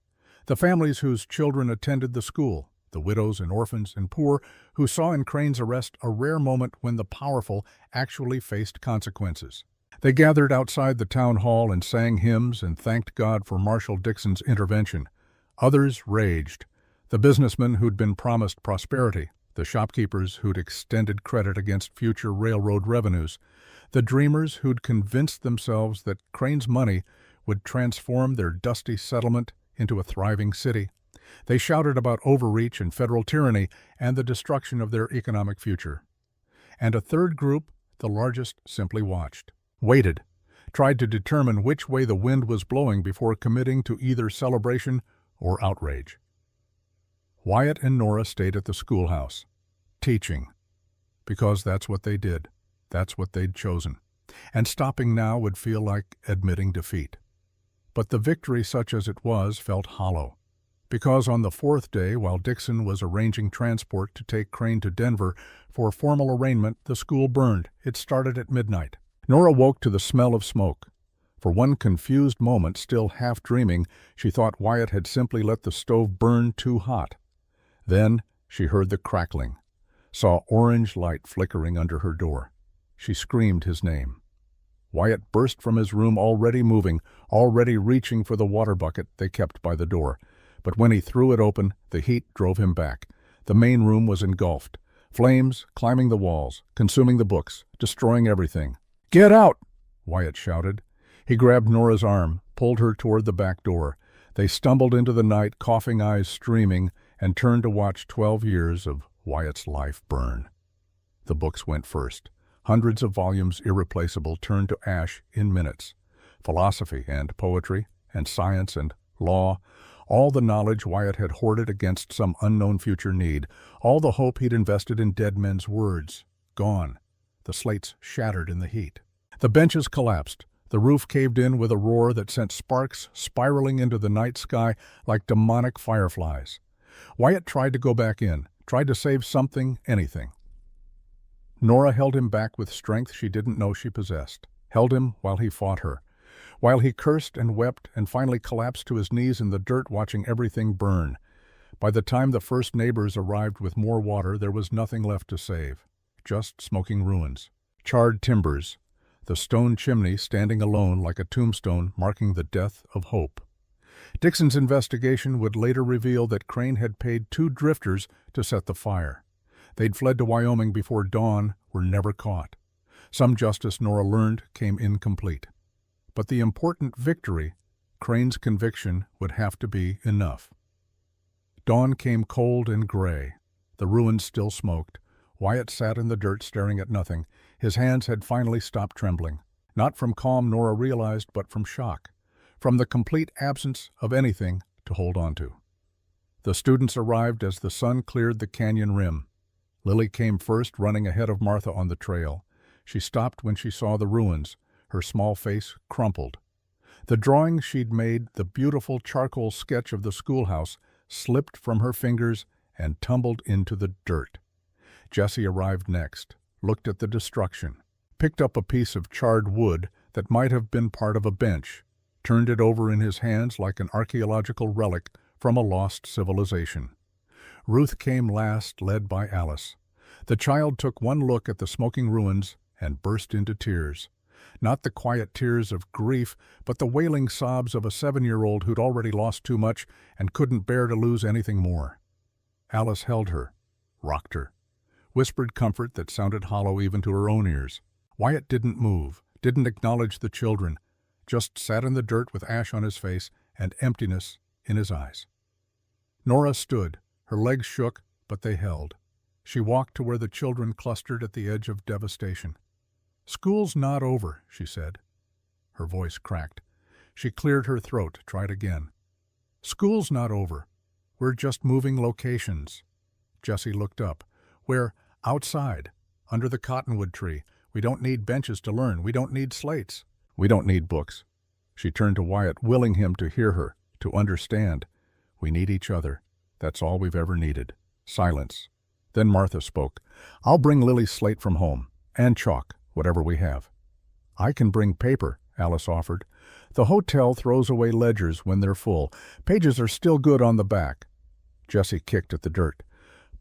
The families whose children attended the school, the widows and orphans and poor who saw in Crane's arrest a rare moment when the powerful actually faced consequences. They gathered outside the town hall and sang hymns and thanked God for Marshal Dixon's intervention. Others raged. The businessmen who'd been promised prosperity, the shopkeepers who'd extended credit against future railroad revenues, the dreamers who'd convinced themselves that Crane's money would transform their dusty settlement into a thriving city. They shouted about overreach and federal tyranny and the destruction of their economic future. And a third group, the largest, simply watched, waited, tried to determine which way the wind was blowing before committing to either celebration or outrage. Wyatt and Nora stayed at the schoolhouse, teaching, because that's what they did, that's what they'd chosen, and stopping now would feel like admitting defeat. But the victory, such as it was, felt hollow, because on the fourth day, while Dixon was arranging transport to take Crane to Denver for formal arraignment, the school burned. It started at midnight. Nora woke to the smell of smoke. For one confused moment, still half dreaming, she thought Wyatt had simply let the stove burn too hot. Then she heard the crackling, saw orange light flickering under her door. She screamed his name. Wyatt burst from his room, already moving, already reaching for the water bucket they kept by the door. But when he threw it open, the heat drove him back. The main room was engulfed. Flames climbing the walls, consuming the books, destroying everything. "Get out!" Wyatt shouted. He grabbed Nora's arm, pulled her toward the back door. They stumbled into the night, coughing eyes streaming, and turned to watch 12 years of Wyatt's life burn. The books went first. Hundreds of volumes, irreplaceable, turned to ash in minutes. Philosophy and poetry and science and law, all the knowledge Wyatt had hoarded against some unknown future need, all the hope he'd invested in dead men's words, gone. The slates shattered in the heat. The benches collapsed. The roof caved in with a roar that sent sparks spiraling into the night sky like demonic fireflies. Wyatt tried to go back in, tried to save something, anything. Nora held him back with strength she didn't know she possessed, held him while he fought her, while he cursed and wept and finally collapsed to his knees in the dirt watching everything burn. By the time the first neighbors arrived with more water, there was nothing left to save, just smoking ruins, charred timbers, the stone chimney standing alone like a tombstone marking the death of hope. Dixon's investigation would later reveal that Crane had paid 2 drifters to set the fire. They'd fled to Wyoming before dawn, were never caught. Some justice, Nora learned, came incomplete. But the important victory, Crane's conviction, would have to be enough. Dawn came cold and gray. The ruins still smoked. Wyatt sat in the dirt staring at nothing. His hands had finally stopped trembling. Not from calm, Nora realized, but from shock. From the complete absence of anything to hold on to. The students arrived as the sun cleared the canyon rim. Lily came first, running ahead of Martha on the trail. She stopped when she saw the ruins. Her small face crumpled. The drawing she'd made, the beautiful charcoal sketch of the schoolhouse, slipped from her fingers and tumbled into the dirt. Jessie arrived next, looked at the destruction, picked up a piece of charred wood that might have been part of a bench, turned it over in his hands like an archaeological relic from a lost civilization. Ruth came last, led by Alice. The child took one look at the smoking ruins and burst into tears. Not the quiet tears of grief, but the wailing sobs of a 7-year-old who'd already lost too much and couldn't bear to lose anything more. Alice held her, rocked her, whispered comfort that sounded hollow even to her own ears. Wyatt didn't move, didn't acknowledge the children, just sat in the dirt with ash on his face and emptiness in his eyes. Nora stood. Her legs shook, but they held. She walked to where the children clustered at the edge of devastation. "School's not over," she said. Her voice cracked. She cleared her throat, tried again. "School's not over. We're just moving locations." Jessie looked up. "We're outside, under the cottonwood tree, We don't need benches to learn. We don't need slates. We don't need books. She turned to Wyatt, willing him to hear her, to understand. We need each other. That's all we've ever needed. Silence. Then Martha spoke. I'll bring Lily's slate from home. And chalk, whatever we have. I can bring paper, Alice offered. The hotel throws away ledgers when they're full. Pages are still good on the back. Jessie kicked at the dirt.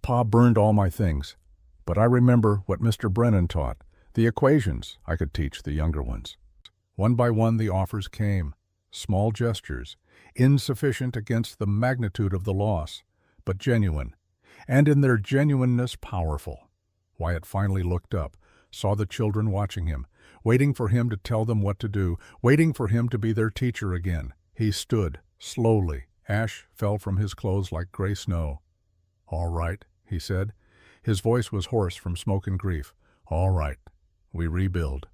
Pa burned all my things. But I remember what Mr. Brennan taught. The equations I could teach the younger ones. One by one the offers came. Small gestures, insufficient against the magnitude of the loss, but genuine, and in their genuineness powerful. Wyatt finally looked up, saw the children watching him, waiting for him to tell them what to do, waiting for him to be their teacher again. He stood, slowly. Ash fell from his clothes like gray snow. All right, he said. His voice was hoarse from smoke and grief. All right, we rebuild.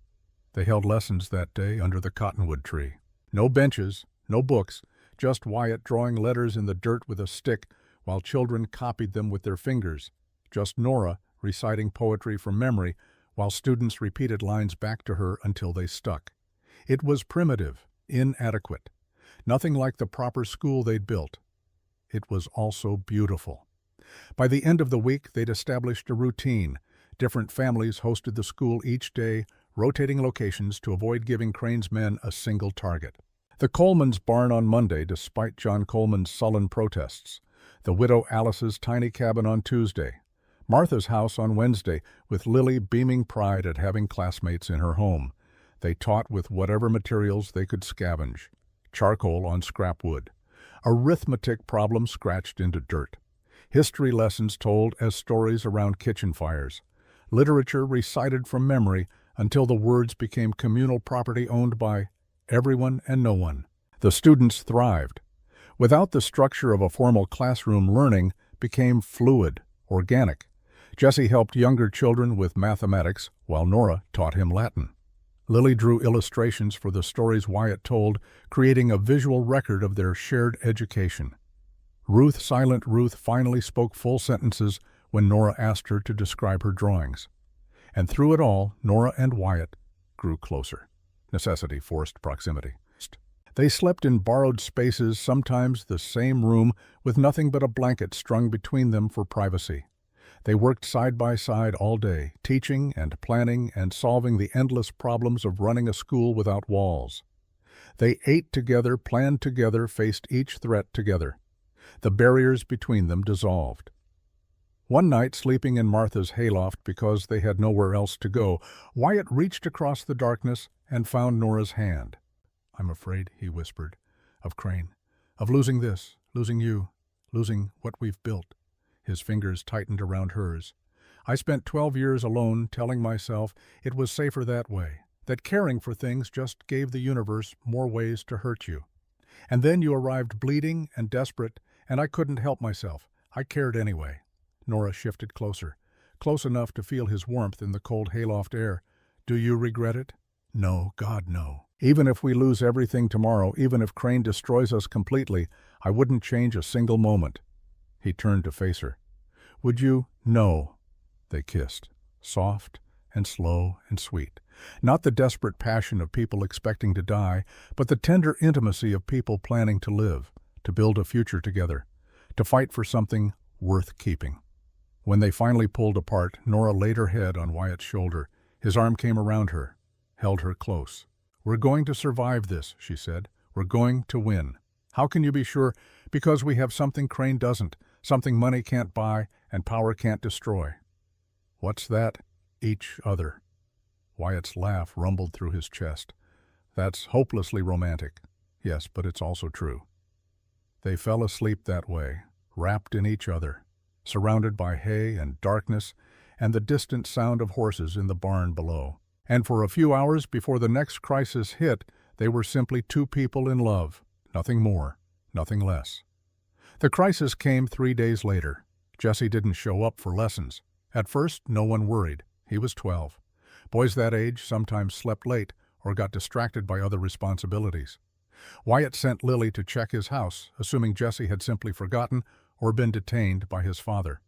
They held lessons that day under the cottonwood tree. No benches, no books, just Wyatt drawing letters in the dirt with a stick while children copied them with their fingers. Just Nora reciting poetry from memory while students repeated lines back to her until they stuck. It was primitive, inadequate, nothing like the proper school they'd built. It was also beautiful. By the end of the week, they'd established a routine. Different families hosted the school each day, rotating locations to avoid giving Crane's men a single target. The Coleman's barn on Monday, despite John Coleman's sullen protests. The widow Alice's tiny cabin on Tuesday. Martha's house on Wednesday, with Lily beaming pride at having classmates in her home. They taught with whatever materials they could scavenge. Charcoal on scrap wood. Arithmetic problems scratched into dirt. History lessons told as stories around kitchen fires. Literature recited from memory until the words became communal property owned by everyone and no one. The students thrived. Without the structure of a formal classroom, learning became fluid, organic. Jessie helped younger children with mathematics, while Nora taught him Latin. Lily drew illustrations for the stories Wyatt told, creating a visual record of their shared education. Silent Ruth finally spoke full sentences when Nora asked her to describe her drawings. And through it all, Nora and Wyatt grew closer. Necessity forced proximity. They slept in borrowed spaces, sometimes the same room, with nothing but a blanket strung between them for privacy. They worked side by side all day, teaching and planning and solving the endless problems of running a school without walls. They ate together, planned together, faced each threat together. The barriers between them dissolved. One night, sleeping in Martha's hayloft because they had nowhere else to go, Wyatt reached across the darkness and found Nora's hand. I'm afraid, he whispered, of Crane, of losing this, losing you, losing what we've built. His fingers tightened around hers. I spent 12 years alone telling myself it was safer that way, that caring for things just gave the universe more ways to hurt you. And then you arrived bleeding and desperate, and I couldn't help myself. I cared anyway. Nora shifted closer, close enough to feel his warmth in the cold hayloft air. Do you regret it? No, God, no. Even if we lose everything tomorrow, even if Crane destroys us completely, I wouldn't change a single moment. He turned to face her. Would you? No. They kissed, soft and slow and sweet. Not the desperate passion of people expecting to die, but the tender intimacy of people planning to live, to build a future together, to fight for something worth keeping. When they finally pulled apart, Nora laid her head on Wyatt's shoulder. His arm came around her, held her close. We're going to survive this, she said. We're going to win. How can you be sure? Because we have something Crane doesn't, something money can't buy and power can't destroy. What's that? Each other. Wyatt's laugh rumbled through his chest. That's hopelessly romantic. Yes, but it's also true. They fell asleep that way, wrapped in each other, surrounded by hay and darkness and the distant sound of horses in the barn below. And for a few hours before the next crisis hit, they were simply two people in love, nothing more, nothing less. The crisis came 3 days later. Jessie didn't show up for lessons. At first, no one worried. He was 12. Boys that age sometimes slept late or got distracted by other responsibilities. Wyatt sent Lily to check his house, assuming Jessie had simply forgotten or been detained by his father.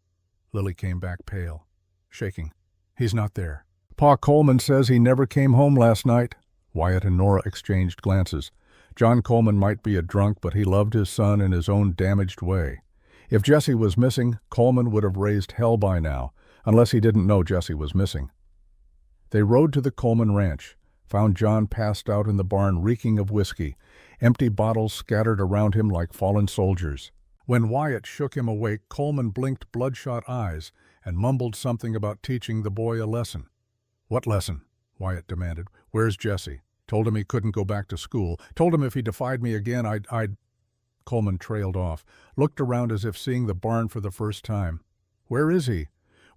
Lily came back pale, shaking. He's not there. Pa Coleman says he never came home last night. Wyatt and Nora exchanged glances. John Coleman might be a drunk, but he loved his son in his own damaged way. If Jesse was missing, Coleman would have raised hell by now, unless he didn't know Jesse was missing. They rode to the Coleman ranch, found John passed out in the barn reeking of whiskey, empty bottles scattered around him like fallen soldiers. When Wyatt shook him awake, Coleman blinked bloodshot eyes and mumbled something about teaching the boy a lesson. "What lesson?" Wyatt demanded. "Where's Jesse? Told him he couldn't go back to school. Told him if he defied me again, I'd... Coleman trailed off, looked around as if seeing the barn for the first time. "Where is he?"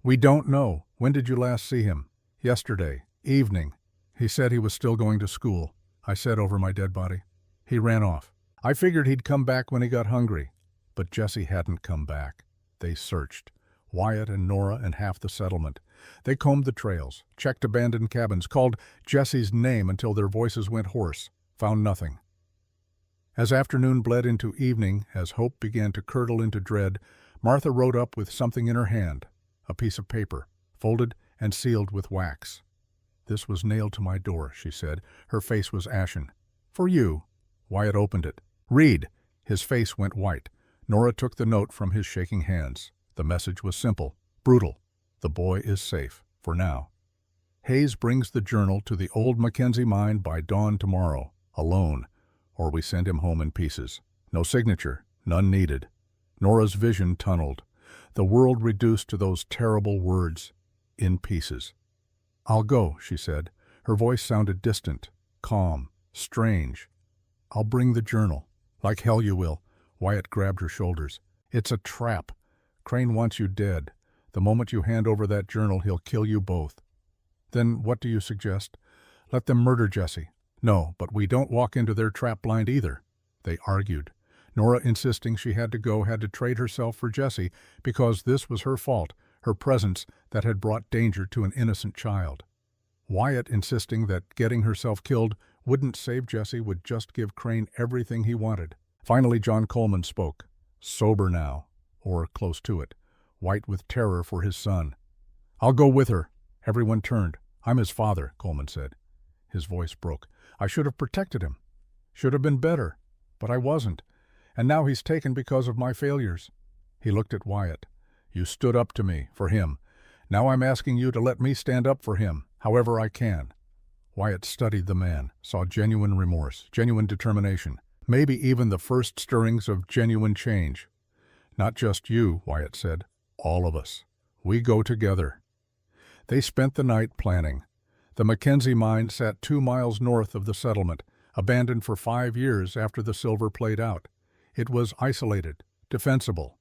"We don't know. When did you last see him?" "Yesterday. Evening. He said he was still going to school." I said over my dead body. "He ran off. I figured he'd come back when he got hungry." But Jesse hadn't come back. They searched. Wyatt and Nora and half the settlement. They combed the trails, checked abandoned cabins, called Jesse's name until their voices went hoarse. Found nothing. As afternoon bled into evening, as hope began to curdle into dread, Martha rode up with something in her hand, a piece of paper, folded and sealed with wax. "This was nailed to my door," she said. Her face was ashen. "For you." Wyatt opened it. "Read." His face went white. Nora took the note from his shaking hands. The message was simple, brutal. The boy is safe, for now. Hayes brings the journal to the old Mackenzie mine by dawn tomorrow, alone, or we send him home in pieces. No signature, none needed. Nora's vision tunneled. The world reduced to those terrible words, in pieces. "I'll go," she said. Her voice sounded distant, calm, strange. "I'll bring the journal." "Like hell you will." Wyatt grabbed her shoulders. "It's a trap. Crane wants you dead. The moment you hand over that journal, he'll kill you both." "Then what do you suggest?" "Let them murder Jesse." "No, but we don't walk into their trap blind either." They argued. Nora insisting she had to go, had to trade herself for Jesse because this was her fault, her presence that had brought danger to an innocent child. Wyatt insisting that getting herself killed wouldn't save Jesse, would just give Crane everything he wanted. Finally, John Coleman spoke, sober now, or close to it, white with terror for his son. "I'll go with her." Everyone turned. "I'm his father," Coleman said. His voice broke. "I should have protected him. Should have been better. But I wasn't. And now he's taken because of my failures." He looked at Wyatt. "You stood up to me, for him. Now I'm asking you to let me stand up for him, however I can." Wyatt studied the man, saw genuine remorse, genuine determination, maybe even the first stirrings of genuine change. "Not just you," Wyatt said. "All of us. We go together." They spent the night planning. The Mackenzie mine sat 2 miles north of the settlement, abandoned for 5 years after the silver played out. It was isolated, defensible,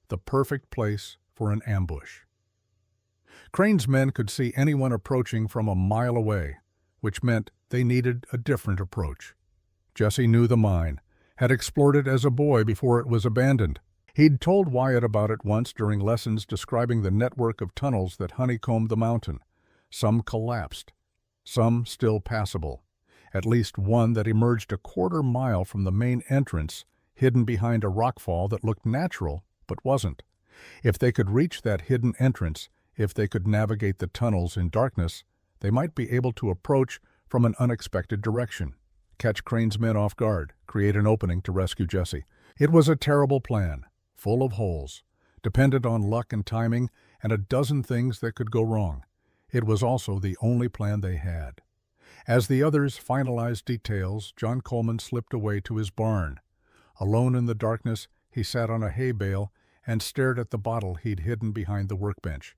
the perfect place for an ambush. Crane's men could see anyone approaching from a mile away, which meant they needed a different approach. Jesse knew the mine, had explored it as a boy before it was abandoned. He'd told Wyatt about it once during lessons describing the network of tunnels that honeycombed the mountain. Some collapsed, some still passable. At least one that emerged a 1/4 mile from the main entrance, hidden behind a rockfall that looked natural but wasn't. If they could reach that hidden entrance, if they could navigate the tunnels in darkness, they might be able to approach from an unexpected direction, catch Crane's men off guard, create an opening to rescue Jesse. It was a terrible plan, full of holes, dependent on luck and timing, and a dozen things that could go wrong. It was also the only plan they had. As the others finalized details, John Coleman slipped away to his barn. Alone in the darkness, he sat on a hay bale and stared at the bottle he'd hidden behind the workbench.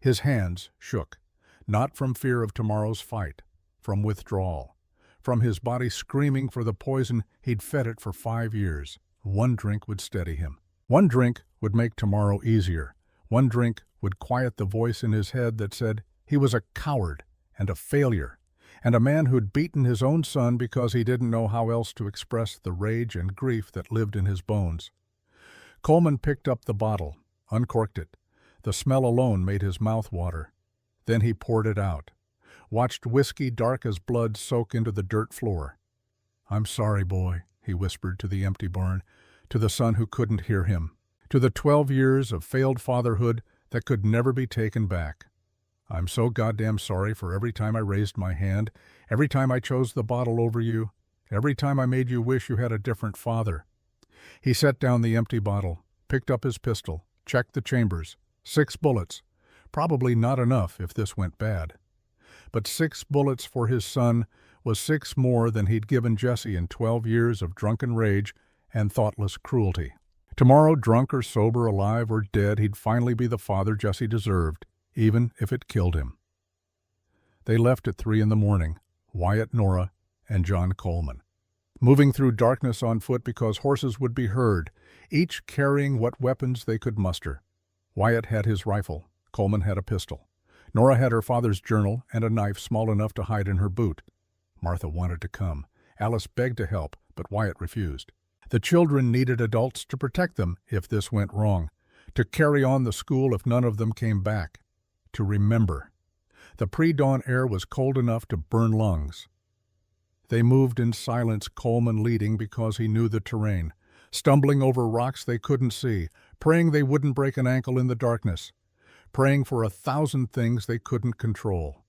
His hands shook, not from fear of tomorrow's fight, from withdrawal, from his body screaming for the poison he'd fed it for 5 years. One drink would steady him. One drink would make tomorrow easier. One drink would quiet the voice in his head that said he was a coward and a failure, and a man who'd beaten his own son because he didn't know how else to express the rage and grief that lived in his bones. Coleman picked up the bottle, uncorked it. The smell alone made his mouth water. Then he poured it out, watched whiskey dark as blood soak into the dirt floor. "I'm sorry, boy," he whispered to the empty barn, to the son who couldn't hear him, to the 12 years of failed fatherhood that could never be taken back. I'm so goddamn sorry for every time I raised my hand, every time I chose the bottle over you, every time I made you wish you had a different father." He set down the empty bottle, picked up his pistol, checked the chambers. 6 bullets. Probably not enough if this went bad. But 6 bullets for his son was 6 more than he'd given Jesse in 12 years of drunken rage and thoughtless cruelty. Tomorrow, drunk or sober, alive or dead, he'd finally be the father Jesse deserved, even if it killed him. They left at 3 in the morning, Wyatt, Nora, and John Coleman, moving through darkness on foot because horses would be heard, each carrying what weapons they could muster. Wyatt had his rifle. Coleman had a pistol. Nora had her father's journal and a knife small enough to hide in her boot. Martha wanted to come. Alice begged to help, but Wyatt refused. The children needed adults to protect them if this went wrong, to carry on the school if none of them came back, to remember. The pre-dawn air was cold enough to burn lungs. They moved in silence, Coleman leading because he knew the terrain, stumbling over rocks they couldn't see, praying they wouldn't break an ankle in the darkness, praying for 1,000 things they couldn't control.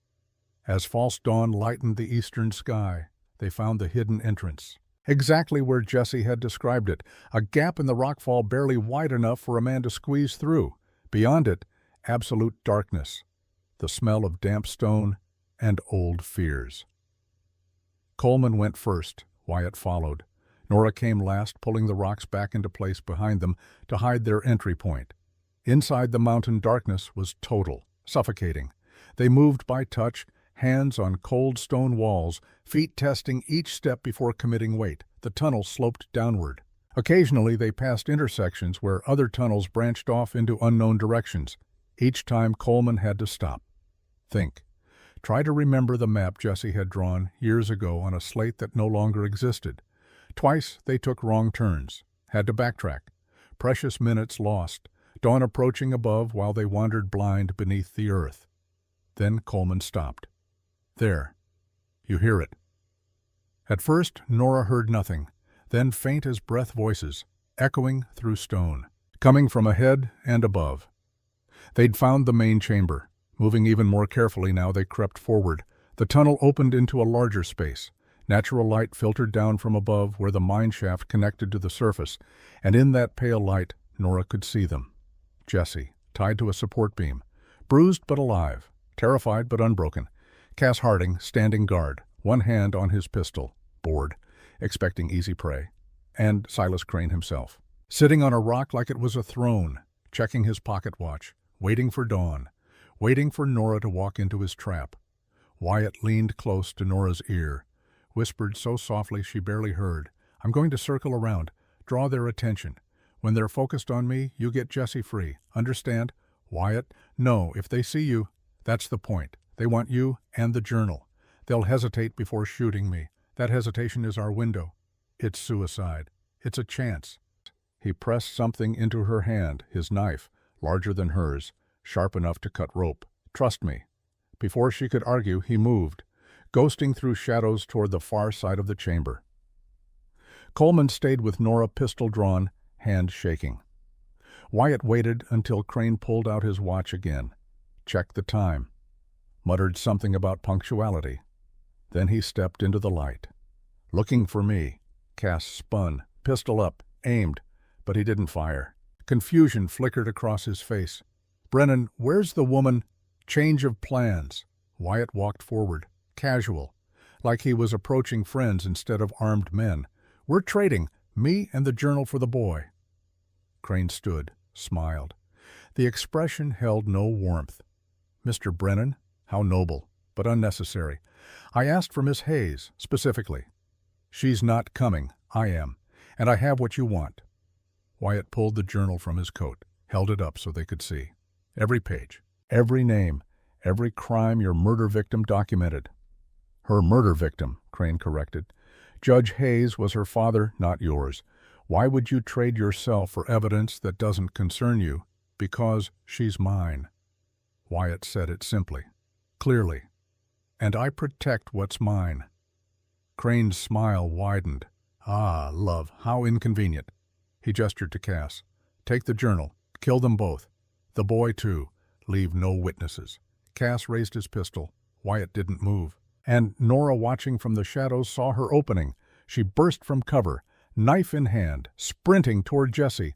As false dawn lightened the eastern sky, they found the hidden entrance. Exactly where Jesse had described it, a gap in the rockfall barely wide enough for a man to squeeze through. Beyond it, absolute darkness, the smell of damp stone and old fears. Coleman went first, Wyatt followed. Nora came last, pulling the rocks back into place behind them to hide their entry point. Inside the mountain darkness was total, suffocating. They moved by touch, hands on cold stone walls, feet testing each step before committing weight. The tunnel sloped downward. Occasionally they passed intersections where other tunnels branched off into unknown directions. Each time Coleman had to stop. Think. Try to remember the map Jesse had drawn years ago on a slate that no longer existed. Twice they took wrong turns, had to backtrack. Precious minutes lost, dawn approaching above while they wandered blind beneath the earth. Then Coleman stopped. There. You hear it. At first, Nora heard nothing, then faint as breath voices, echoing through stone, coming from ahead and above. They'd found the main chamber. Moving even more carefully now, they crept forward. The tunnel opened into a larger space. Natural light filtered down from above where the mine shaft connected to the surface, and in that pale light, Nora could see them. Jesse, tied to a support beam, bruised but alive, terrified but unbroken. Cass Harding standing guard, one hand on his pistol, bored, expecting easy prey. And Silas Crane himself, sitting on a rock like it was a throne, checking his pocket watch, waiting for dawn, waiting for Nora to walk into his trap. Wyatt leaned close to Nora's ear, whispered so softly she barely heard, "I'm going to circle around, draw their attention. When they're focused on me, you get Jesse free. Understand?" "Wyatt, no, if they see you, that's the point. They want you and the journal. They'll hesitate before shooting me. That hesitation is our window. It's suicide. It's a chance." He pressed something into her hand, his knife, larger than hers, sharp enough to cut rope. "Trust me." Before she could argue, he moved, ghosting through shadows toward the far side of the chamber. Coleman stayed with Nora, pistol drawn, hand shaking. Wyatt waited until Crane pulled out his watch again, checked the time, muttered something about punctuality. Then he stepped into the light. "Looking for me." Cass spun, pistol up, aimed, but he didn't fire. Confusion flickered across his face. "Brennan, where's the woman?" Change of plans. Wyatt walked forward, casual, like he was approaching friends instead of armed men. "We're trading, me and the journal for the boy." Crane stood, smiled. The expression held no warmth. "Mr. Brennan? How noble, but unnecessary. I asked for Miss Hayes, specifically. She's not coming, I am, and I have what you want." Wyatt pulled the journal from his coat, held it up so they could see. Every page, every name, every crime your murder victim documented. "Her murder victim," Crane corrected. "Judge Hayes was her father, not yours. Why would you trade yourself for evidence that doesn't concern you? Because she's mine." Wyatt said it simply, clearly. "And I protect what's mine." Crane's smile widened. "Ah, love, how inconvenient." He gestured to Cass. "Take the journal. Kill them both. The boy, too. Leave no witnesses. Cass raised his pistol. Wyatt didn't move. And Nora, watching from the shadows, saw her opening. She burst from cover, knife in hand, sprinting toward Jesse.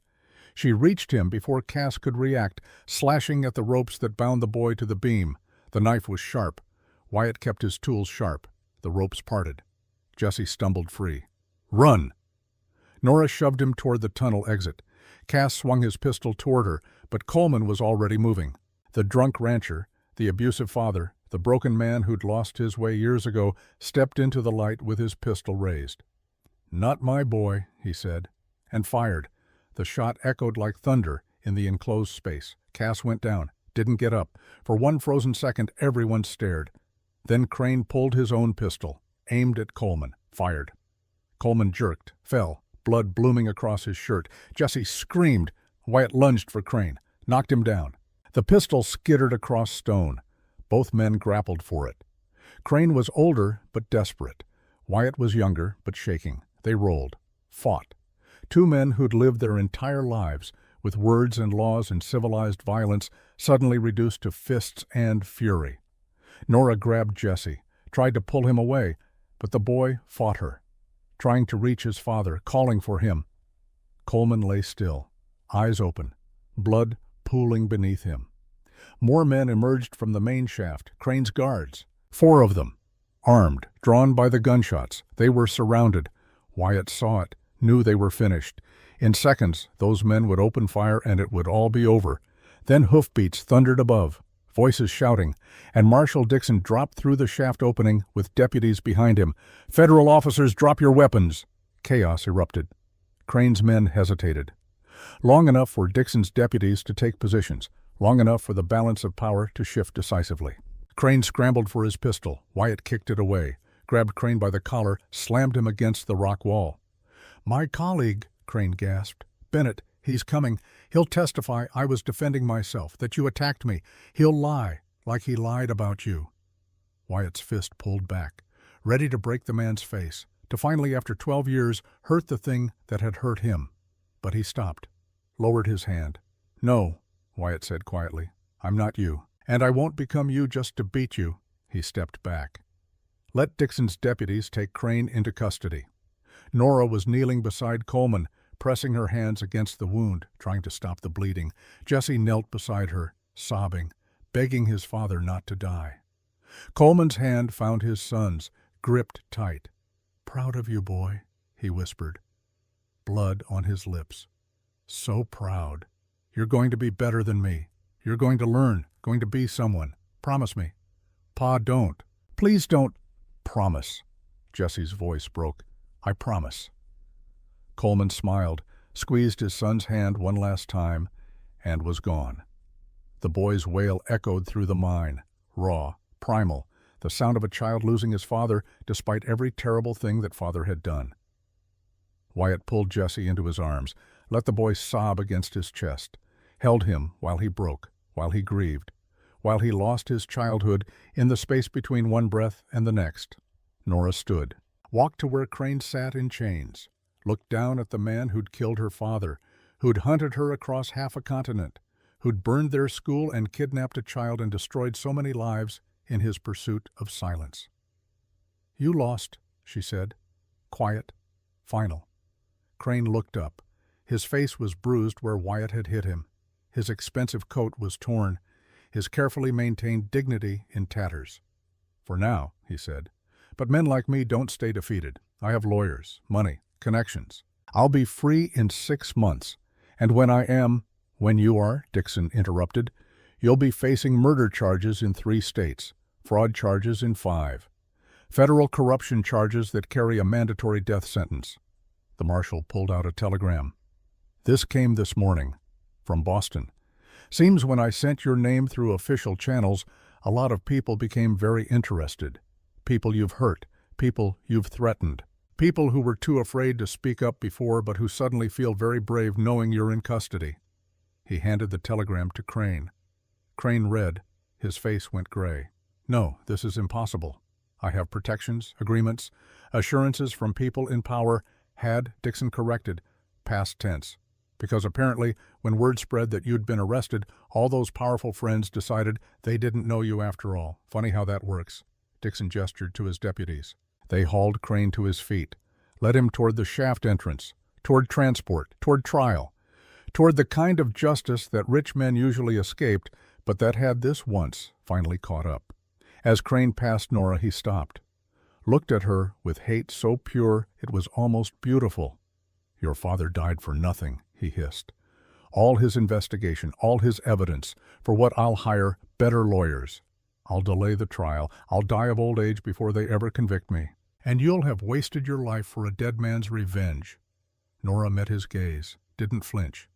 She reached him before Cass could react, slashing at the ropes that bound the boy to the beam. The knife was sharp. Wyatt kept his tools sharp. The ropes parted. Jesse stumbled free. "Run!" Nora shoved him toward the tunnel exit. Cass swung his pistol toward her, but Coleman was already moving. The drunk rancher, the abusive father, the broken man who'd lost his way years ago, stepped into the light with his pistol raised. "Not my boy," he said, and fired. The shot echoed like thunder in the enclosed space. Cass went down, didn't get up. For one frozen second, everyone stared. Then Crane pulled his own pistol, aimed at Coleman, fired. Coleman jerked, fell, blood blooming across his shirt. Jesse screamed. Wyatt lunged for Crane, knocked him down. The pistol skittered across stone. Both men grappled for it. Crane was older but desperate. Wyatt was younger but shaking. They rolled, fought. Two men who'd lived their entire lives with words and laws and civilized violence suddenly reduced to fists and fury. Nora grabbed Jesse, tried to pull him away, but the boy fought her, trying to reach his father, calling for him. Coleman lay still, eyes open, blood pooling beneath him. More men emerged from the main shaft, Crane's guards. 4 of them, armed, drawn by the gunshots. They were surrounded. Wyatt saw it, knew they were finished. In seconds, those men would open fire and it would all be over. Then hoofbeats thundered above, voices shouting, and Marshal Dixon dropped through the shaft opening with deputies behind him. "Federal officers, drop your weapons!" Chaos erupted. Crane's men hesitated. Long enough for Dixon's deputies to take positions, long enough for the balance of power to shift decisively. Crane scrambled for his pistol. Wyatt kicked it away, grabbed Crane by the collar, slammed him against the rock wall. "My colleague," Crane gasped. "Bennett, he's coming. He'll testify I was defending myself, that you attacked me. He'll lie, like he lied about you." Wyatt's fist pulled back, ready to break the man's face, to finally, after 12 years, hurt the thing that had hurt him. But he stopped, lowered his hand. "No," Wyatt said quietly, "I'm not you. And I won't become you just to beat you." He stepped back. Let Dixon's deputies take Crane into custody. Nora was kneeling beside Coleman, pressing her hands against the wound, trying to stop the bleeding. Jesse knelt beside her, sobbing, begging his father not to die. Coleman's hand found his son's, gripped tight. "Proud of you, boy," he whispered. Blood on his lips. "So proud. You're going to be better than me. You're going to learn, going to be someone. Promise me." "Pa, don't. Please don't." "Promise." Jesse's voice broke. "I promise." Coleman smiled, squeezed his son's hand one last time, and was gone. The boy's wail echoed through the mine, raw, primal, the sound of a child losing his father despite every terrible thing that father had done. Wyatt pulled Jesse into his arms, let the boy sob against his chest, held him while he broke, while he grieved, while he lost his childhood in the space between one breath and the next. Nora stood, walked to where Crane sat in chains, looked down at the man who'd killed her father, who'd hunted her across half a continent, who'd burned their school and kidnapped a child and destroyed so many lives in his pursuit of silence. "You lost," she said, quiet, final. Crane looked up. His face was bruised where Wyatt had hit him. His expensive coat was torn, his carefully maintained dignity in tatters. "For now," he said. "But men like me don't stay defeated. I have lawyers, money, connections. I'll be free in 6 months. And when I am—" "When you are," Dixon interrupted, "you'll be facing murder charges in 3 states, fraud charges in 5, federal corruption charges that carry a mandatory death sentence." The marshal pulled out a telegram. "This came this morning, from Boston. Seems when I sent your name through official channels, a lot of people became very interested. People you've hurt, people you've threatened, people who were too afraid to speak up before but who suddenly feel very brave knowing you're in custody." He handed the telegram to Crane. Crane read. His face went gray. "No, this is impossible. I have protections, agreements, assurances from people in power," had, Dixon corrected, past tense. Because apparently, when word spread that you'd been arrested, all those powerful friends decided they didn't know you after all. Funny how that works. Dixon gestured to his deputies. They hauled Crane to his feet, led him toward the shaft entrance, toward transport, toward trial, toward the kind of justice that rich men usually escaped, but that had this once finally caught up. As Crane passed Nora, he stopped, looked at her with hate so pure it was almost beautiful. "Your father died for nothing," he hissed. "All his investigation, all his evidence, for what I'll hire better lawyers. I'll delay the trial. I'll die of old age before they ever convict me. And you'll have wasted your life for a dead man's revenge." Nora met his gaze, didn't flinch.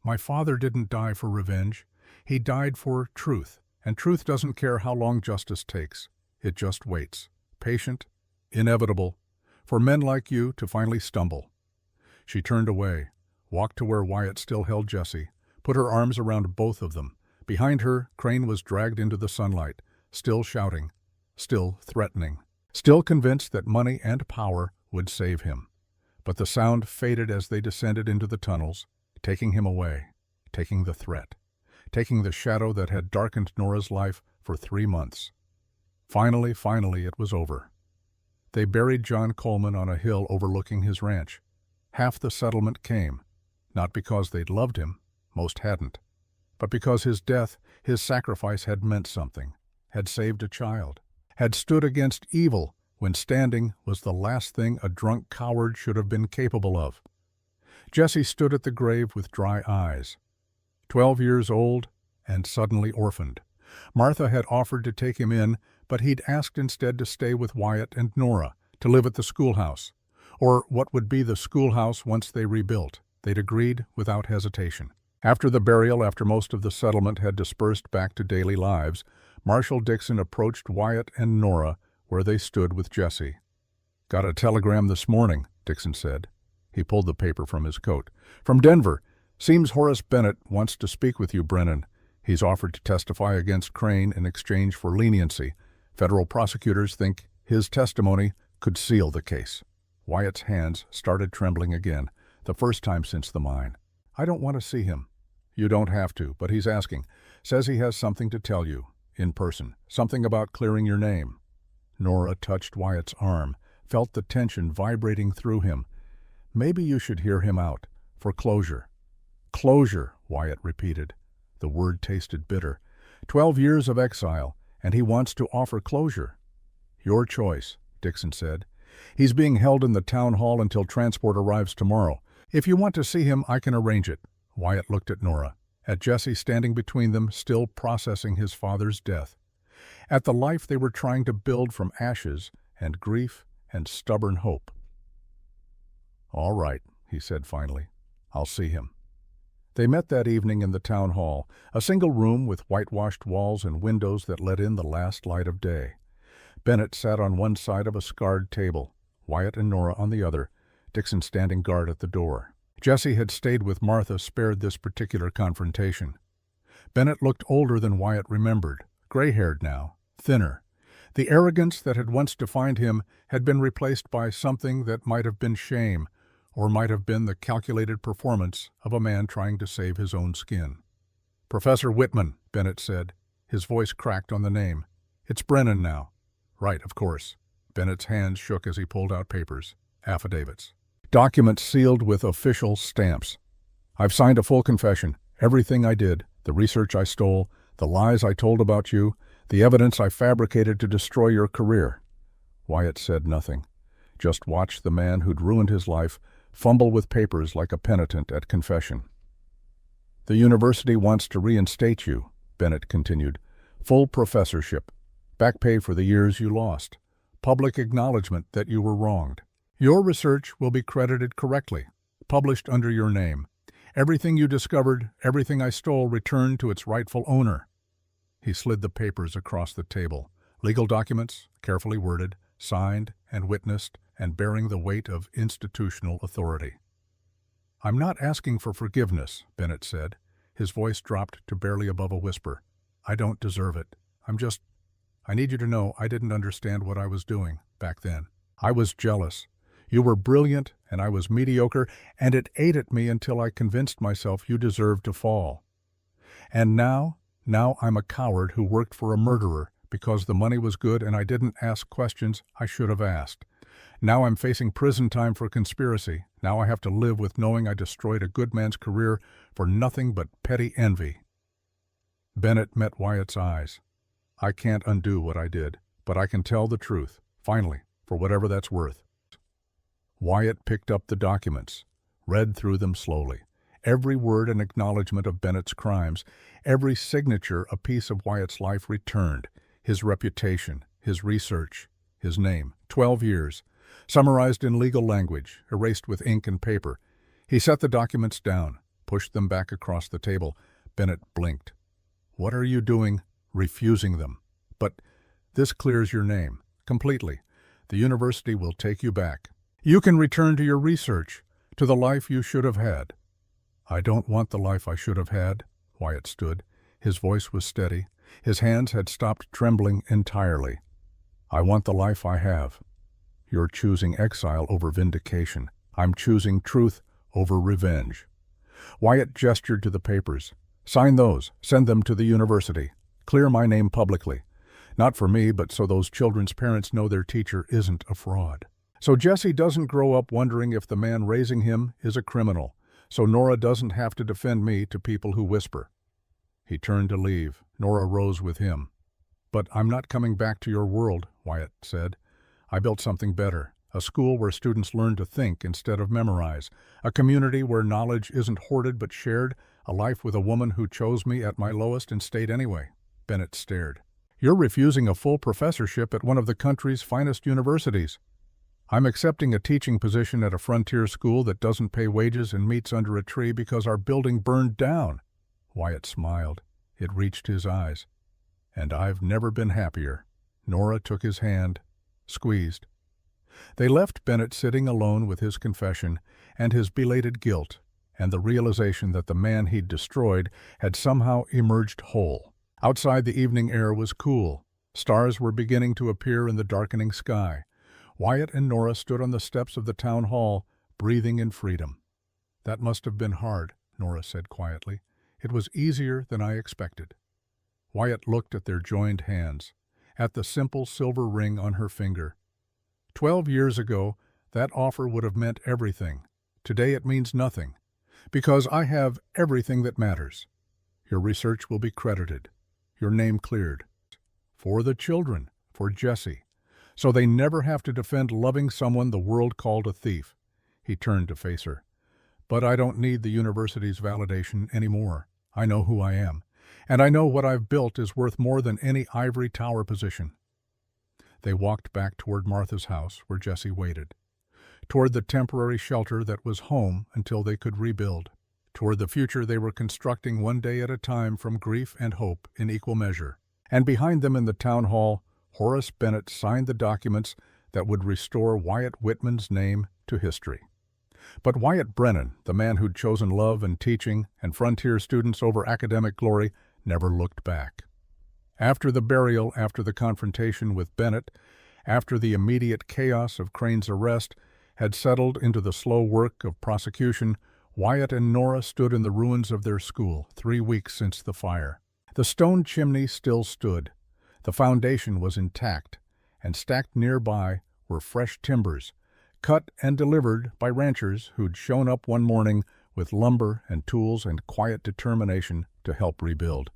"My father didn't die for revenge. He died for truth, and truth doesn't care how long justice takes. It just waits, patient, inevitable, for men like you to finally stumble." She turned away, walked to where Wyatt still held Jesse, put her arms around both of them. Behind her, Crane was dragged into the sunlight, still shouting, still threatening, still convinced that money and power would save him. But the sound faded as they descended into the tunnels, taking him away, taking the threat, taking the shadow that had darkened Nora's life for 3 months. Finally, it was over. They buried John Coleman on a hill overlooking his ranch. Half the settlement came, not because they'd loved him, most hadn't, but because his death, his sacrifice had meant something, had saved a child, had stood against evil when standing was the last thing a drunk coward should have been capable of. Jesse stood at the grave with dry eyes. 12 years old and suddenly orphaned. Martha had offered to take him in, but he'd asked instead to stay with Wyatt and Nora, to live at the schoolhouse, or what would be the schoolhouse once they rebuilt. They'd agreed without hesitation. After the burial, after most of the settlement had dispersed back to daily lives, Marshal Dixon approached Wyatt and Nora where they stood with Jesse. "Got a telegram this morning," Dixon said. He pulled the paper from his coat. "From Denver. Seems Horace Bennett wants to speak with you, Brennan. He's offered to testify against Crane in exchange for leniency. Federal prosecutors think his testimony could seal the case." Wyatt's hands started trembling again, the first time since the mine. "I don't want to see him." "You don't have to, but he's asking. Says he has something to tell you, in person, something about clearing your name." Nora touched Wyatt's arm, felt the tension vibrating through him. "Maybe you should hear him out, for closure." "Closure," Wyatt repeated. The word tasted bitter. 12 years of exile, and he wants to offer closure. "Your choice," Dixon said. "He's being held in the town hall until transport arrives tomorrow. If you want to see him, I can arrange it." Wyatt looked at Nora, at Jesse standing between them, still processing his father's death, at the life they were trying to build from ashes and grief and stubborn hope. "All right," he said finally. "I'll see him." They met that evening in the town hall, a single room with whitewashed walls and windows that let in the last light of day. Bennett sat on one side of a scarred table, Wyatt and Nora on the other, Dixon standing guard at the door. Jesse had stayed with Martha, spared this particular confrontation. Bennett looked older than Wyatt remembered, gray-haired now, thinner. The arrogance that had once defined him had been replaced by something that might have been shame, or might have been the calculated performance of a man trying to save his own skin. "Professor Whitman," Bennett said. His voice cracked on the name. "It's Brennan now." "Right, of course." Bennett's hands shook as he pulled out papers, affidavits, documents sealed with official stamps. "I've signed a full confession. Everything I did, the research I stole, the lies I told about you, the evidence I fabricated to destroy your career." Wyatt said nothing, just watched the man who'd ruined his life fumble with papers like a penitent at confession. "The university wants to reinstate you," Bennett continued. "Full professorship, back pay for the years you lost, public acknowledgement that you were wronged. Your research will be credited correctly, published under your name. Everything you discovered, everything I stole, returned to its rightful owner." He slid the papers across the table. Legal documents, carefully worded, signed and witnessed, and bearing the weight of institutional authority. "I'm not asking for forgiveness," Bennett said. His voice dropped to barely above a whisper. "I don't deserve it. I need you to know I didn't understand what I was doing back then. I was jealous. You were brilliant, and I was mediocre, and it ate at me until I convinced myself you deserved to fall. And now I'm a coward who worked for a murderer because the money was good and I didn't ask questions I should have asked. Now I'm facing prison time for conspiracy. Now I have to live with knowing I destroyed a good man's career for nothing but petty envy." Bennett met Wyatt's eyes. "I can't undo what I did, but I can tell the truth, finally, for whatever that's worth." Wyatt picked up the documents, read through them slowly. Every word an acknowledgement of Bennett's crimes, every signature a piece of Wyatt's life returned, his reputation, his research, his name. 12 years, summarized in legal language, erased with ink and paper. He set the documents down, pushed them back across the table. Bennett blinked. "What are you doing? Refusing them. But this clears your name, completely. The university will take you back. You can return to your research, to the life you should have had." "I don't want the life I should have had." Wyatt stood. His voice was steady. His hands had stopped trembling entirely. "I want the life I have. You're choosing exile over vindication. I'm choosing truth over revenge." Wyatt gestured to the papers. "Sign those. Send them to the university. Clear my name publicly. Not for me, but so those children's parents know their teacher isn't a fraud. So Jesse doesn't grow up wondering if the man raising him is a criminal. So Nora doesn't have to defend me to people who whisper." He turned to leave. Nora rose with him. "But I'm not coming back to your world," Wyatt said. "I built something better. A school where students learn to think instead of memorize. A community where knowledge isn't hoarded but shared. A life with a woman who chose me at my lowest and stayed anyway." Bennett stared. "You're refusing a full professorship at one of the country's finest universities." "I'm accepting a teaching position at a frontier school that doesn't pay wages and meets under a tree because our building burned down." Wyatt smiled. It reached his eyes. "And I've never been happier." Nora took his hand, squeezed. They left Bennett sitting alone with his confession and his belated guilt, and the realization that the man he'd destroyed had somehow emerged whole. Outside, the evening air was cool. Stars were beginning to appear in the darkening sky. Wyatt and Nora stood on the steps of the town hall, breathing in freedom. "That must have been hard," Nora said quietly. "It was easier than I expected." Wyatt looked at their joined hands, at the simple silver ring on her finger. 12 years ago, that offer would have meant everything. Today it means nothing, because I have everything that matters. Your research will be credited, your name cleared. For the children, for Jesse. So they never have to defend loving someone the world called a thief. He turned to face her. "But I don't need the university's validation anymore. I know who I am. And I know what I've built is worth more than any ivory tower position." They walked back toward Martha's house, where Jesse waited. Toward the temporary shelter that was home until they could rebuild. Toward the future they were constructing one day at a time from grief and hope in equal measure. And behind them in the town hall, Horace Bennett signed the documents that would restore Wyatt Whitman's name to history. But Wyatt Brennan, the man who'd chosen love and teaching and frontier students over academic glory, never looked back. After the burial, after the confrontation with Bennett, after the immediate chaos of Crane's arrest had settled into the slow work of prosecution, Wyatt and Nora stood in the ruins of their school, 3 weeks since the fire. The stone chimney still stood. The foundation was intact, and stacked nearby were fresh timbers, cut and delivered by ranchers who'd shown up one morning with lumber and tools and quiet determination to help rebuild.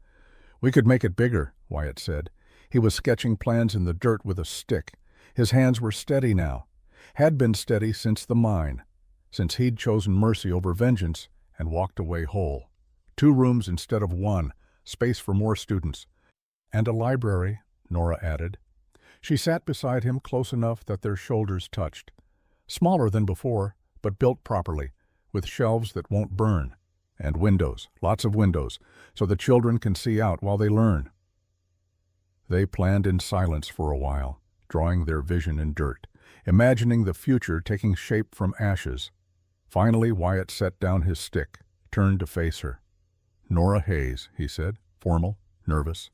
"We could make it bigger," Wyatt said. He was sketching plans in the dirt with a stick. His hands were steady now, had been steady since the mine, since he'd chosen mercy over vengeance and walked away whole. 2 rooms instead of 1, space for more students. "And a library," Nora added. She sat beside him close enough that their shoulders touched. "Smaller than before, but built properly, with shelves that won't burn. And windows, lots of windows, so the children can see out while they learn." They planned in silence for a while, drawing their vision in dirt, imagining the future taking shape from ashes. Finally, Wyatt set down his stick, turned to face her. "Nora Hayes," he said, formal, nervous.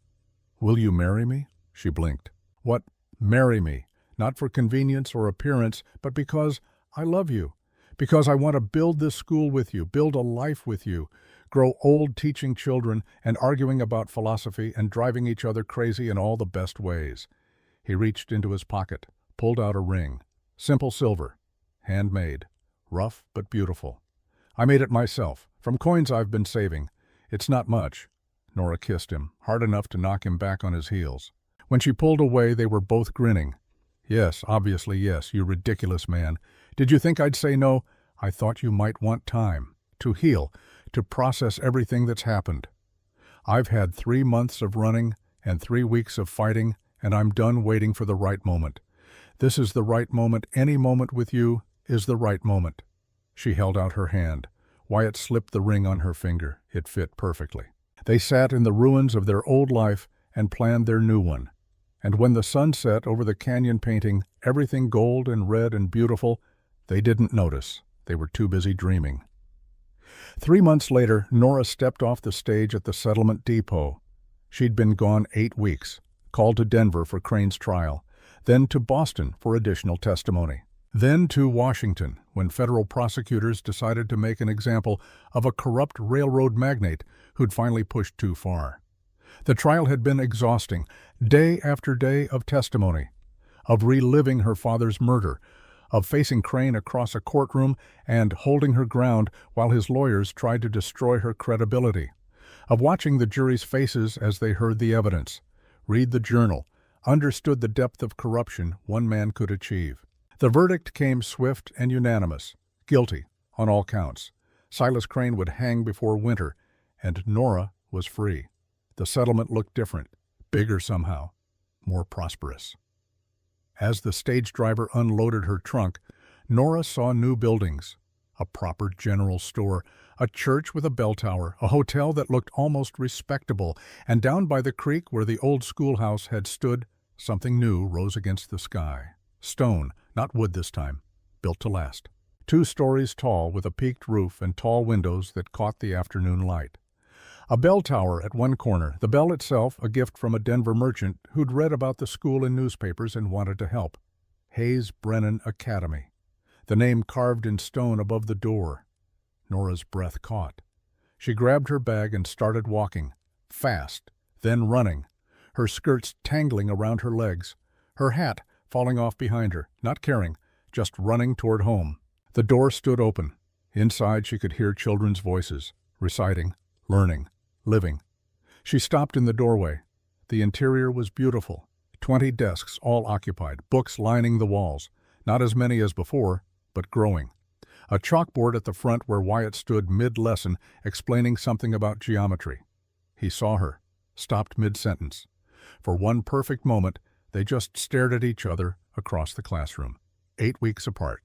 "Will you marry me?" She blinked. "What? Marry me? Not for convenience or appearance, but because I love you. Because I want to build this school with you, build a life with you, grow old teaching children and arguing about philosophy and driving each other crazy in all the best ways." He reached into his pocket, pulled out a ring. Simple silver. Handmade. Rough but beautiful. "I made it myself, from coins I've been saving. It's not much." Nora kissed him, hard enough to knock him back on his heels. When she pulled away, they were both grinning. "Yes, obviously yes, you ridiculous man. Did you think I'd say no? I thought you might want time. To heal, to process everything that's happened. I've had 3 months of running and 3 weeks of fighting, and I'm done waiting for the right moment. This is the right moment. Any moment with you is the right moment." She held out her hand. Wyatt slipped the ring on her finger. It fit perfectly. They sat in the ruins of their old life and planned their new one. And when the sun set over the canyon painting, everything gold and red and beautiful, they didn't notice. They were too busy dreaming. 3 months later, Nora stepped off the stage at the settlement depot. She'd been gone 8 weeks, called to Denver for Crane's trial, then to Boston for additional testimony, then to Washington when federal prosecutors decided to make an example of a corrupt railroad magnate who'd finally pushed too far. The trial had been exhausting, day after day of testimony, of reliving her father's murder, of facing Crane across a courtroom and holding her ground while his lawyers tried to destroy her credibility, of watching the jury's faces as they heard the evidence, read the journal, understood the depth of corruption one man could achieve. The verdict came swift and unanimous, guilty on all counts. Silas Crane would hang before winter, and Nora was free. The settlement looked different, bigger somehow, more prosperous. As the stage driver unloaded her trunk, Nora saw new buildings, a proper general store, a church with a bell tower, a hotel that looked almost respectable, and down by the creek where the old schoolhouse had stood, something new rose against the sky. Stone, not wood this time, built to last. 2 stories tall with a peaked roof and tall windows that caught the afternoon light. A bell tower at one corner, the bell itself a gift from a Denver merchant who'd read about the school in newspapers and wanted to help. Hayes Brennan Academy. The name carved in stone above the door. Nora's breath caught. She grabbed her bag and started walking, fast, then running, her skirts tangling around her legs, her hat falling off behind her, not caring, just running toward home. The door stood open. Inside she could hear children's voices, reciting, learning, living. She stopped in the doorway. The interior was beautiful. 20 desks, all occupied, books lining the walls, not as many as before, but growing. A chalkboard at the front where Wyatt stood mid-lesson explaining something about geometry. He saw her, stopped mid-sentence. For one perfect moment, they just stared at each other across the classroom. 8 weeks apart.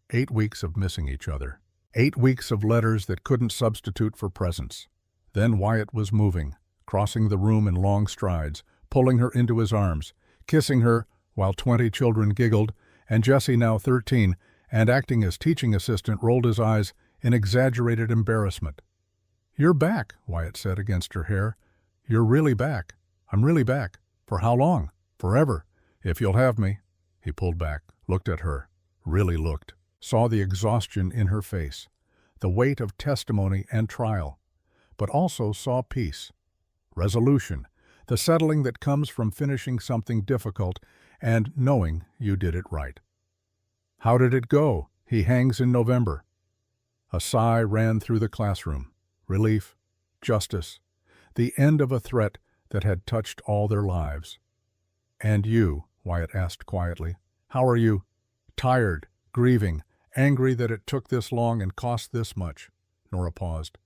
8 weeks of missing each other. 8 weeks of letters that couldn't substitute for presence. Then Wyatt was moving, crossing the room in long strides, pulling her into his arms, kissing her while 20 children giggled, and Jesse, now 13, and acting as teaching assistant, rolled his eyes in exaggerated embarrassment. "You're back," Wyatt said against her hair. "You're really back. I'm really back. For how long? Forever. If you'll have me." He pulled back, looked at her, really looked, saw the exhaustion in her face, the weight of testimony and trial, but also saw peace, resolution, the settling that comes from finishing something difficult and knowing you did it right. "How did it go? He hangs in November." A sigh ran through the classroom. Relief, justice, the end of a threat that had touched all their lives. "And you?" Wyatt asked quietly. "How are you?" "Tired, grieving, angry that it took this long and cost this much." Nora paused.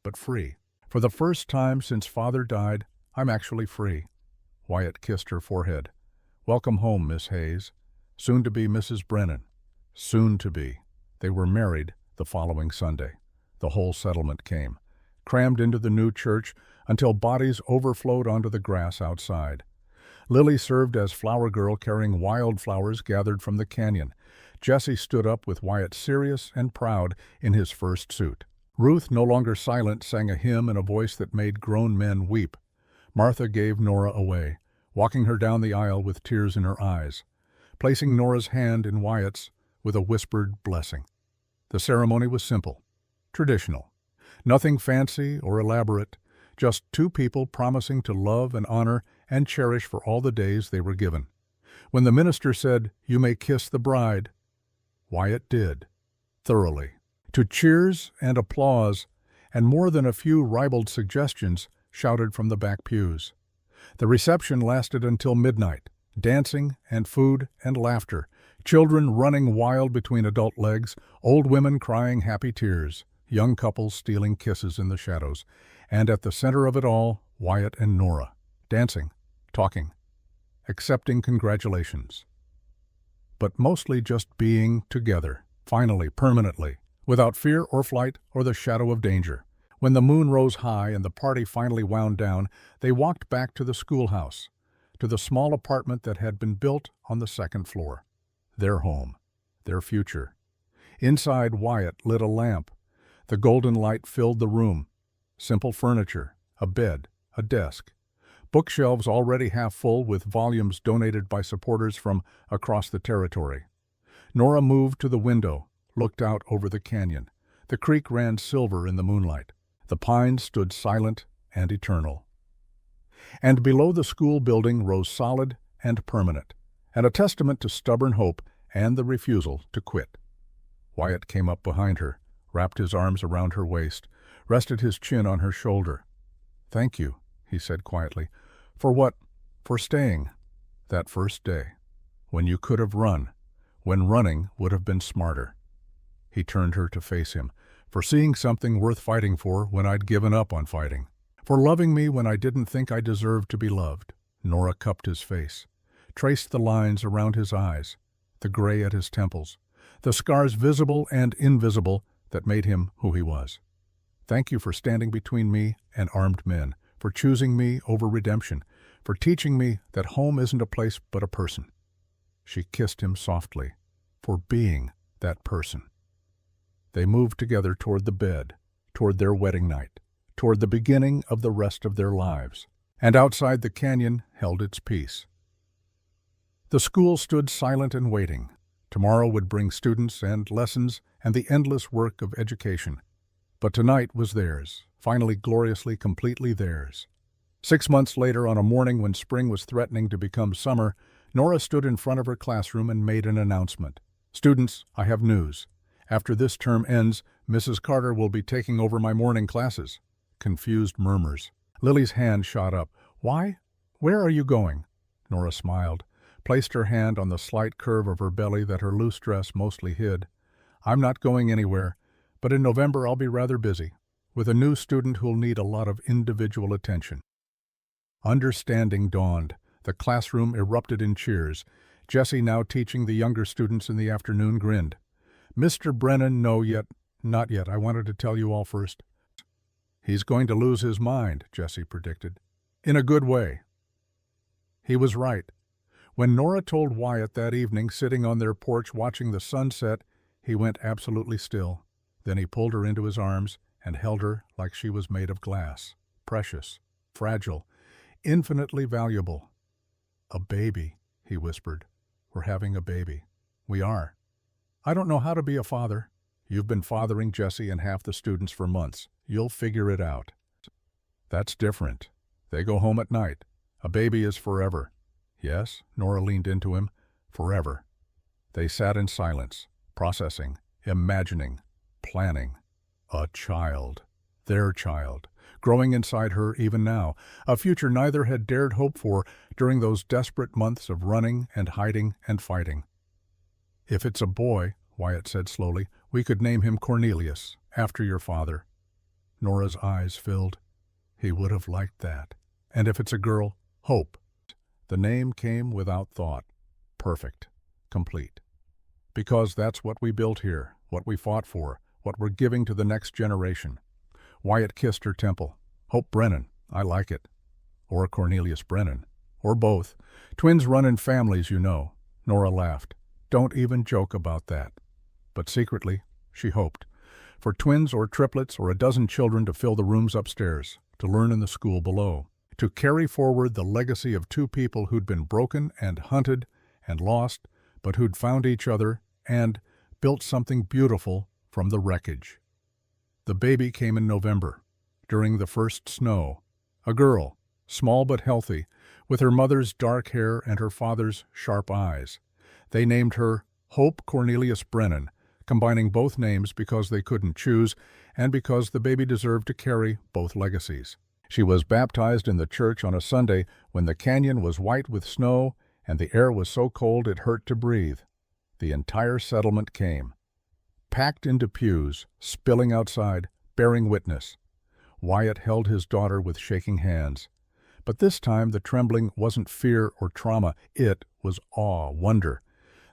"But free. For the first time since Father died, I'm actually free." Wyatt kissed her forehead. "Welcome home, Miss Hayes. Soon to be Mrs. Brennan." Soon to be. They were married the following Sunday. The whole settlement came, crammed into the new church until bodies overflowed onto the grass outside. Lily served as flower girl carrying wildflowers gathered from the canyon. Jesse stood up with Wyatt serious and proud in his first suit. Ruth, no longer silent, sang a hymn in a voice that made grown men weep. Martha gave Nora away, walking her down the aisle with tears in her eyes. Placing Nora's hand in Wyatt's, with a whispered blessing. The ceremony was simple, traditional. Nothing fancy or elaborate, just two people promising to love and honor and cherish for all the days they were given. When the minister said, "You may kiss the bride," Wyatt did, thoroughly. To cheers and applause, and more than a few ribald suggestions shouted from the back pews. The reception lasted until midnight, dancing and food and laughter, children running wild between adult legs, old women crying happy tears, young couples stealing kisses in the shadows, and at the center of it all, Wyatt and Nora, dancing, talking, accepting congratulations. But mostly just being together, finally, permanently, without fear or flight or the shadow of danger. When the moon rose high and the party finally wound down, they walked back to the schoolhouse, to the small apartment that had been built on the second floor. Their home, their future. Inside, Wyatt lit a lamp. The golden light filled the room. Simple furniture, a bed, a desk. Bookshelves already half full with volumes donated by supporters from across the territory. Nora moved to the window, looked out over the canyon. The creek ran silver in the moonlight. The pines stood silent and eternal. And below the school building rose solid and permanent, and a testament to stubborn hope and the refusal to quit. Wyatt came up behind her, wrapped his arms around her waist, rested his chin on her shoulder. "Thank you," he said quietly. "For what?" "For staying. That first day. When you could have run. When running would have been smarter." He turned her to face him. "For seeing something worth fighting for when I'd given up on fighting. For loving me when I didn't think I deserved to be loved." Nora cupped his face, traced the lines around his eyes, the gray at his temples, the scars visible and invisible that made him who he was. "Thank you for standing between me and armed men, for choosing me over redemption, for teaching me that home isn't a place but a person." She kissed him softly, for being that person. They moved together toward the bed, toward their wedding night, toward the beginning of the rest of their lives. And outside the canyon held its peace. The school stood silent and waiting. Tomorrow would bring students and lessons and the endless work of education. But tonight was theirs, finally gloriously, completely theirs. 6 months later, on a morning when spring was threatening to become summer, Nora stood in front of her classroom and made an announcement. "Students, I have news. After this term ends, Mrs. Carter will be taking over my morning classes." Confused murmurs. Lily's hand shot up. "Why? Where are you going?" Nora smiled, placed her hand on the slight curve of her belly that her loose dress mostly hid. "I'm not going anywhere, but in November I'll be rather busy, with a new student who'll need a lot of individual attention." Understanding dawned. The classroom erupted in cheers. Jessie, now teaching the younger students in the afternoon, grinned. "Mr. Brennan, not yet. I wanted to tell you all first." "He's going to lose his mind," Jessie predicted. "In a good way." He was right. When Nora told Wyatt that evening, sitting on their porch watching the sunset, he went absolutely still. Then he pulled her into his arms and held her like she was made of glass, precious, fragile, infinitely valuable. "A baby," he whispered. "We're having a baby. We are. I don't know how to be a father. You've been fathering Jessie and half the students for months. You'll figure it out." "That's different. They go home at night. A baby is forever." "Yes," Nora leaned into him. "Forever." They sat in silence, processing, imagining, planning. A child. Their child. Growing inside her even now. A future neither had dared hope for during those desperate months of running and hiding and fighting. "If it's a boy," Wyatt said slowly, "we could name him Cornelius, after your father." Nora's eyes filled. He would have liked that. "And if it's a girl, Hope." The name came without thought. Perfect. Complete. "Because that's what we built here, what we fought for, what we're giving to the next generation." Wyatt kissed her temple. "Hope Brennan. I like it. Or Cornelius Brennan. Or both. Twins run in families, you know." Nora laughed. "Don't even joke about that." But secretly, she hoped. For twins or triplets or a dozen children to fill the rooms upstairs, to learn in the school below, to carry forward the legacy of two people who'd been broken and hunted and lost, but who'd found each other and, built something beautiful from the wreckage. The baby came in November, during the first snow. A girl, small but healthy, with her mother's dark hair and her father's sharp eyes. They named her Hope Cornelius Brennan, combining both names because they couldn't choose and because the baby deserved to carry both legacies. She was baptized in the church on a Sunday when the canyon was white with snow and the air was so cold it hurt to breathe. The entire settlement came, packed into pews, spilling outside, bearing witness. Wyatt held his daughter with shaking hands. But this time the trembling wasn't fear or trauma, it was awe, wonder,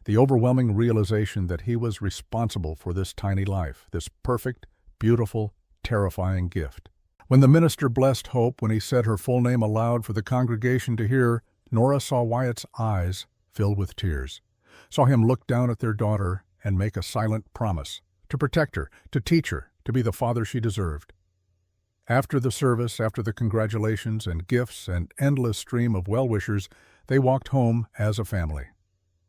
the overwhelming realization that he was responsible for this tiny life, this perfect, beautiful, terrifying gift. When the minister blessed Hope, when he said her full name aloud for the congregation to hear, Nora saw Wyatt's eyes fill with tears, saw him look down at their daughter and make a silent promise to protect her, to teach her, to be the father she deserved. After the service, after the congratulations and gifts and endless stream of well-wishers, they walked home as a family.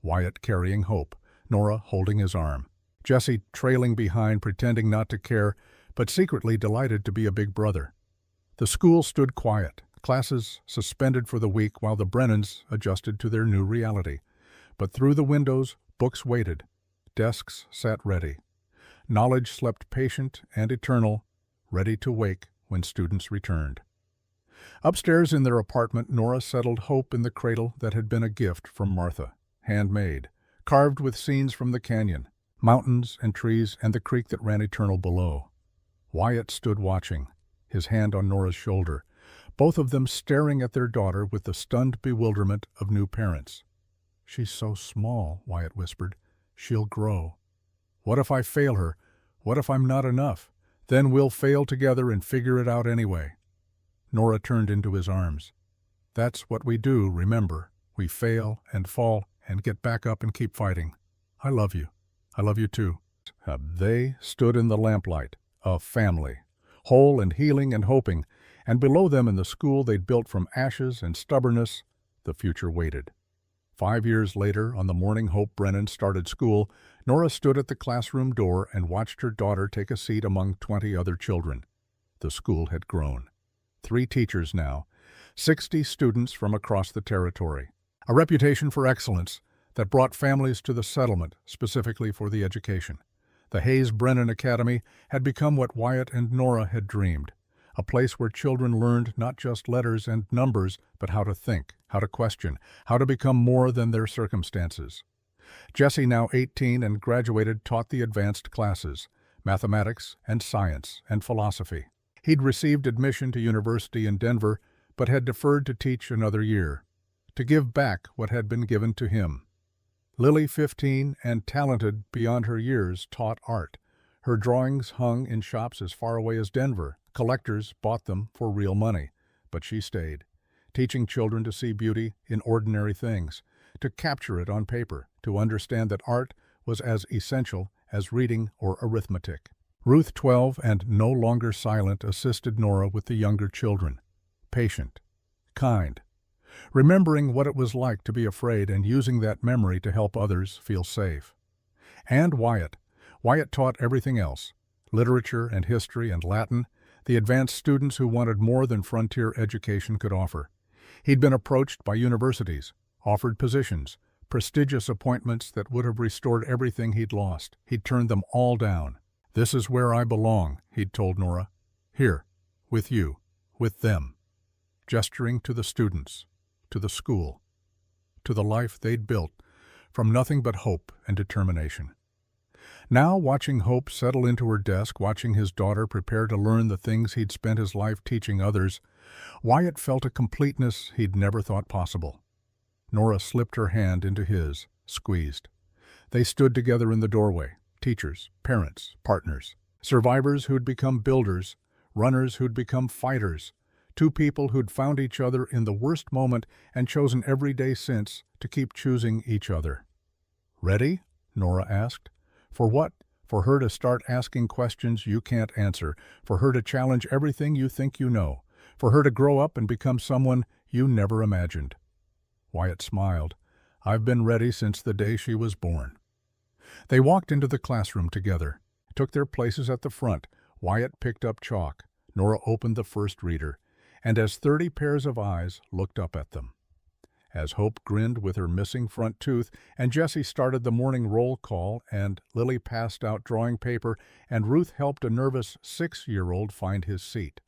Wyatt carrying Hope, Nora holding his arm, Jesse trailing behind, pretending not to care, but secretly delighted to be a big brother. The school stood quiet, classes suspended for the week while the Brennans adjusted to their new reality. But through the windows, books waited, desks sat ready. Knowledge slept patient and eternal, ready to wake when students returned. Upstairs in their apartment, Nora settled Hope in the cradle that had been a gift from Martha, handmade, carved with scenes from the canyon, mountains and trees and the creek that ran eternal below. Wyatt stood watching, his hand on Nora's shoulder, both of them staring at their daughter with the stunned bewilderment of new parents. "She's so small," Wyatt whispered. "She'll grow. What if I fail her? What if I'm not enough? Then we'll fail together and figure it out anyway." Nora turned into his arms. "That's what we do, remember. We fail and fall and get back up and keep fighting. I love you. I love you too." They stood in the lamplight, a family, whole and healing and hoping, and below them in the school they'd built from ashes and stubbornness, the future waited. 5 years later, on the morning Hope Brennan started school, Nora stood at the classroom door and watched her daughter take a seat among 20 other children. The school had grown. 3 teachers now, 60 students from across the territory. A reputation for excellence that brought families to the settlement specifically for the education. The Hayes Brennan Academy had become what Wyatt and Nora had dreamed, a place where children learned not just letters and numbers, but how to think, how to question, how to become more than their circumstances. Jesse, now 18 and graduated, taught the advanced classes, mathematics and science and philosophy. He'd received admission to university in Denver, but had deferred to teach another year, to give back what had been given to him. Lily, 15 and talented beyond her years, taught art. Her drawings hung in shops as far away as Denver. Collectors bought them for real money, but she stayed, teaching children to see beauty in ordinary things, to capture it on paper, to understand that art was as essential as reading or arithmetic. Ruth, 12 and no longer silent, assisted Nora with the younger children, patient, kind, remembering what it was like to be afraid and using that memory to help others feel safe. And Wyatt. Wyatt taught everything else, literature and history and Latin, the advanced students who wanted more than frontier education could offer. He'd been approached by universities, offered positions, prestigious appointments that would have restored everything he'd lost. He'd turned them all down. "This is where I belong," he'd told Nora. "Here, with you, with them," gesturing to the students, to the school, to the life they'd built from nothing but hope and determination. Now, watching Hope settle into her desk, watching his daughter prepare to learn the things he'd spent his life teaching others, Wyatt felt a completeness he'd never thought possible. Nora slipped her hand into his, squeezed. They stood together in the doorway, teachers, parents, partners, survivors who'd become builders, runners who'd become fighters, 2 people who'd found each other in the worst moment and chosen every day since to keep choosing each other. "Ready?" Nora asked. "For what? For her to start asking questions you can't answer, for her to challenge everything you think you know, for her to grow up and become someone you never imagined." Wyatt smiled. "I've been ready since the day she was born." They walked into the classroom together, took their places at the front. Wyatt picked up chalk. Nora opened the first reader, and as 30 pairs of eyes looked up at them. As Hope grinned with her missing front tooth, and Jessie started the morning roll call, and Lily passed out drawing paper, and Ruth helped a nervous 6-year-old find his seat.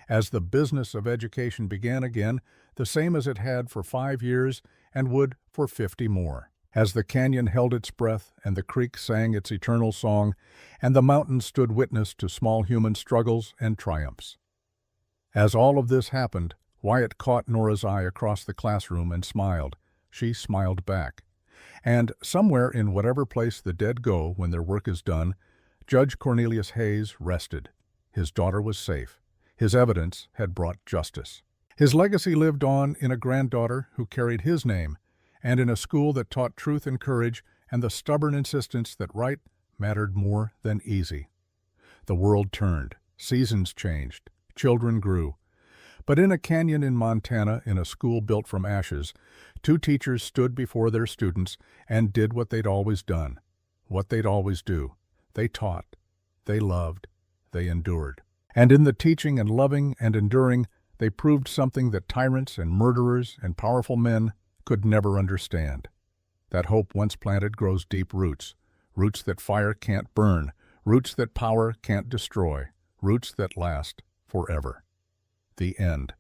As the business of education began again, the same as it had for 5 years and would for 50 more. As the canyon held its breath, and the creek sang its eternal song, and the mountains stood witness to small human struggles and triumphs. As all of this happened, Wyatt caught Nora's eye across the classroom and smiled. She smiled back. And somewhere in whatever place the dead go when their work is done, Judge Cornelius Hayes rested. His daughter was safe. His evidence had brought justice. His legacy lived on in a granddaughter who carried his name, and in a school that taught truth and courage and the stubborn insistence that right mattered more than easy. The world turned. Seasons changed. Children grew. But in a canyon in Montana, in a school built from ashes, 2 teachers stood before their students and did what they'd always done, what they'd always do. They taught. They loved. They endured. And in the teaching and loving and enduring, they proved something that tyrants and murderers and powerful men could never understand. That hope once planted grows deep roots, roots that fire can't burn, roots that power can't destroy, roots that last forever. The end.